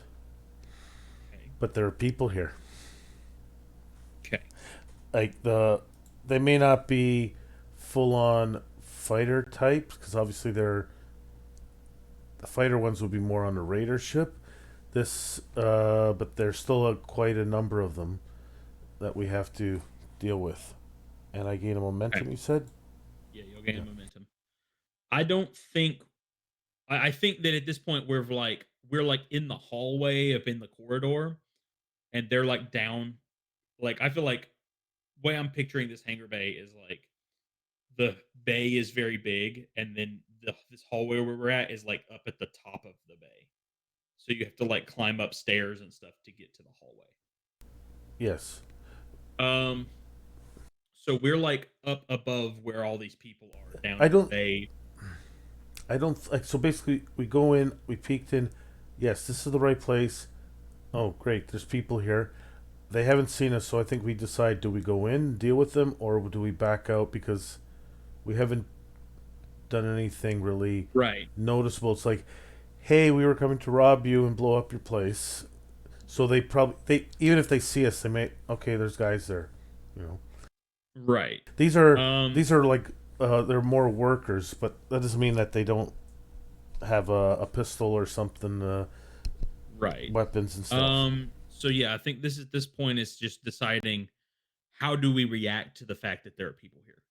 Okay. but there are people here. Okay. Like they may not be full on fighter types because obviously the fighter ones would be more on the raider ship. But there's still quite a number of them that we have to deal with. And I gain a Okay. momentum. You said, Yeah, you'll gain yeah. momentum. I don't think I think that at this point we're like in the hallway up in the corridor. and they're like down. Like I feel like way I'm picturing this hangar bay is like the bay is very big, and then this hallway where we're at is like up at the top of the bay. So you have to like climb up stairs and stuff to get to the hallway. Yes. Um, so we're like up above where all these people are down I in the don't. bay. I don't like. So basically, we go in. We peeked in. Yes, this is the right place. Oh, great. There's people here. They haven't seen us, so I think we decide: do we go in, deal with them, or do we back out because we haven't done anything really Right. noticeable? It's like, hey, we were coming to rob you and blow up your place. So they probably even if they see us, they may okay. There's guys there, you know. Right. These are Um, these are like they're more workers, but that doesn't mean that they don't have a pistol or something, right. weapons and stuff. So yeah, I think this point is just deciding how do we react to the fact that there are people here.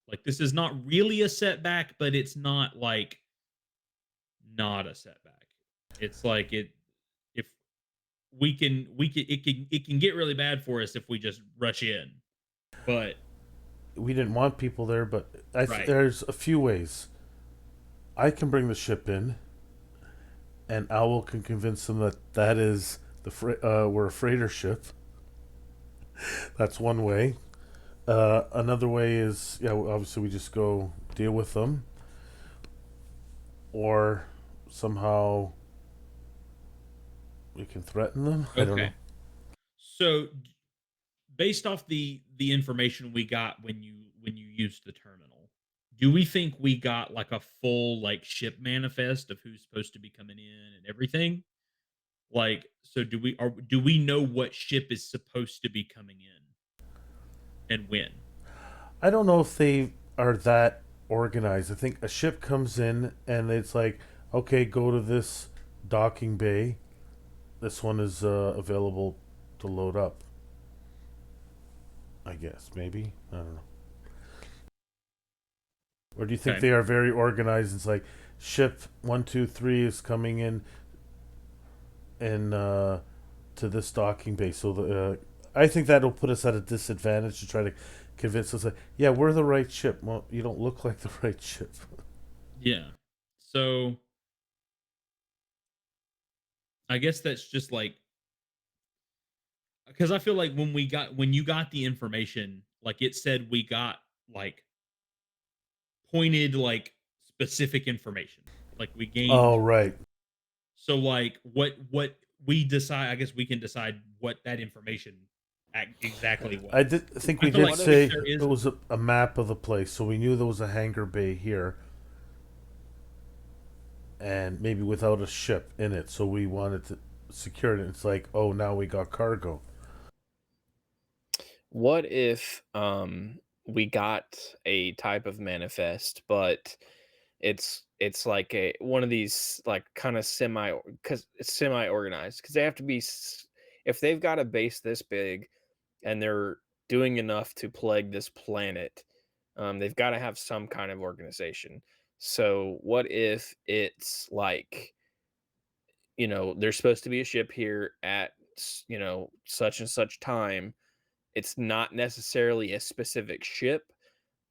Like this is not really a setback, but it's not like not a setback. It's like if we can it can get really bad for us if we just rush in. But We didn't want people there, but right. there's a few ways. I can bring the ship in, and Owl can convince them that that is we're a freighter ship. That's one way. Another way is, yeah, obviously we just go deal with them, or somehow we can threaten them. I don't know. Okay. So based off the information we got when you used the terminal, do we think we got like a full like ship manifest of who's supposed to be coming in and everything? Like, so do we know what ship is supposed to be coming in and when? I don't know if they are that organized. I think a ship comes in and it's like, okay, go to this docking bay. This one is available to load up. I guess maybe I don't know. Or do you think Okay. they are very organized? It's like ship 1, 2, 3 is coming in and to this docking bay. So I think that'll put us at a disadvantage to try to convince us that yeah, we're the right ship. Well, you don't look like the right ship. Yeah. So I guess that's just like because I feel like when you got the information, like it said we got like pointed like specific information. Like we Oh gained right. so like what we decide I guess we can decide what that information exactly I was. did think I we feel did like What if say if there it is was a map of the place, so we knew there was a hangar bay here, and maybe without a ship in it. So we wanted to secure it. It's like, oh, now we got cargo. what if we got a type of manifest, but it's like a one of these like kind of semi because it's semi organized because they have to be if they've got a base this big and they're doing enough to plague this planet, they've got to have some kind of organization. So what if it's like, there's supposed to be a ship here at such and such time. It's not necessarily a specific ship,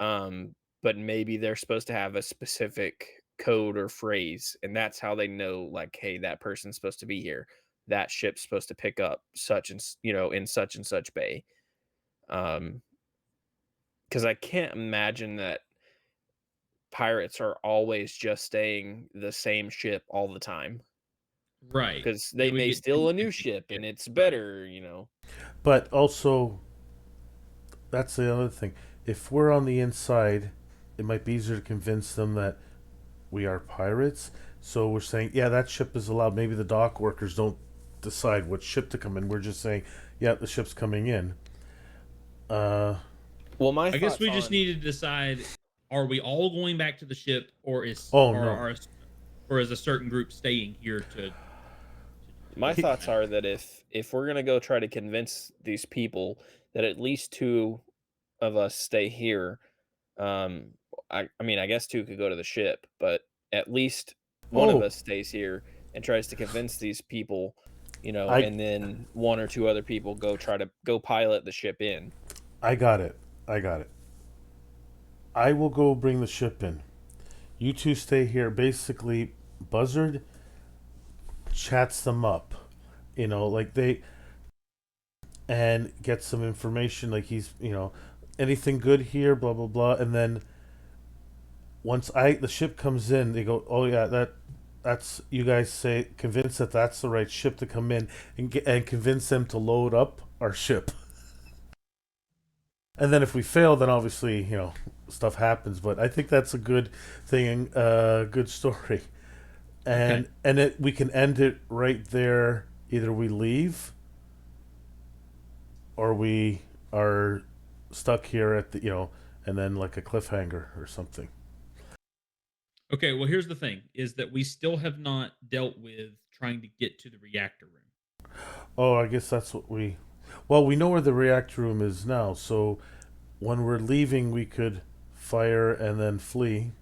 um, but maybe they're supposed to have a specific code or phrase, and that's how they know, like, hey, that person's supposed to be here. That ship's supposed to pick up such and in such and such bay. Because I can't imagine that pirates are always just staying the same ship all the time. right. Because they It would may get too steal a new ship and inconsistent. it's Right. better. But also, that's the other thing. If we're on the inside, it might be easier to convince them that we are pirates. So we're saying, yeah, that ship is allowed. Maybe the dock workers don't decide what ship to come in. We're just saying, yeah, the ship's coming in. Uh, Well, my I guess thoughts we just on need to decide: are we all going back to the ship, oh no. or is a certain group staying here to do my this thoughts are manifest? that if we're gonna go try to convince these people that at least two of us stay here, um, I mean, I guess two could go to the ship, but at least one of Oh, us stays here and tries to convince these people. I and then one or two other people try to go pilot the ship in. I got it. I got it. I will go bring the ship in. You two stay here. Basically, Buzzard chats them up. Like they and gets some information. Like anything good here, blah blah blah. And then once the ship comes in, they go, oh yeah, that's you guys say convince that that's the right ship to come in and convince them to load up our ship. And then if we fail, then obviously stuff happens. But I think that's a good thing, good story, Okay. and we can end it right there. Either we leave or we are stuck here at and then like a cliffhanger or something. Okay, well here's the thing is that we still have not dealt with trying to get to the reactor room. Oh, I guess that's what we. Well, we know where the reactor room is now, so when we're leaving, we could fire and then flee.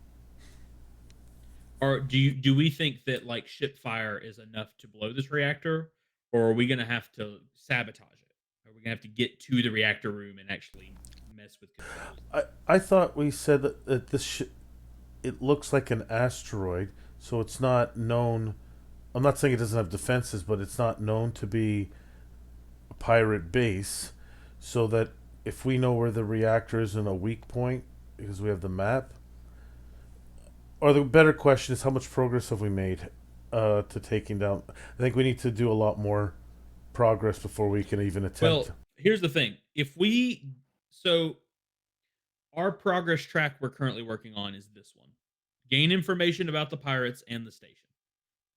Or do we think that like ship fire is enough to blow this reactor, or are we going to have to sabotage it? Are we going to have to get to the reactor room and actually mess with controls and stuff? I thought we said that it looks like an asteroid, so it's not known. I'm not saying it doesn't have defenses, but it's not known to be a pirate base, so that if we know where the reactor is in a weak point, because we have the map, or the better question is how much progress have we made to taking down? I think we need to do a lot more progress before we can even attempt. Well, here's the thing. If we so our progress track we're currently working on is this one. Gain information about the pirates and the station.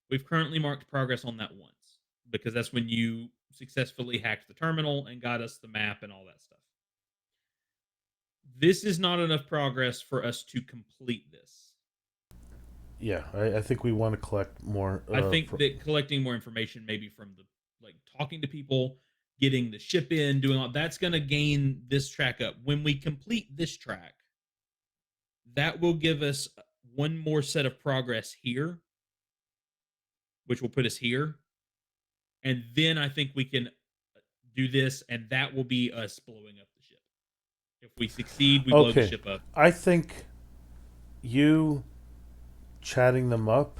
We've currently marked progress on that once because that's when you successfully hacked the terminal and got us the map and all that stuff. This is not enough progress for us to complete this. Yeah, I think we want to collect more. I think that collecting more information, maybe from the like talking to people, getting the ship in, doing all that's going to gain this track up. When we complete this track, that will give us one more set of progress here, which will put us here. And then I think we can do this, and that will be us blowing up the ship. If we succeed, we blow the Okay, ship up. I think you chatting them up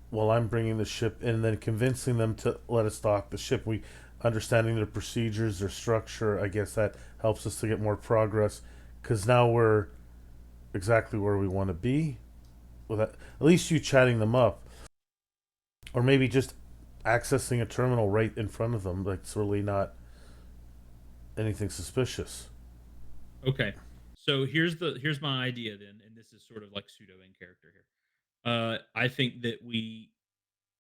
while I'm bringing the ship in, and then convincing them to let us dock the ship. We understanding their procedures, their structure. I guess that helps us to get more progress because now we're exactly where we want to be. With that, at least you chatting them up, or maybe just accessing a terminal right in front of them. Like it's really not anything suspicious. Okay. So here's my idea then, and this is sort of like pseudo in character here. I think that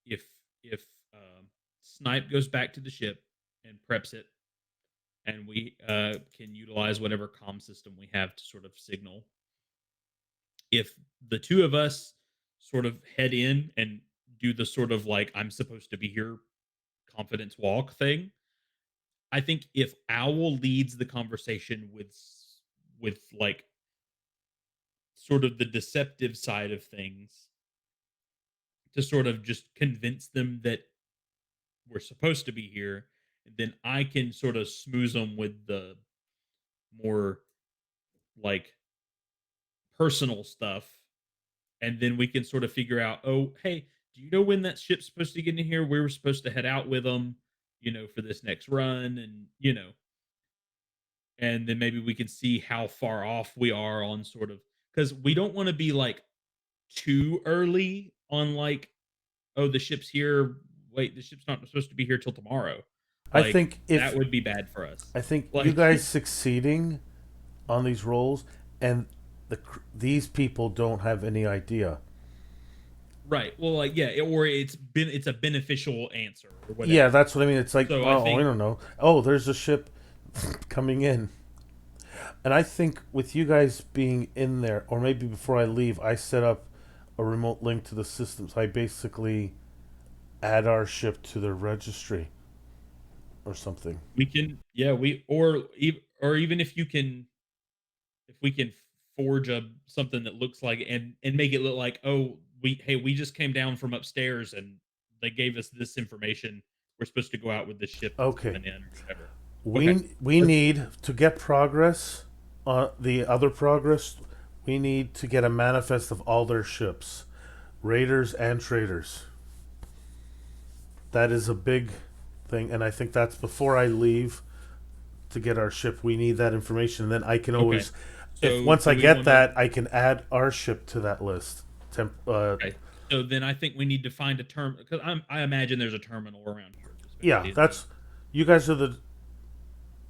if if Snipe goes back to the ship and preps it, and we can utilize whatever comm system we have to sort of signal. If the two of us sort of head in and do the sort of like I'm supposed to be here confidence walk thing, I think if Owl leads the conversation with like sort of the deceptive side of things to sort of just convince them that we're supposed to be here, then I can sort of smooth them with the more like personal stuff, and then we can sort of figure out, oh, hey, do you know when that ship's supposed to get in here? We were supposed to head out with them, for this next run, and and then maybe we can see how far off we are on sort of because we don't want to be like too early on like, oh, the ship's here. Wait, the ship's not supposed to be here till tomorrow. I Like think that if would be bad for us. I think you Like, guys succeeding on these roles, and these people don't have any idea. right? Well, like yeah, or it's a beneficial answer or Yeah, whatever. that's what I mean. It's like, So I oh, I think don't know. Oh, there's a ship coming in. And I think with you guys being in there, or maybe before I leave, I set up a remote link to the systems. I basically add our ship to their registry or something. we can, yeah, or even if we can forge a something that looks like and make it look like, oh, we came down from upstairs and they gave us this information. we're supposed to go out with the ship that's Okay. coming in or whatever. Okay. We need to get progress on the other progress. We need to get a manifest of all their ships, raiders and traders. That is a big thing, and I think that's before I leave to get our ship. We need that information, and then I can Okay. always, if So once do I we get want to? that, I can add our ship to that list. Okay. So then I think we need to find a term because I imagine there's a terminal around here, Yeah, especially in the. that's you guys are the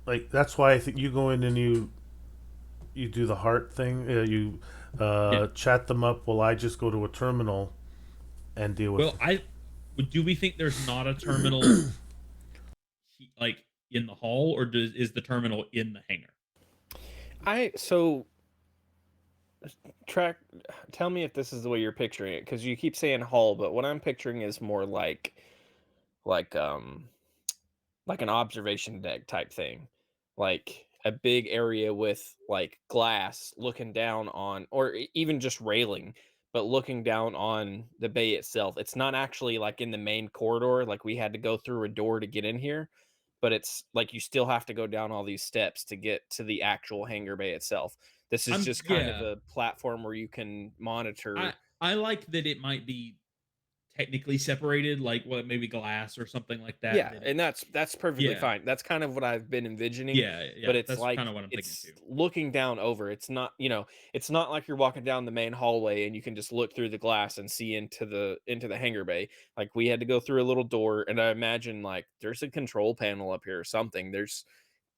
like. That's why I think you go in and you do the heart thing. You Yeah. chat them up while I just go to a terminal and deal with Well, it. do we think there's not a terminal like in the hall, or is the terminal in the hangar? I so track. Tell me if this is the way you're picturing it, because you keep saying hull, but what I'm picturing is more like um like an observation deck type thing, like a big area with like glass looking down on, or even just railing, but looking down on the bay itself. It's not actually like in the main corridor, like we had to go through a door to get in here, but it's like you still have to go down all these steps to get to the actual hangar bay itself. This is just kind of Yeah. a platform where you can I monitor. I like that it might be technically separated, like what maybe glass or something like that. Yeah, That and it's that's perfectly yeah, fine. That's kind of what I've been envisioning, yeah, but yeah. it's That's kind like of what I'm thinking it's too. looking down over. It's not, it's not like you're walking down the main hallway and you can just look through the glass and see into the hangar bay. Like we had to go through a little door, and I imagine like there's a control panel up here or something. There's,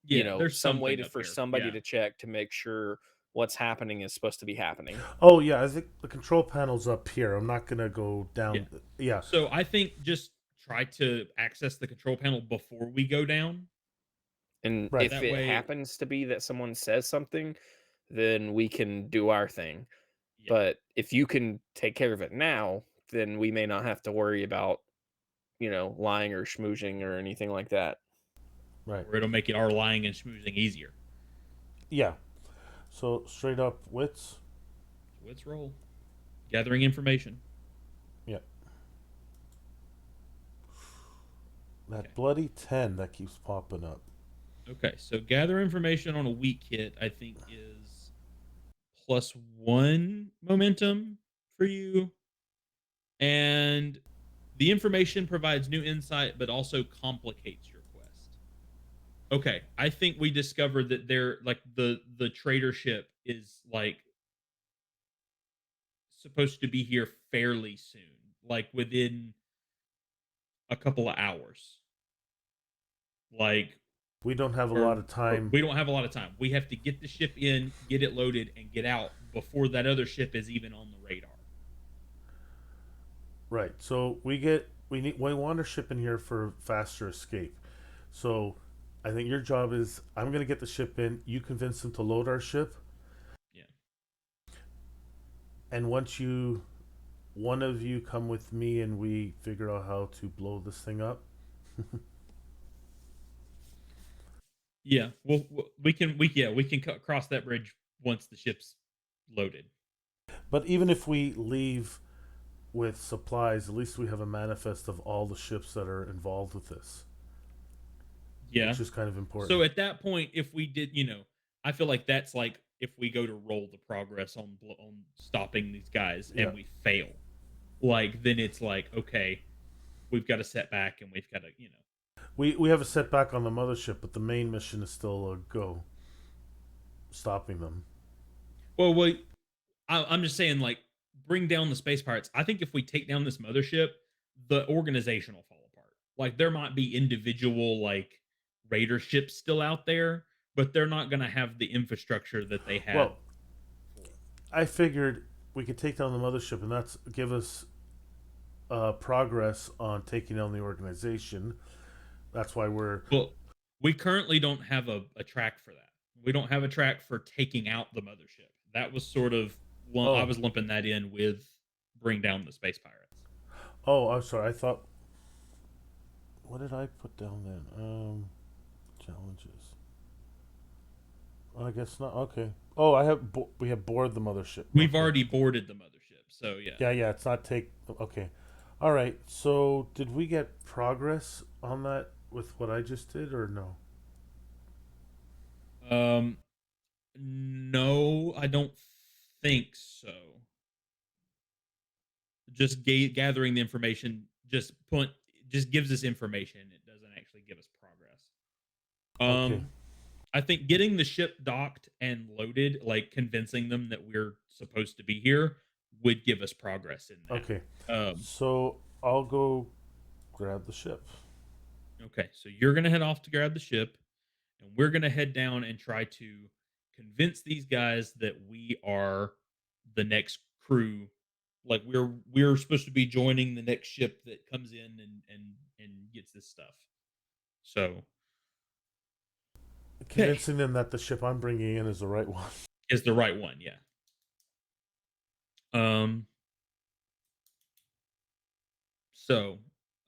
Yeah, there's some way something to up for here. somebody Yeah, to check to make sure what's happening is supposed to be happening. Oh yeah, I think the control panel's up here. I'm not gonna go yeah. down. Yeah, So I think just try to access the control panel before we go down. And right. if That it way, happens to be that someone says something, then we can do our thing. yeah. But if you can take care of it now, then we may not have to worry about, lying or schmoozing or anything like that. Right. Or it'll make it our lying and schmoozing easier. Yeah. So straight up wits. So let's roll. Gathering information. Yeah. Okay. That bloody 10 that keeps popping up. Okay. So gather information on a weak hit, I think, is +1 momentum for you. And the information provides new insight, but also complicates your quest. Okay. I think we discovered that they're like the trader ship is like supposed to be here fairly soon, like within a couple of hours. Like We don't have a lot of or time. we don't have a lot of time. We have to get the ship in, get it loaded, and get out before that other ship is even on the radar. Right. So we want our ship in here for faster escape. So I think your job is I'm gonna get the ship in. You convince them to load our ship, Yeah. and once you one of you come with me and we figure out how to blow this thing up. Yeah. Well, we can cross that bridge once the ship's loaded. But even if we leave with supplies, at least we have a manifest of all the ships that are involved with this, Yeah. which is kind of important. So at that point, if we did, I feel like that's like if we go to roll the progress on stopping these guys Yeah. and we fail, like then it's like okay, we've got to set back and we've got to. We have a setback on the mothership, but the main mission is still a go, stopping them. Well, wait, I'm just saying, like, bring down the space pirates. I think if we take down this mothership, the organization will fall apart. Like, there might be individual like raider ships still out there, but they're not going to have the infrastructure that they had Well, before. I figured we could take down the mothership, and that's give us progress on taking down the organization. That's why we're Well, we currently don't have a track for that. We don't have a track for taking out the mothership. That was sort of I oh was lumping that in with bring down the space pirates. oh I'm sorry. I thought what did I put down then? Challenges. I guess not. Okay. Oh, we have board the mothership. We've Okay. already boarded the mothership, so yeah. Yeah, yeah. It's not take. Okay. All right. So did we get progress on that with what I just did, or no? Um, no, I don't think so. Just gathering the information just gives us information. It doesn't actually give us progress. Okay. Um, I think getting the ship docked and loaded, like convincing them that we're supposed to be here, would give us progress in Okay. that. So I'll go grab the ship. Okay, so you're gonna head off to grab the ship, and we're gonna head down and try to convince these guys that we are the next crew. Like we're supposed to be joining the next ship that comes in and gets this stuff. So okay, Convincing them that the ship I'm bringing in is the right one. is the right one, yeah. Um, so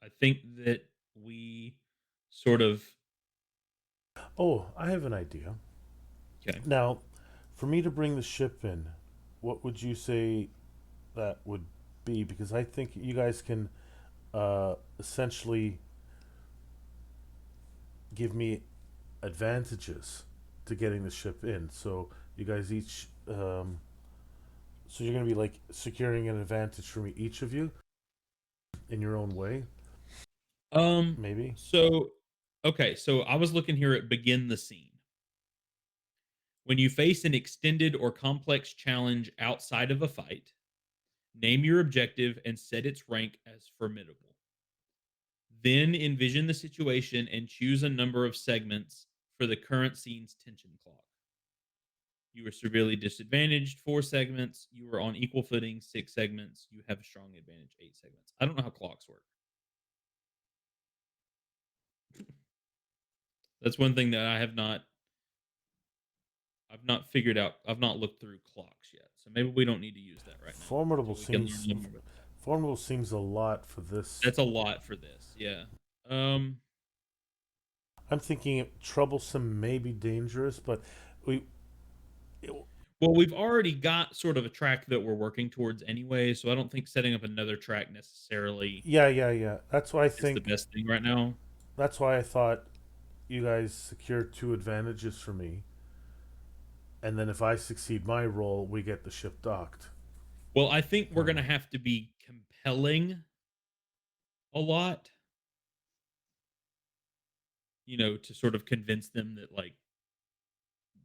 I think that we sort of Oh, I have an idea. okay. Now, for me to bring the ship in, what would you say that would be? Because I think you guys can essentially give me advantages to getting the ship in. So you guys each, so you're going to be like securing an advantage for me, each of you, in your own way, Um, maybe. so okay, so I was looking here at begin the scene. When you face an extended or complex challenge outside of a fight, name your objective and set its rank as formidable. Then envision the situation and choose a number of segments for the current scene's tension clock. You are severely disadvantaged, 4 segments. You are on equal footing, 6 segments. You have a strong advantage, 8 segments. I don't know how clocks work. That's one thing that I've not figured out. I've not looked through clocks yet. So maybe we don't need to use that right now Formidable until we can learn a seems little more about that. formidable seems a lot for this. That's a lot for this. Yeah. Um I'm thinking troublesome may be dangerous, but we. It, well, we've already got sort of a track that we're working towards anyway, so I don't think setting up another track necessarily yeah, yeah, yeah. That's why I is the think. best thing right now. That's why I thought you guys secure two advantages for me, and then if I succeed my role, we get the ship docked. Well, I think we're going to Um, have to be compelling a lot, to sort of convince them that like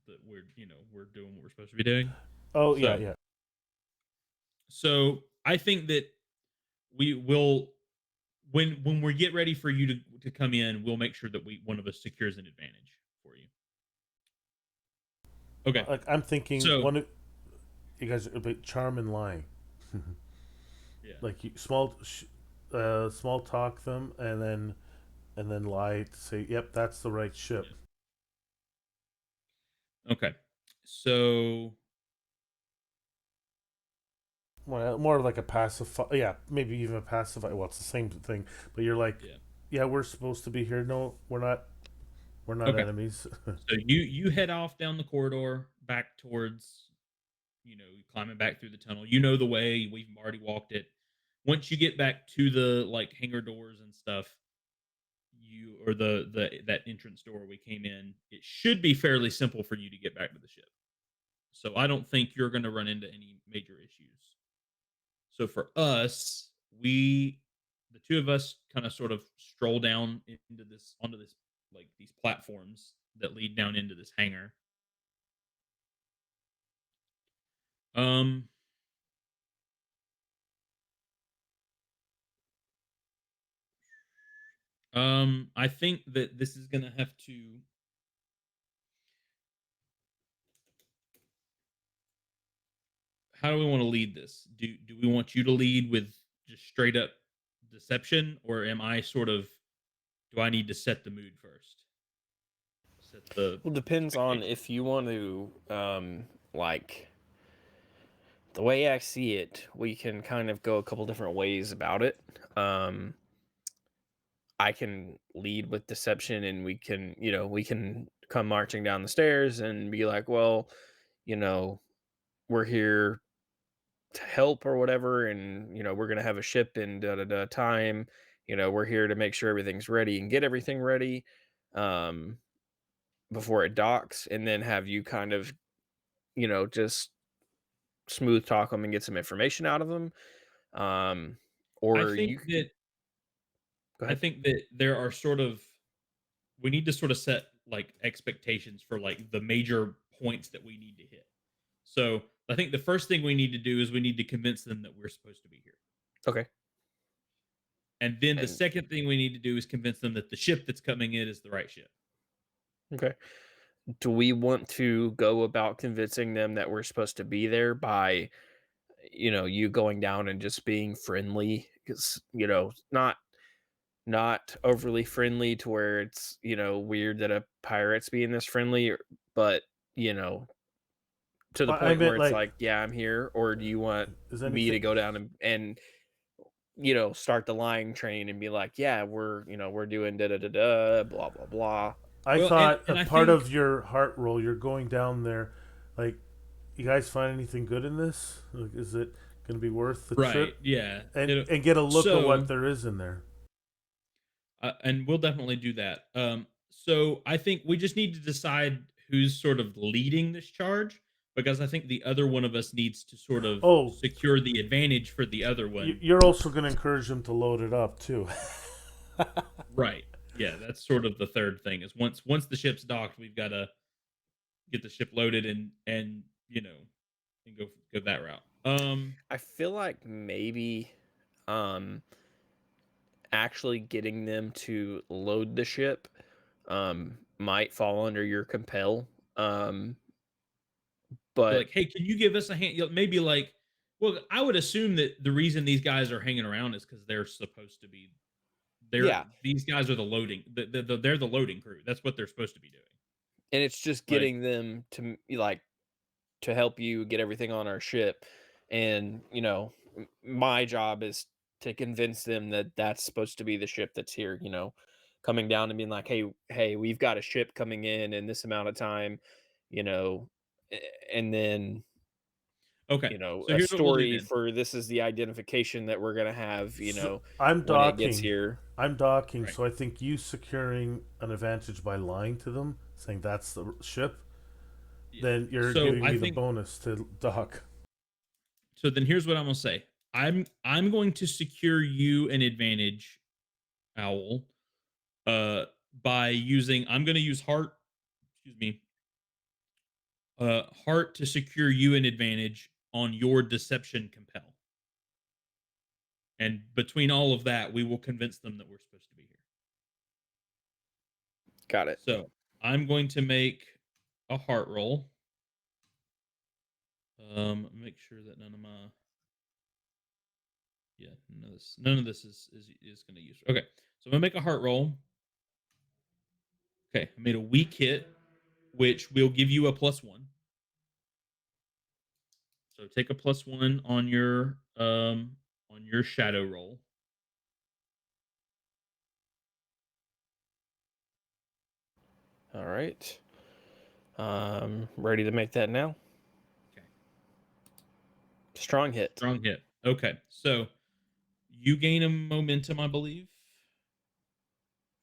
that we're doing what we're supposed to be doing. oh yeah, So, yeah. I think that we will when we get ready for you to come in, we'll make sure that we one of us secures an advantage for you. Okay. Like I'm thinking, So, one of you guys are a bit charm and lying. yeah. Like small talk them, and then lie to say, "Yep, that's the right ship." Yeah. Okay. So, Well, more like a pacify. Yeah, maybe even a pacify. Well, it's the same thing, but you're like, yeah. "Yeah, we're supposed to be here. No, we're not. We're not Okay. enemies." So you head off down the corridor back towards, climbing back through the tunnel. You know the way. We've already walked it. Once you get back to the like hangar doors and stuff, you or the that entrance door we came in, it should be fairly simple for you to get back to the ship. So I don't think you're going to run into any major issues. So for us, the two of us kind of sort of stroll down into this onto this like these platforms that lead down into this hangar. Um I think that this is going to have to how do we want to lead this? Do we want you to lead with just straight up deception, or am I sort of do I need to set the mood first? Set the Well, depends on expectation. if you want to, like, the way I see it, we can kind of go a couple different ways about it. Um, I can lead with deception and we can come marching down the stairs and be like, well, you know, we're here to help or whatever. And, we're going to have a ship in da da da time. we're here to make sure everything's ready and get everything ready um, before it docks, and then have you kind of, just smooth talk them and get some information out of them. Um, I or think you could that go I ahead. think that there are sort of we need to sort of set like expectations for like the major points that we need to hit. So I think the first thing we need to do is we need to convince them that we're supposed to be here. Okay. And then the And second thing we need to do is convince them that the ship that's coming in is the right ship. okay. Do we want to go about convincing them that we're supposed to be there by, you going down and just being friendly? Because, not overly friendly to where it's, weird that a pirate's being this friendly, but, you know, to the But I point where meant it's like, like, yeah, I'm here, or do you want is me to anything? go down and start the lying train and be like, yeah, we're doing da da da da, blah blah blah. I Well, and thought a and I part think of your heart roll, you're going down there. Like, you guys find anything good in this? Like, is it going to be worth the right, trip? yeah. And get a look at what So there is in there. and we'll definitely do that. So I think we just need to decide who's sort of leading this charge because I think the other one of us needs to sort of Oh, secure the advantage for the other one. you're also going to encourage them to load it up too. Right. Yeah, that's sort of the third thing is once the ship's docked, we've got to get the ship loaded and and go that route. I feel like maybe um actually getting them to load the ship might fall under your compel. Um Be but like, hey, can you give us a hand? Maybe like, well, I would assume that the reason these guys are hanging around is because they're supposed to be. yeah, These guys are the loading. They're the loading crew. That's what they're supposed to be doing. and it's just Like, getting them to help you get everything on our ship. And, my job is to convince them that that's supposed to be the ship that's here, coming down and being like, hey, we've got a ship coming in this amount of time, you know, and then, okay, so a here's what we'll do story then. for this is the identification that we're going to have, So I'm when it gets docking. here. I'm docking. Right. So I think you securing an advantage by lying to them, saying that's the ship, Yeah. then you're So giving I me the think bonus to dock. so. Then here's what I'm gonna say. I'm going to secure you an advantage, Owl. Uh, by using I'm going to use heart. Excuse me. Heart to secure you an advantage on your deception compel. And between all of that, we will convince them that we're supposed to be here. Got it. So I'm going to make a heart roll. Make sure that none of my yeah none of this is going to use. Okay, so I'm gonna make a heart roll. Okay, I made a weak hit, which will give you a +1. So take a +1 on your shadow roll. All right. Ready to make that now. Okay, Strong hit. strong hit. Okay, so you gain a momentum, I believe,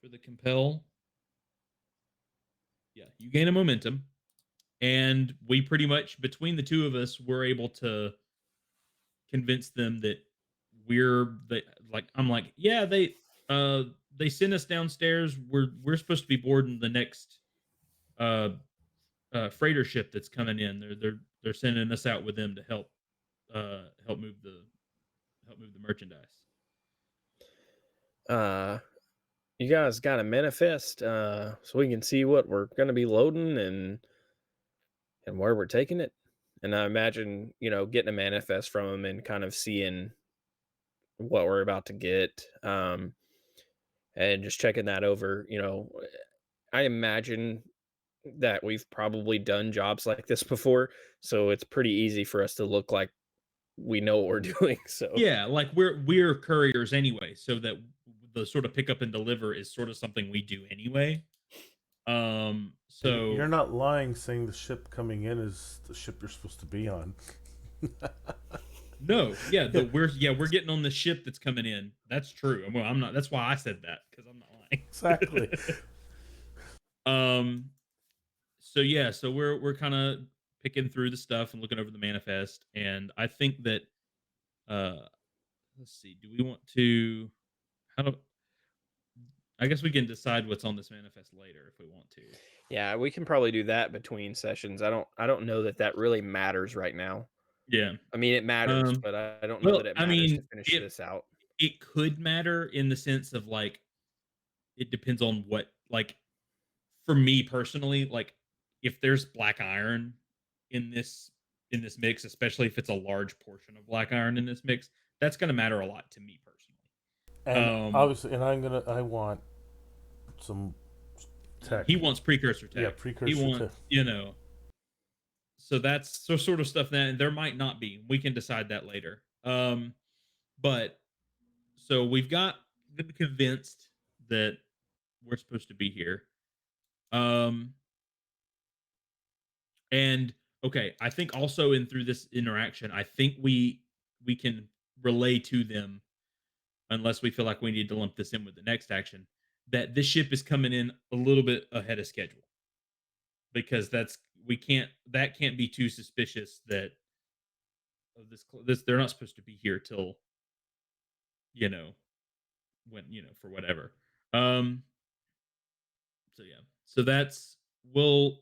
for the compel. Yeah, you gain a momentum, and we pretty much between the two of us, we're able to convince them that I'm like, yeah, they sent us downstairs. We're supposed to be boarding the next uh freighter ship that's coming in. They're sending us out with them to help move the merchandise. Uh you guys got to manifest so we can see what we're going to be loading and where we're taking it. And I imagine, getting a manifest from them and kind of seeing what we're about to get, and just checking that over. I imagine that we've probably done jobs like this before, so it's pretty easy for us to look like we know what we're doing. So, Yeah, like we're couriers anyway, so that the sort of pick up and deliver is sort of something we do anyway. You're So not lying saying the ship coming in is the ship you're supposed to be on. No, yeah, we're getting on the ship that's coming in. That's true. Well, I'm not. That's why I said that because I'm not Exactly. lying. um. So yeah, so we're kind of picking through the stuff and looking over the manifest, and I think that uh, let's see. Do we want to? How do? I guess we can decide what's on this manifest later if we want to. Yeah, we can probably do that between sessions. I don't know that that really matters right now. Yeah. I mean, it matters, Um. but I don't know Well, that it I matters to mean, finish it this out. it could matter in the sense of like it depends on what like for me personally, like if there's black iron in this mix, especially if it's a large portion of black iron in this mix, that's going to matter a lot to me personally. And Um, obviously, and I want some tech. he wants precursor Yeah, tech. He precursor tech. wants, so that's so sort of stuff that there might not be. We can decide that later. But so we've got them convinced that we're supposed to be here. Um, And okay, I think also in through this interaction, I think we can relay to them, unless we feel like we need to lump this in with the next action, that this ship is coming in a little bit ahead of schedule because that's we can't that can't be too suspicious that of this they're not supposed to be here till you know when for whatever. Um so yeah. So that's we'll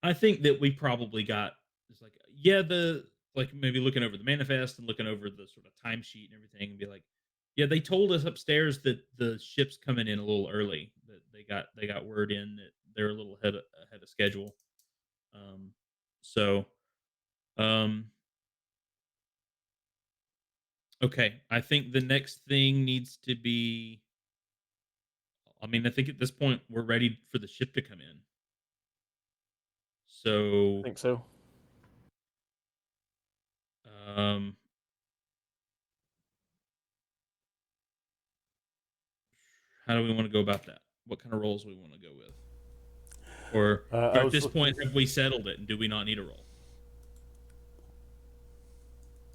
I think that we probably got just like yeah, the like maybe looking over the manifest and looking over the sort of timesheet and everything and be like, yeah, they told us upstairs that the ship's coming in a little early. That they got word in that they're a little ahead of schedule. Um, so um, okay, I think the next thing needs to be. I mean, I think at this point we're ready for the ship to come in. I So think so. um, how do we want to go about that? What kind of roles we want to go with? Or I at was this looking. point, have we settled it, and do we not need a roll?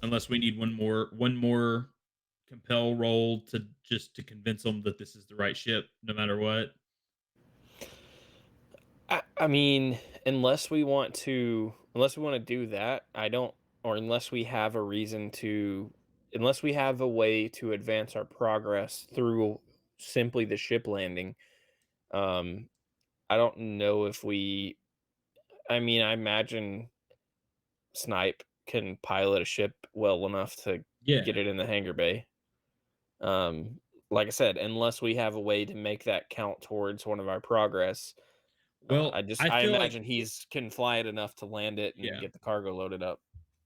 Unless we need one more compel roll to just to convince them that this is the right ship, no matter what. I mean, unless we want to do that, I don't or unless we have a reason to unless we have a way to advance our progress through simply the ship landing, um, I don't know if we I mean, I imagine Snipe can pilot a ship well enough to get Yeah. it in the hangar bay. Um, like I said, unless we have a way to make that count towards one of our progress, Well, I I feel like imagine he's can fly it enough to land it and yeah. get the cargo loaded up.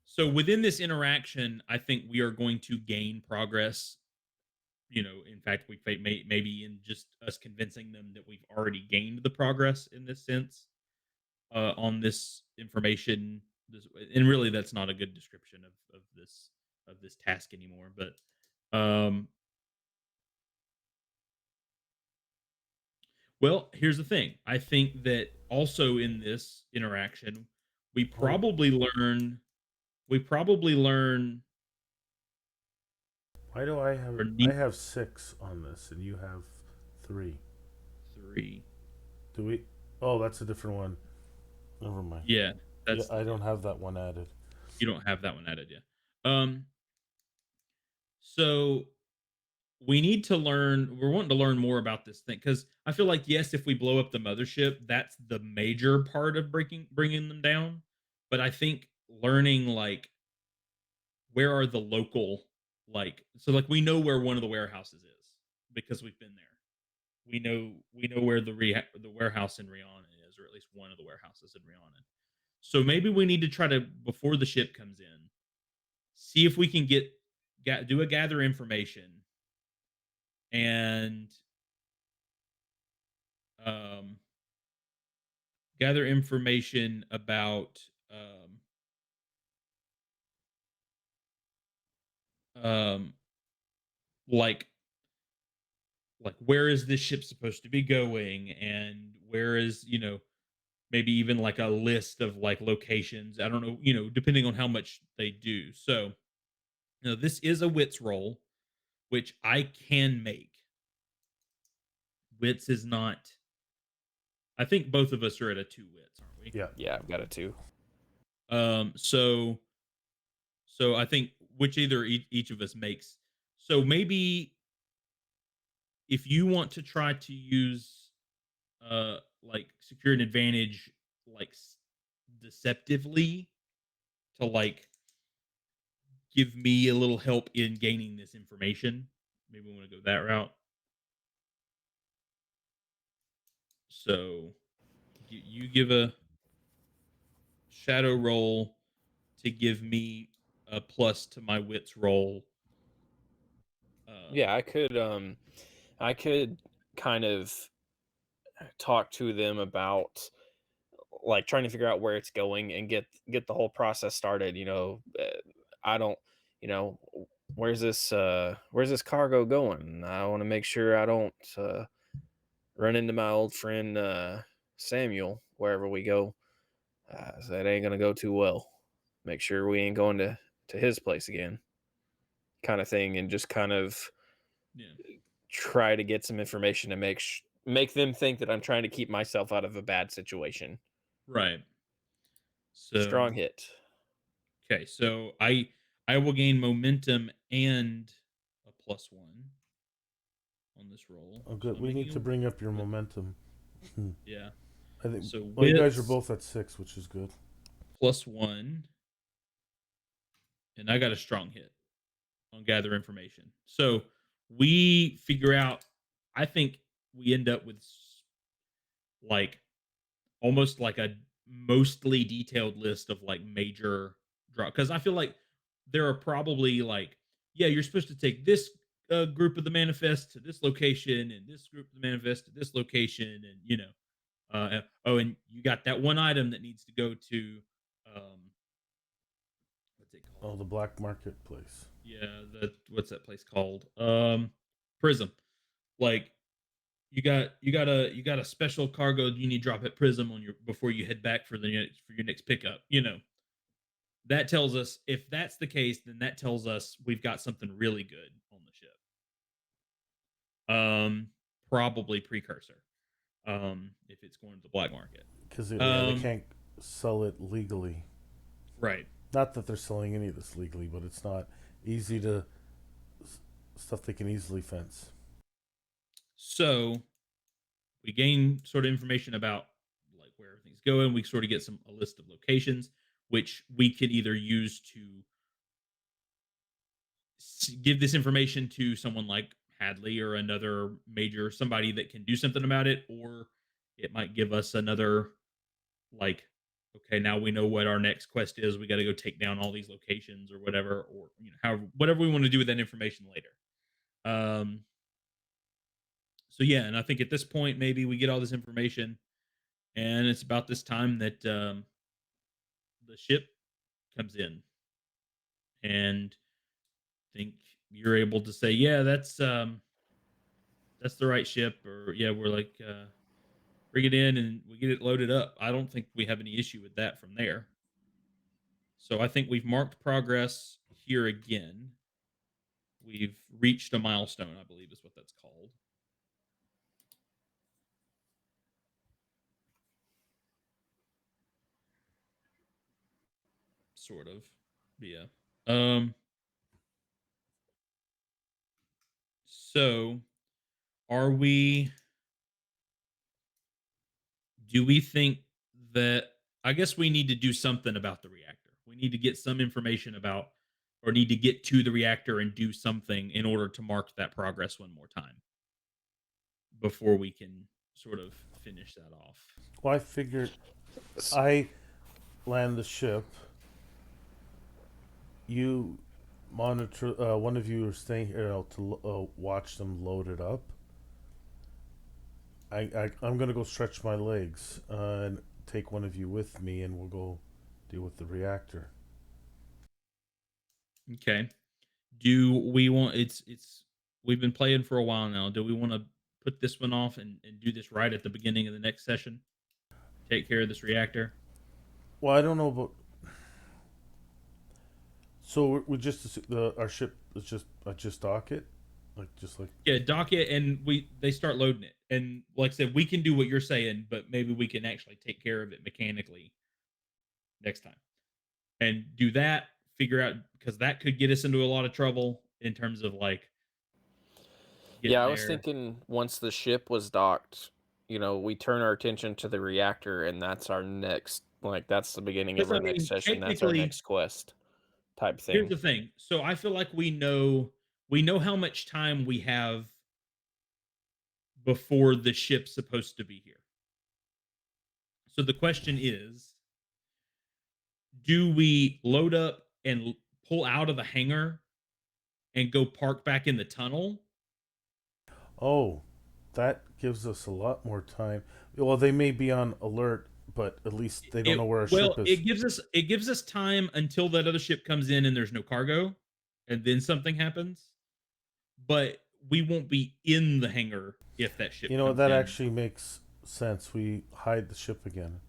So within this interaction, I think we are going to gain progress. In fact, maybe in just us convincing them that we've already gained the progress in this sense on this information. And really, that's not a good description of this task anymore. But well, here's the thing. I think that also in this interaction, we Wait, probably learn we probably learn why do I have or I need have 6 on this and you have 3? three. Do we? Oh, that's a different one. Never mind. Yeah, Yeah, that's I yeah. don't have that one added. You don't have that one added yet. So we need to learn. We're wanting to learn more about this thing because I feel like yes, if we blow up the mothership, that's the major part of bringing them down. But I think learning like where are the local like we know where one of the warehouses is because we've been there. We know where the warehouse in Rihanna is, or at least one of the warehouses in Rihanna. So maybe we need to try to before the ship comes in, see if we can do a gather information and um, gather information about um, like where is this ship supposed to be going and where is maybe even like a list of like locations. I don't know, you know, depending on how much they do. So, you know, this is a wits roll, which I can make. Wits is not. I think both of us are at a 2 wits, aren't we? Yeah. Yeah, I've got it too. So I think which either each of us makes. So maybe if you want to try to use like secure an advantage like deceptively to like give me a little help in gaining this information, maybe we want to go that route. So you give a shadow roll to give me a plus to my wits roll. Yeah, I could kind of talk to them about like trying to figure out where it's going and get the whole process started. I don't, you know, where's this cargo going? I want to make sure I don't run into my old friend Samuel wherever we go. So that ain't gonna go too well. Make sure we ain't going to his place again, kind of thing, and just kind of Yeah, try to get some information to make them think that I'm trying to keep myself out of a bad situation. right. Strong So hit. okay, so I will gain momentum and a +1 on this roll. Oh, So good. I'm We making need a to bring up your wit. momentum. Yeah. I think. So Well, you guys are wits both at 6, which is good. +1, and I got a strong hit on gather information. So we figure out. I think we end up with like almost like a mostly detailed list of like major draw because I feel like there are probably like yeah you're supposed to take this group of the manifest to this location and this group of the manifest to this location and you know oh and you got that one item that needs to go to um what's it Oh, called the black marketplace. yeah the what's that place called Prism like you got a special cargo you need to drop at Prism on your before you head back for your next pickup. You know that tells us if that's the case, then that tells us we've got something really good on the ship. Probably precursor. If it's going to the black market. Because, yeah, they Um, can't sell it legally. right. Not that they're selling any of this legally, but it's not easy to. Stuff they can easily fence. So we gain sort of information about like where everything's going. We sort of get a list of locations, which we could either use to give this information to someone like Hadley or another major somebody that can do something about it, or it might give us another like, okay, now we know what our next quest is. We got to go take down all these locations or whatever, or you know, however, whatever we want to do with that information later. Um, so yeah, and I think at this point maybe we get all this information, and it's about this time that the ship comes in, and think you're able to say, yeah, that's the right ship, or yeah, we're like bring it in and we get it loaded up. I don't think we have any issue with that from there. So I think we've marked progress here again. We've reached a milestone, I believe is what that's called. Sort of. Yeah. Um so are we do we think that I guess we need to do something about the reactor. We need to get some information about or need to get to the reactor and do something in order to mark that progress one more time before we can sort of finish that off. Well, I figured S- I land the ship. You monitor. One of you are staying here to watch them load it up. I'm gonna go stretch my legs and take one of you with me, and we'll go deal with the reactor. Okay. Do we want it's we've been playing for a while now. Do we want to put this one off and do this right at the beginning of the next session? take care of this reactor. Well, I don't know about. So we just our ship is just dock it, just like. Yeah, dock it, and they start loading it. And like I said, we can do what you're saying, but maybe we can actually take care of it mechanically next time and do that. Figure out, because that could get us into a lot of trouble in terms of like Yeah, getting I was there. thinking once the ship was docked, we turn our attention to the reactor, and that's our next, like, that's the beginning of Because I our next mean, session. That's our technically, next quest type here's thing. the thing. So I feel like we know how much time we have before the ship's supposed to be here. So the question is, do we load up and pull out of the hangar and go park back in the tunnel? Oh, that gives us a lot more time. Well, they may be on alert, but at least they don't know where our ship is. It gives us time until that other ship comes in and there's no cargo, and then something happens. But we won't be in the hangar if that ship You know, comes that in. actually makes sense. We hide the ship again.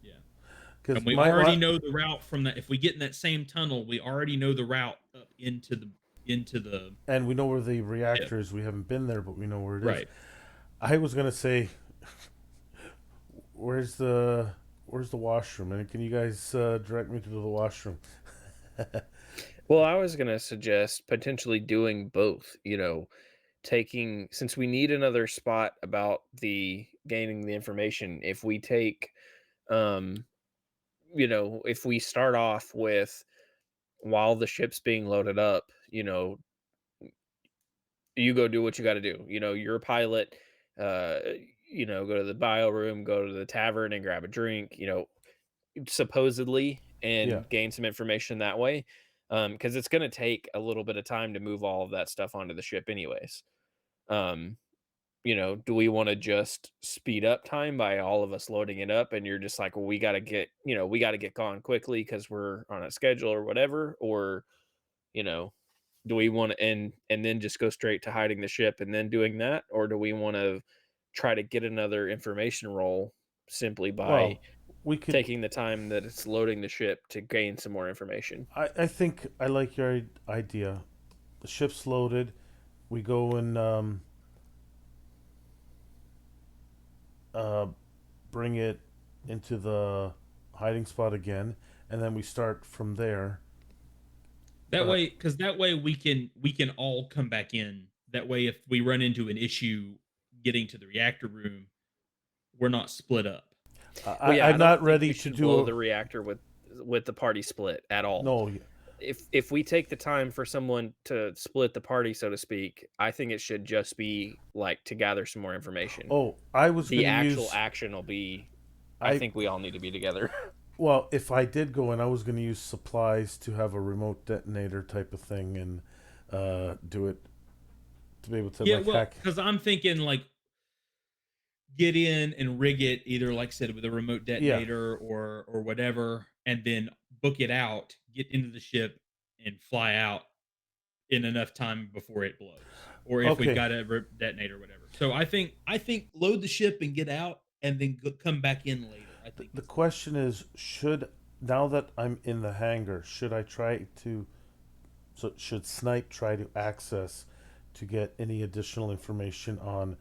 Yeah. Because And we already know the route from that. If we get in that same tunnel, we already know the route up into the and we know where the ship. reactor is. We haven't been there, but we know where it is. Right. I was gonna say, where's the where's the washroom? And can you guys direct me to the washroom? Well, I was going to suggest potentially doing both, taking, since we need another spot about the gaining the information, if we take, um, if we start off with, while the ship's being loaded up, you go do what you got to do. You're a pilot. Uh, go to the bio room, go to the tavern and grab a drink. Supposedly, Yeah. and gain some information that way. Because it's going to take a little bit of time to move all of that stuff onto the ship, anyways. Um, do we want to just speed up time by all of us loading it up, and you're just like, well, we got to get gone quickly because we're on a schedule or whatever, or you know do we want to and then just go straight to hiding the ship and then doing that, or do we want to try to get another information roll simply by Well, we could. taking the time that it's loading the ship to gain some more information? I think I like your idea. The ship's loaded. We go and uh, bring it into the hiding spot again, and then we start from there. That Uh, way, because that way we can all come back in. That way, if we run into an issue getting to the reactor room, we're not split up. Well, yeah, I I'm don't not think ready we to should do blow a the reactor with the party split at all. no. If we take the time for someone to split the party, so to speak, I think it should just be like to gather some more information. Oh, I was The gonna actual use action will be, I I think we all need to be together. well, if I did go in, I was gonna use supplies to have a remote detonator type of thing and do it to be able to Yeah, like well, hack. because I'm thinking like get in and rig it either, like I said, with a remote Yeah. detonator or whatever, and then book it out, get into the ship, and fly out in enough time before it blows, or if we've Okay. got a detonator or whatever. So I think load the ship and get out, and then come back in later. I think The is the best. question is, should now that I'm in the hangar, should I try to so should Snipe try to access to get any additional information on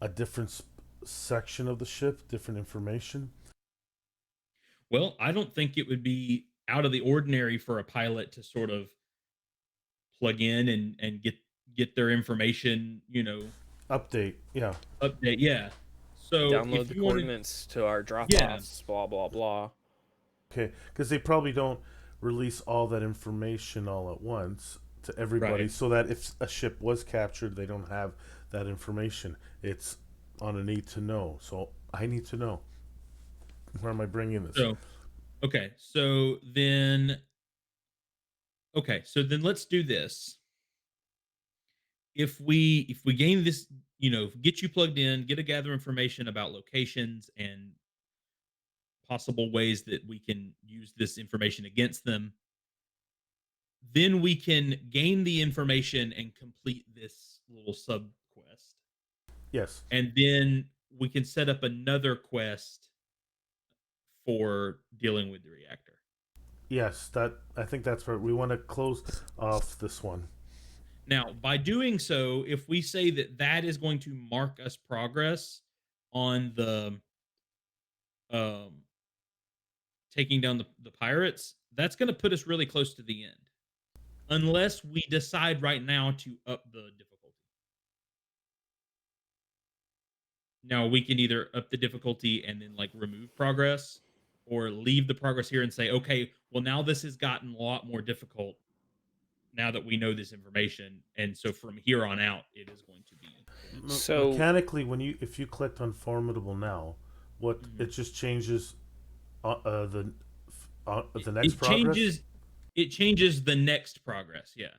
a different section of the ship, different information? Well, I don't think it would be out of the ordinary for a pilot to sort of plug in and get their information, Update. Yeah. update. Yeah. So Download if the you wanted, coordinates to our drop yeah, offs, blah, blah, blah. Okay. Because they probably don't release all that information all at once to everybody, right. so that if a ship was captured, they don't have that information. It's on a need to know. So I need to know, where am I bringing this? So okay, so then let's do this. If we gain this, get you plugged in, get a gather information about locations and possible ways that we can use this information against them, then we can gain the information and complete this little sub quest. Yes. And then we can set up another quest for dealing with the reactor. Yes, that I think that's right. We want to close off this one. Now, by doing so, if we say that that is going to mark us progress on the um, taking down the pirates, that's going to put us really close to the end. Unless we decide right now to up the difficulty. Now, we can either up the difficulty and then like remove progress, or leave the progress here and say, okay, well, now this has gotten a lot more difficult now that we know this information. And so from here on out, it is going to be the end. So Mechanically, if you clicked on formidable now, what Mhm. it just changes the next It progress. changes the next progress, yeah.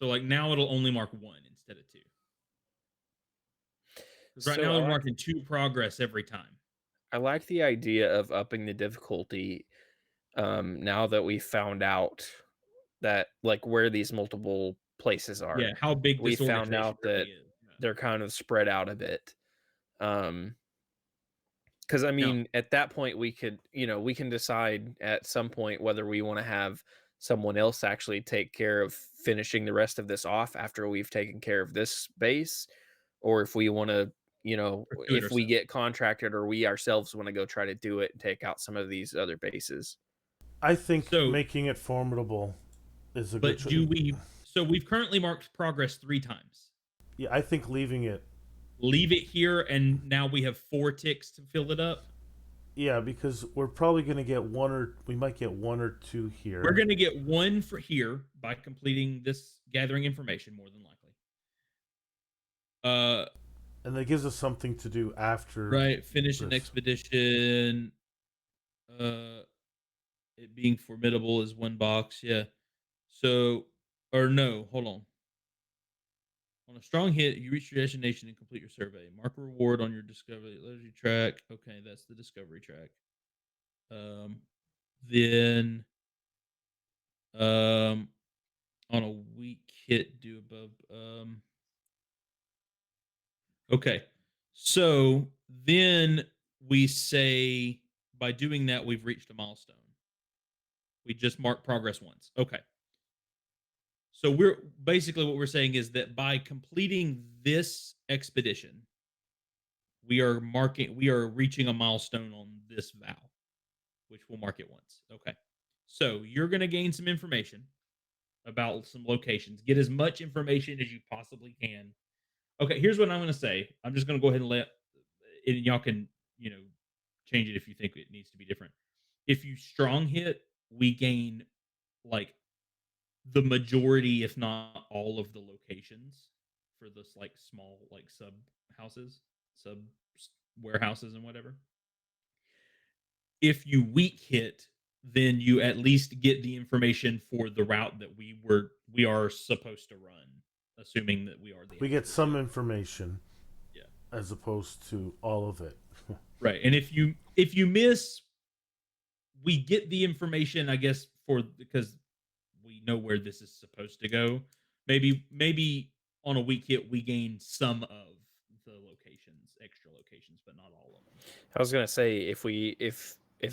So like now it'll only mark one instead of two. Because right so now we're marking two progress every time. I like the idea of upping the difficulty, now that we found out that, like, where these multiple places are. Yeah, how big We this found organization out really that is. Yeah. they're kind of spread out a bit. Um, because I Now, mean, at that point, we can decide at some point whether we want to have someone else actually take care of finishing the rest of this off after we've taken care of this base, or if we want to, or do it if we ourselves. get contracted or we ourselves want to go try to do it and take out some of these other bases. I think So, making it formidable is a good but choice. do we? So we've currently marked progress 3 times. Yeah, I think leaving it. Leave it here, and now we have 4 ticks to fill it up. Yeah, because we're probably going to get we might get one or two here. We're going to get one for here by completing this gathering information, more than likely. And that gives us something to do after. Right. Finish an this. expedition. Uh, it being formidable is 1 box. Yeah. So, or no, hold on. On a strong hit, you reach your destination and complete your survey. Mark a reward on your discovery energy track. Okay, that's the discovery track. Um, then on a weak hit, do above. Okay, so then we say by doing that we've reached a milestone. We just mark progress once. Okay. So we're basically what we're saying is that by completing this expedition, we are reaching a milestone on this vow, which we'll mark it once. Okay. So you're going to gain some information about some locations. Get as much information as you possibly can. Okay, here's what I'm going to say. I'm just going to go ahead and and y'all can, you know, change it if you think it needs to be different. If you strong hit, we gain like the majority, if not all of the locations for this like small like sub houses, sub warehouses and whatever. If you weak hit, then you at least get the information for the route that we are supposed to run, assuming that we are the We get actual some ship. information Yeah. as opposed to all of it. Right. And if you miss, we get the information, I guess, for because we know where this is supposed to go. Maybe on a weak hit we gain some of the locations, extra locations, but not all of them. I was gonna say if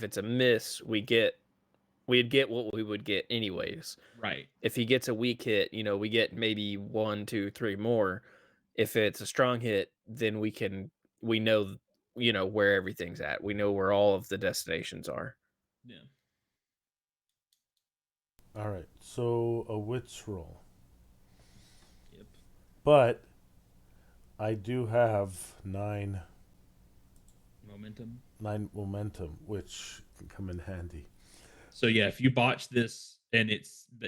it's a miss, we'd get what we would get anyways. Right. If he gets a weak hit, we get maybe one, two, three more. If it's a strong hit, then we know where everything's at. We know where all of the destinations are. Yeah. All right, so a wits roll, Yep. but I do have nine Momentum. momentum, which can come in handy. So yeah, if you botch this and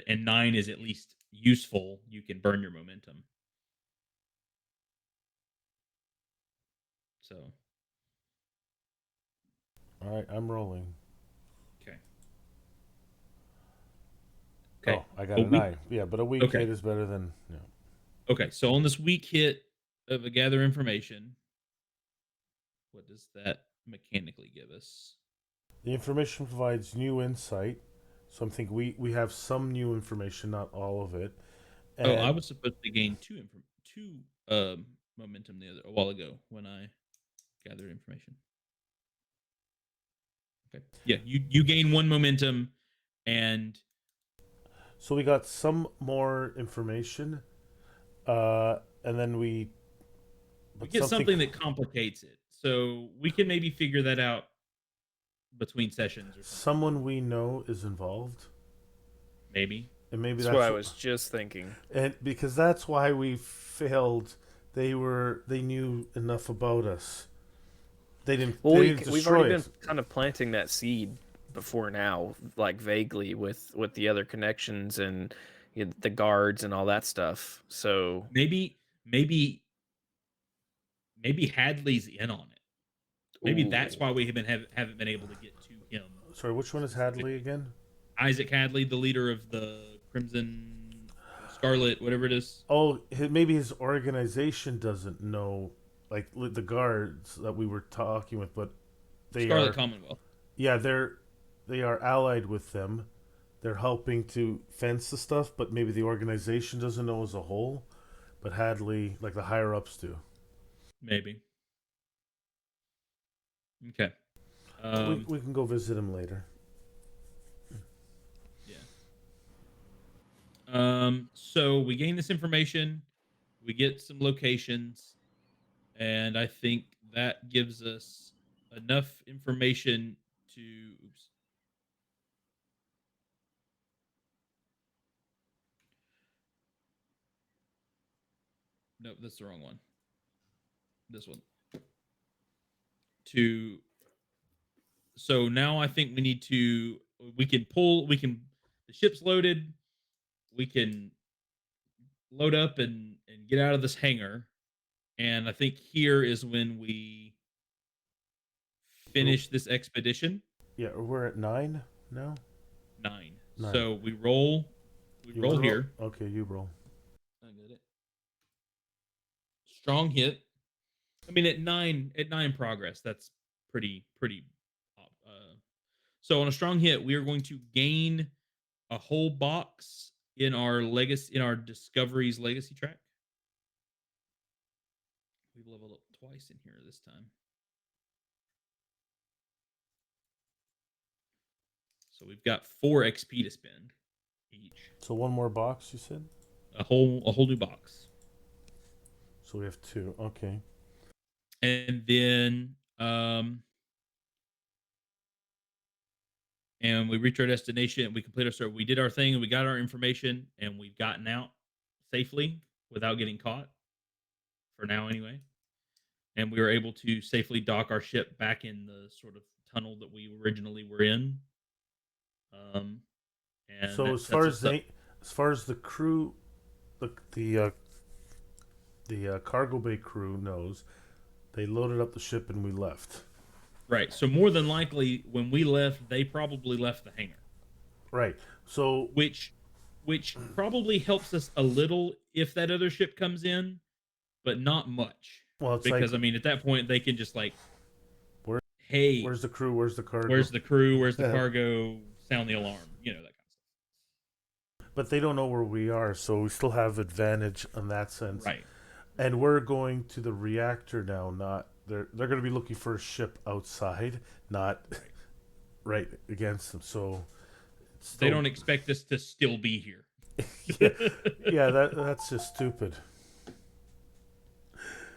9 is at least useful, you can burn your momentum. So All right, I'm rolling. okay. Okay. Oh, I got A a weak 9. Yeah, but a weak okay. hit is better than. Yeah. Okay. So on this weak hit of a gather information, what does that mechanically give us? The information provides new insight. So I'm thinking we have some new information, not all of it. Oh, I And was supposed to gain two momentum a while ago when I gathered information. Okay. Yeah, you gain 1 momentum, and So we got some more information, and then we but get something, something that complicates it. So we can maybe figure that out between sessions or something. someone we know is involved, Maybe. and maybe That's what that's I what, was just thinking. and because that's why we failed. They knew enough about us. Well, They didn't we've already destroy been us. kind of planting that seed before now, like vaguely with the other connections and the guards and all that stuff. So, Maybe maybe maybe Hadley's in on it. Maybe that's ooh, why we haven't been able to get to him Sorry, which one is Hadley specifically. again? Isaac Hadley, the leader of the Crimson or Scarlet, whatever it is. Oh, maybe his organization doesn't know, like the guards that we were talking with, but they Scarlet are, Commonwealth. yeah, they are allied with them. They're helping to fence the stuff, but maybe the organization doesn't know as a whole. But Hadley, like the higher ups, do. Maybe. Okay. We can go visit him later. Yeah. So we gain this information, we get some locations, and I think that gives us enough information to oops. Nope, that's the wrong one. This one. To so now I think we can the ship's loaded, we can load up and get out of this hangar. And I think here is when we We're, finish this expedition. yeah, we're at 9 now. 9. 9. So we You roll want to roll? here. Okay, you roll. I got it. Strong hit. I mean at 9 progress, that's pretty so on a strong hit, we are going to gain a whole box in our discoveries legacy track. We've leveled up twice in here this time. So we've got 4 XP to spend each. So one more box, you said. A whole new box. So we have 2. Okay. And then and we reach our destination, we complete our story. We did our thing and we got our information and we've gotten out safely without getting caught. For now anyway. And we were able to safely dock our ship back in the sort of tunnel that we originally were in. Um and So that sets us up. as far as the crew, the cargo bay crew knows, they loaded up the ship and we left. Right. So more than likely when we left, they probably left the hangar. Right. So Which probably helps us a little if that other ship comes in, but not much. well, it's like Because I mean, at that point, they can just like, where "Hey, where's the crew? Where's the cargo? where's the crew? Where's the cargo? Sound the alarm." You know that kind of stuff. But they don't know where we are, so we still have advantage in that sense. Right. And we're going to the reactor now. Not they're going to be looking for a ship outside, not Right. right against them. So They still, don't expect us to still be here. yeah, yeah. That's just stupid.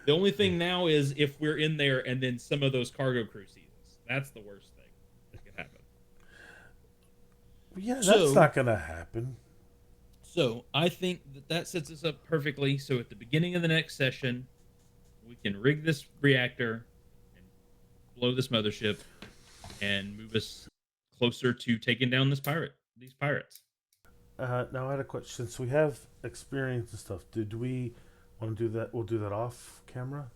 The only thing now is if we're in there and then some of those cargo crew sees us. That's the worst thing that could happen. Yeah, that's So, not going to happen. so I think that sets us up perfectly. So at the beginning of the next session, we can rig this reactor and blow this mothership and move us closer to taking down these pirates. Now I had a question. Since we have experience and stuff, did we want to do that? We'll do that off camera.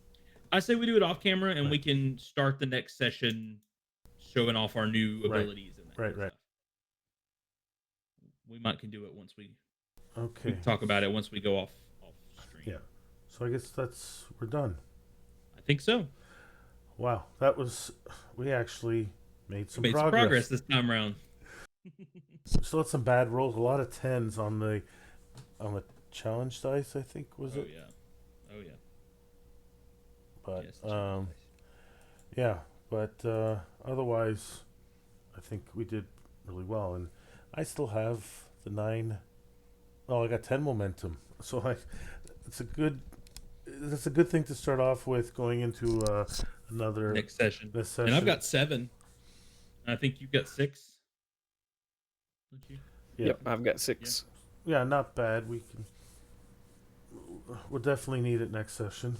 I say we do it off camera and Right. we can start the next session showing off our new Right. abilities and that Right, kind of right. stuff. We might can do it once we Okay. can talk about it once we go off stream. Yeah. So I guess we're done. I think so. Wow, we actually made some Made some progress this time around. We still had some bad rolls, a lot of 10s on the challenge dice, I think was Oh it? yeah. Oh yeah. But Yes, challenge dice. Yeah, but otherwise, I think we did really well, and I still have the 9. Oh, I got 10 momentum, so it's a good that's a good thing to start off with going into another Next session. this And I've session. got 7. I think you've got 6. Don't you? Yeah, Yep, I've got Yeah. 6. yeah, not bad. We'll definitely need it next session.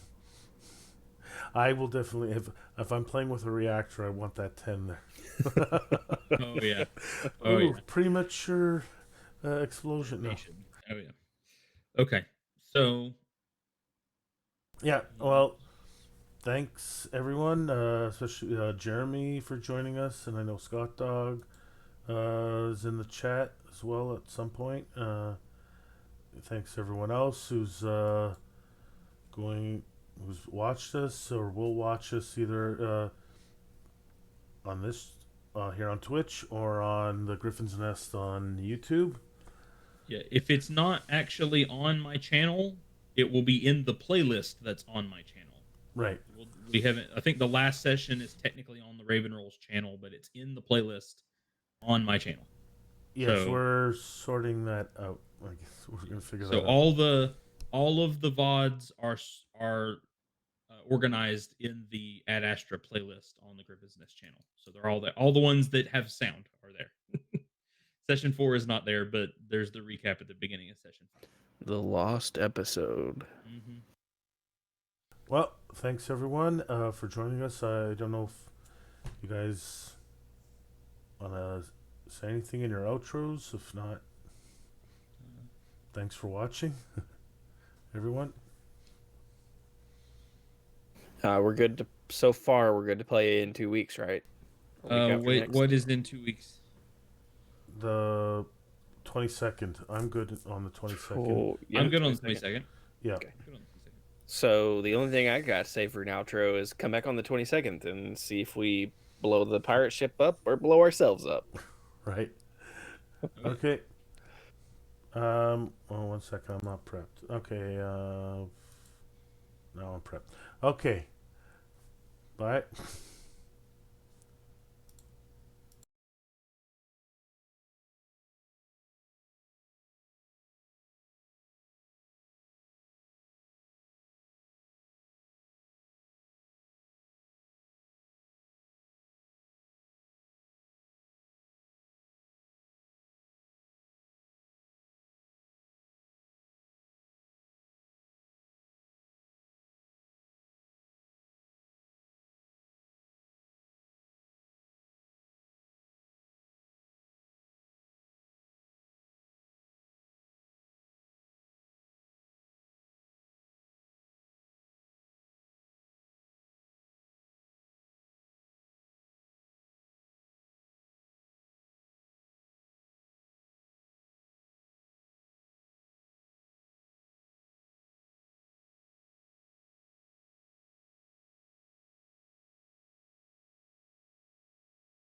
I will definitely if I'm playing with a reactor, I want that 10 there. Oh yeah. Oh Ooh, yeah. premature explosion. No. Detonation. Oh yeah. Okay. So Yeah. Well, thanks everyone, especially Jeremy for joining us, and I know Scott Dog is in the chat as well at some point. Thanks everyone else going, who's watched us or will watch us either on this here on Twitch or on the Griffin's Nest on YouTube. yeah, if it's not actually on my channel, it will be in the playlist that's on my channel. Right. We haven't. I think the last session is technically on the Raven Rolls channel, but it's in the playlist on my channel. Yes, So we're sorting that out. I guess we're gonna figure so that out. all of the vods are organized in the Ad Astra playlist on the Griffin's Nest channel. So they're all there. All the ones that have sound are there. Session 4 is not there, but there's the recap at the beginning of session 5. The lost episode. Mm-hmm. Well, thanks everyone for joining us. I don't know if you guys want to say anything in your outros. If not, thanks for watching, everyone. We're good to so far. We're good to play in 2 weeks, right? A week after Wait, next. what is in 2 weeks? The 22nd. I'm good on the 22nd. Oh, yeah, I'm good on the 22nd. 22nd. Yeah. Okay. Good on the 22nd. So the only thing I got to say for an outro is come back on the 22nd and see if we blow the pirate ship up or blow ourselves up. Right. Okay. Okay. Oh, 1 second. I'm not prepped. Okay. Now I'm prepped. Okay. Bye.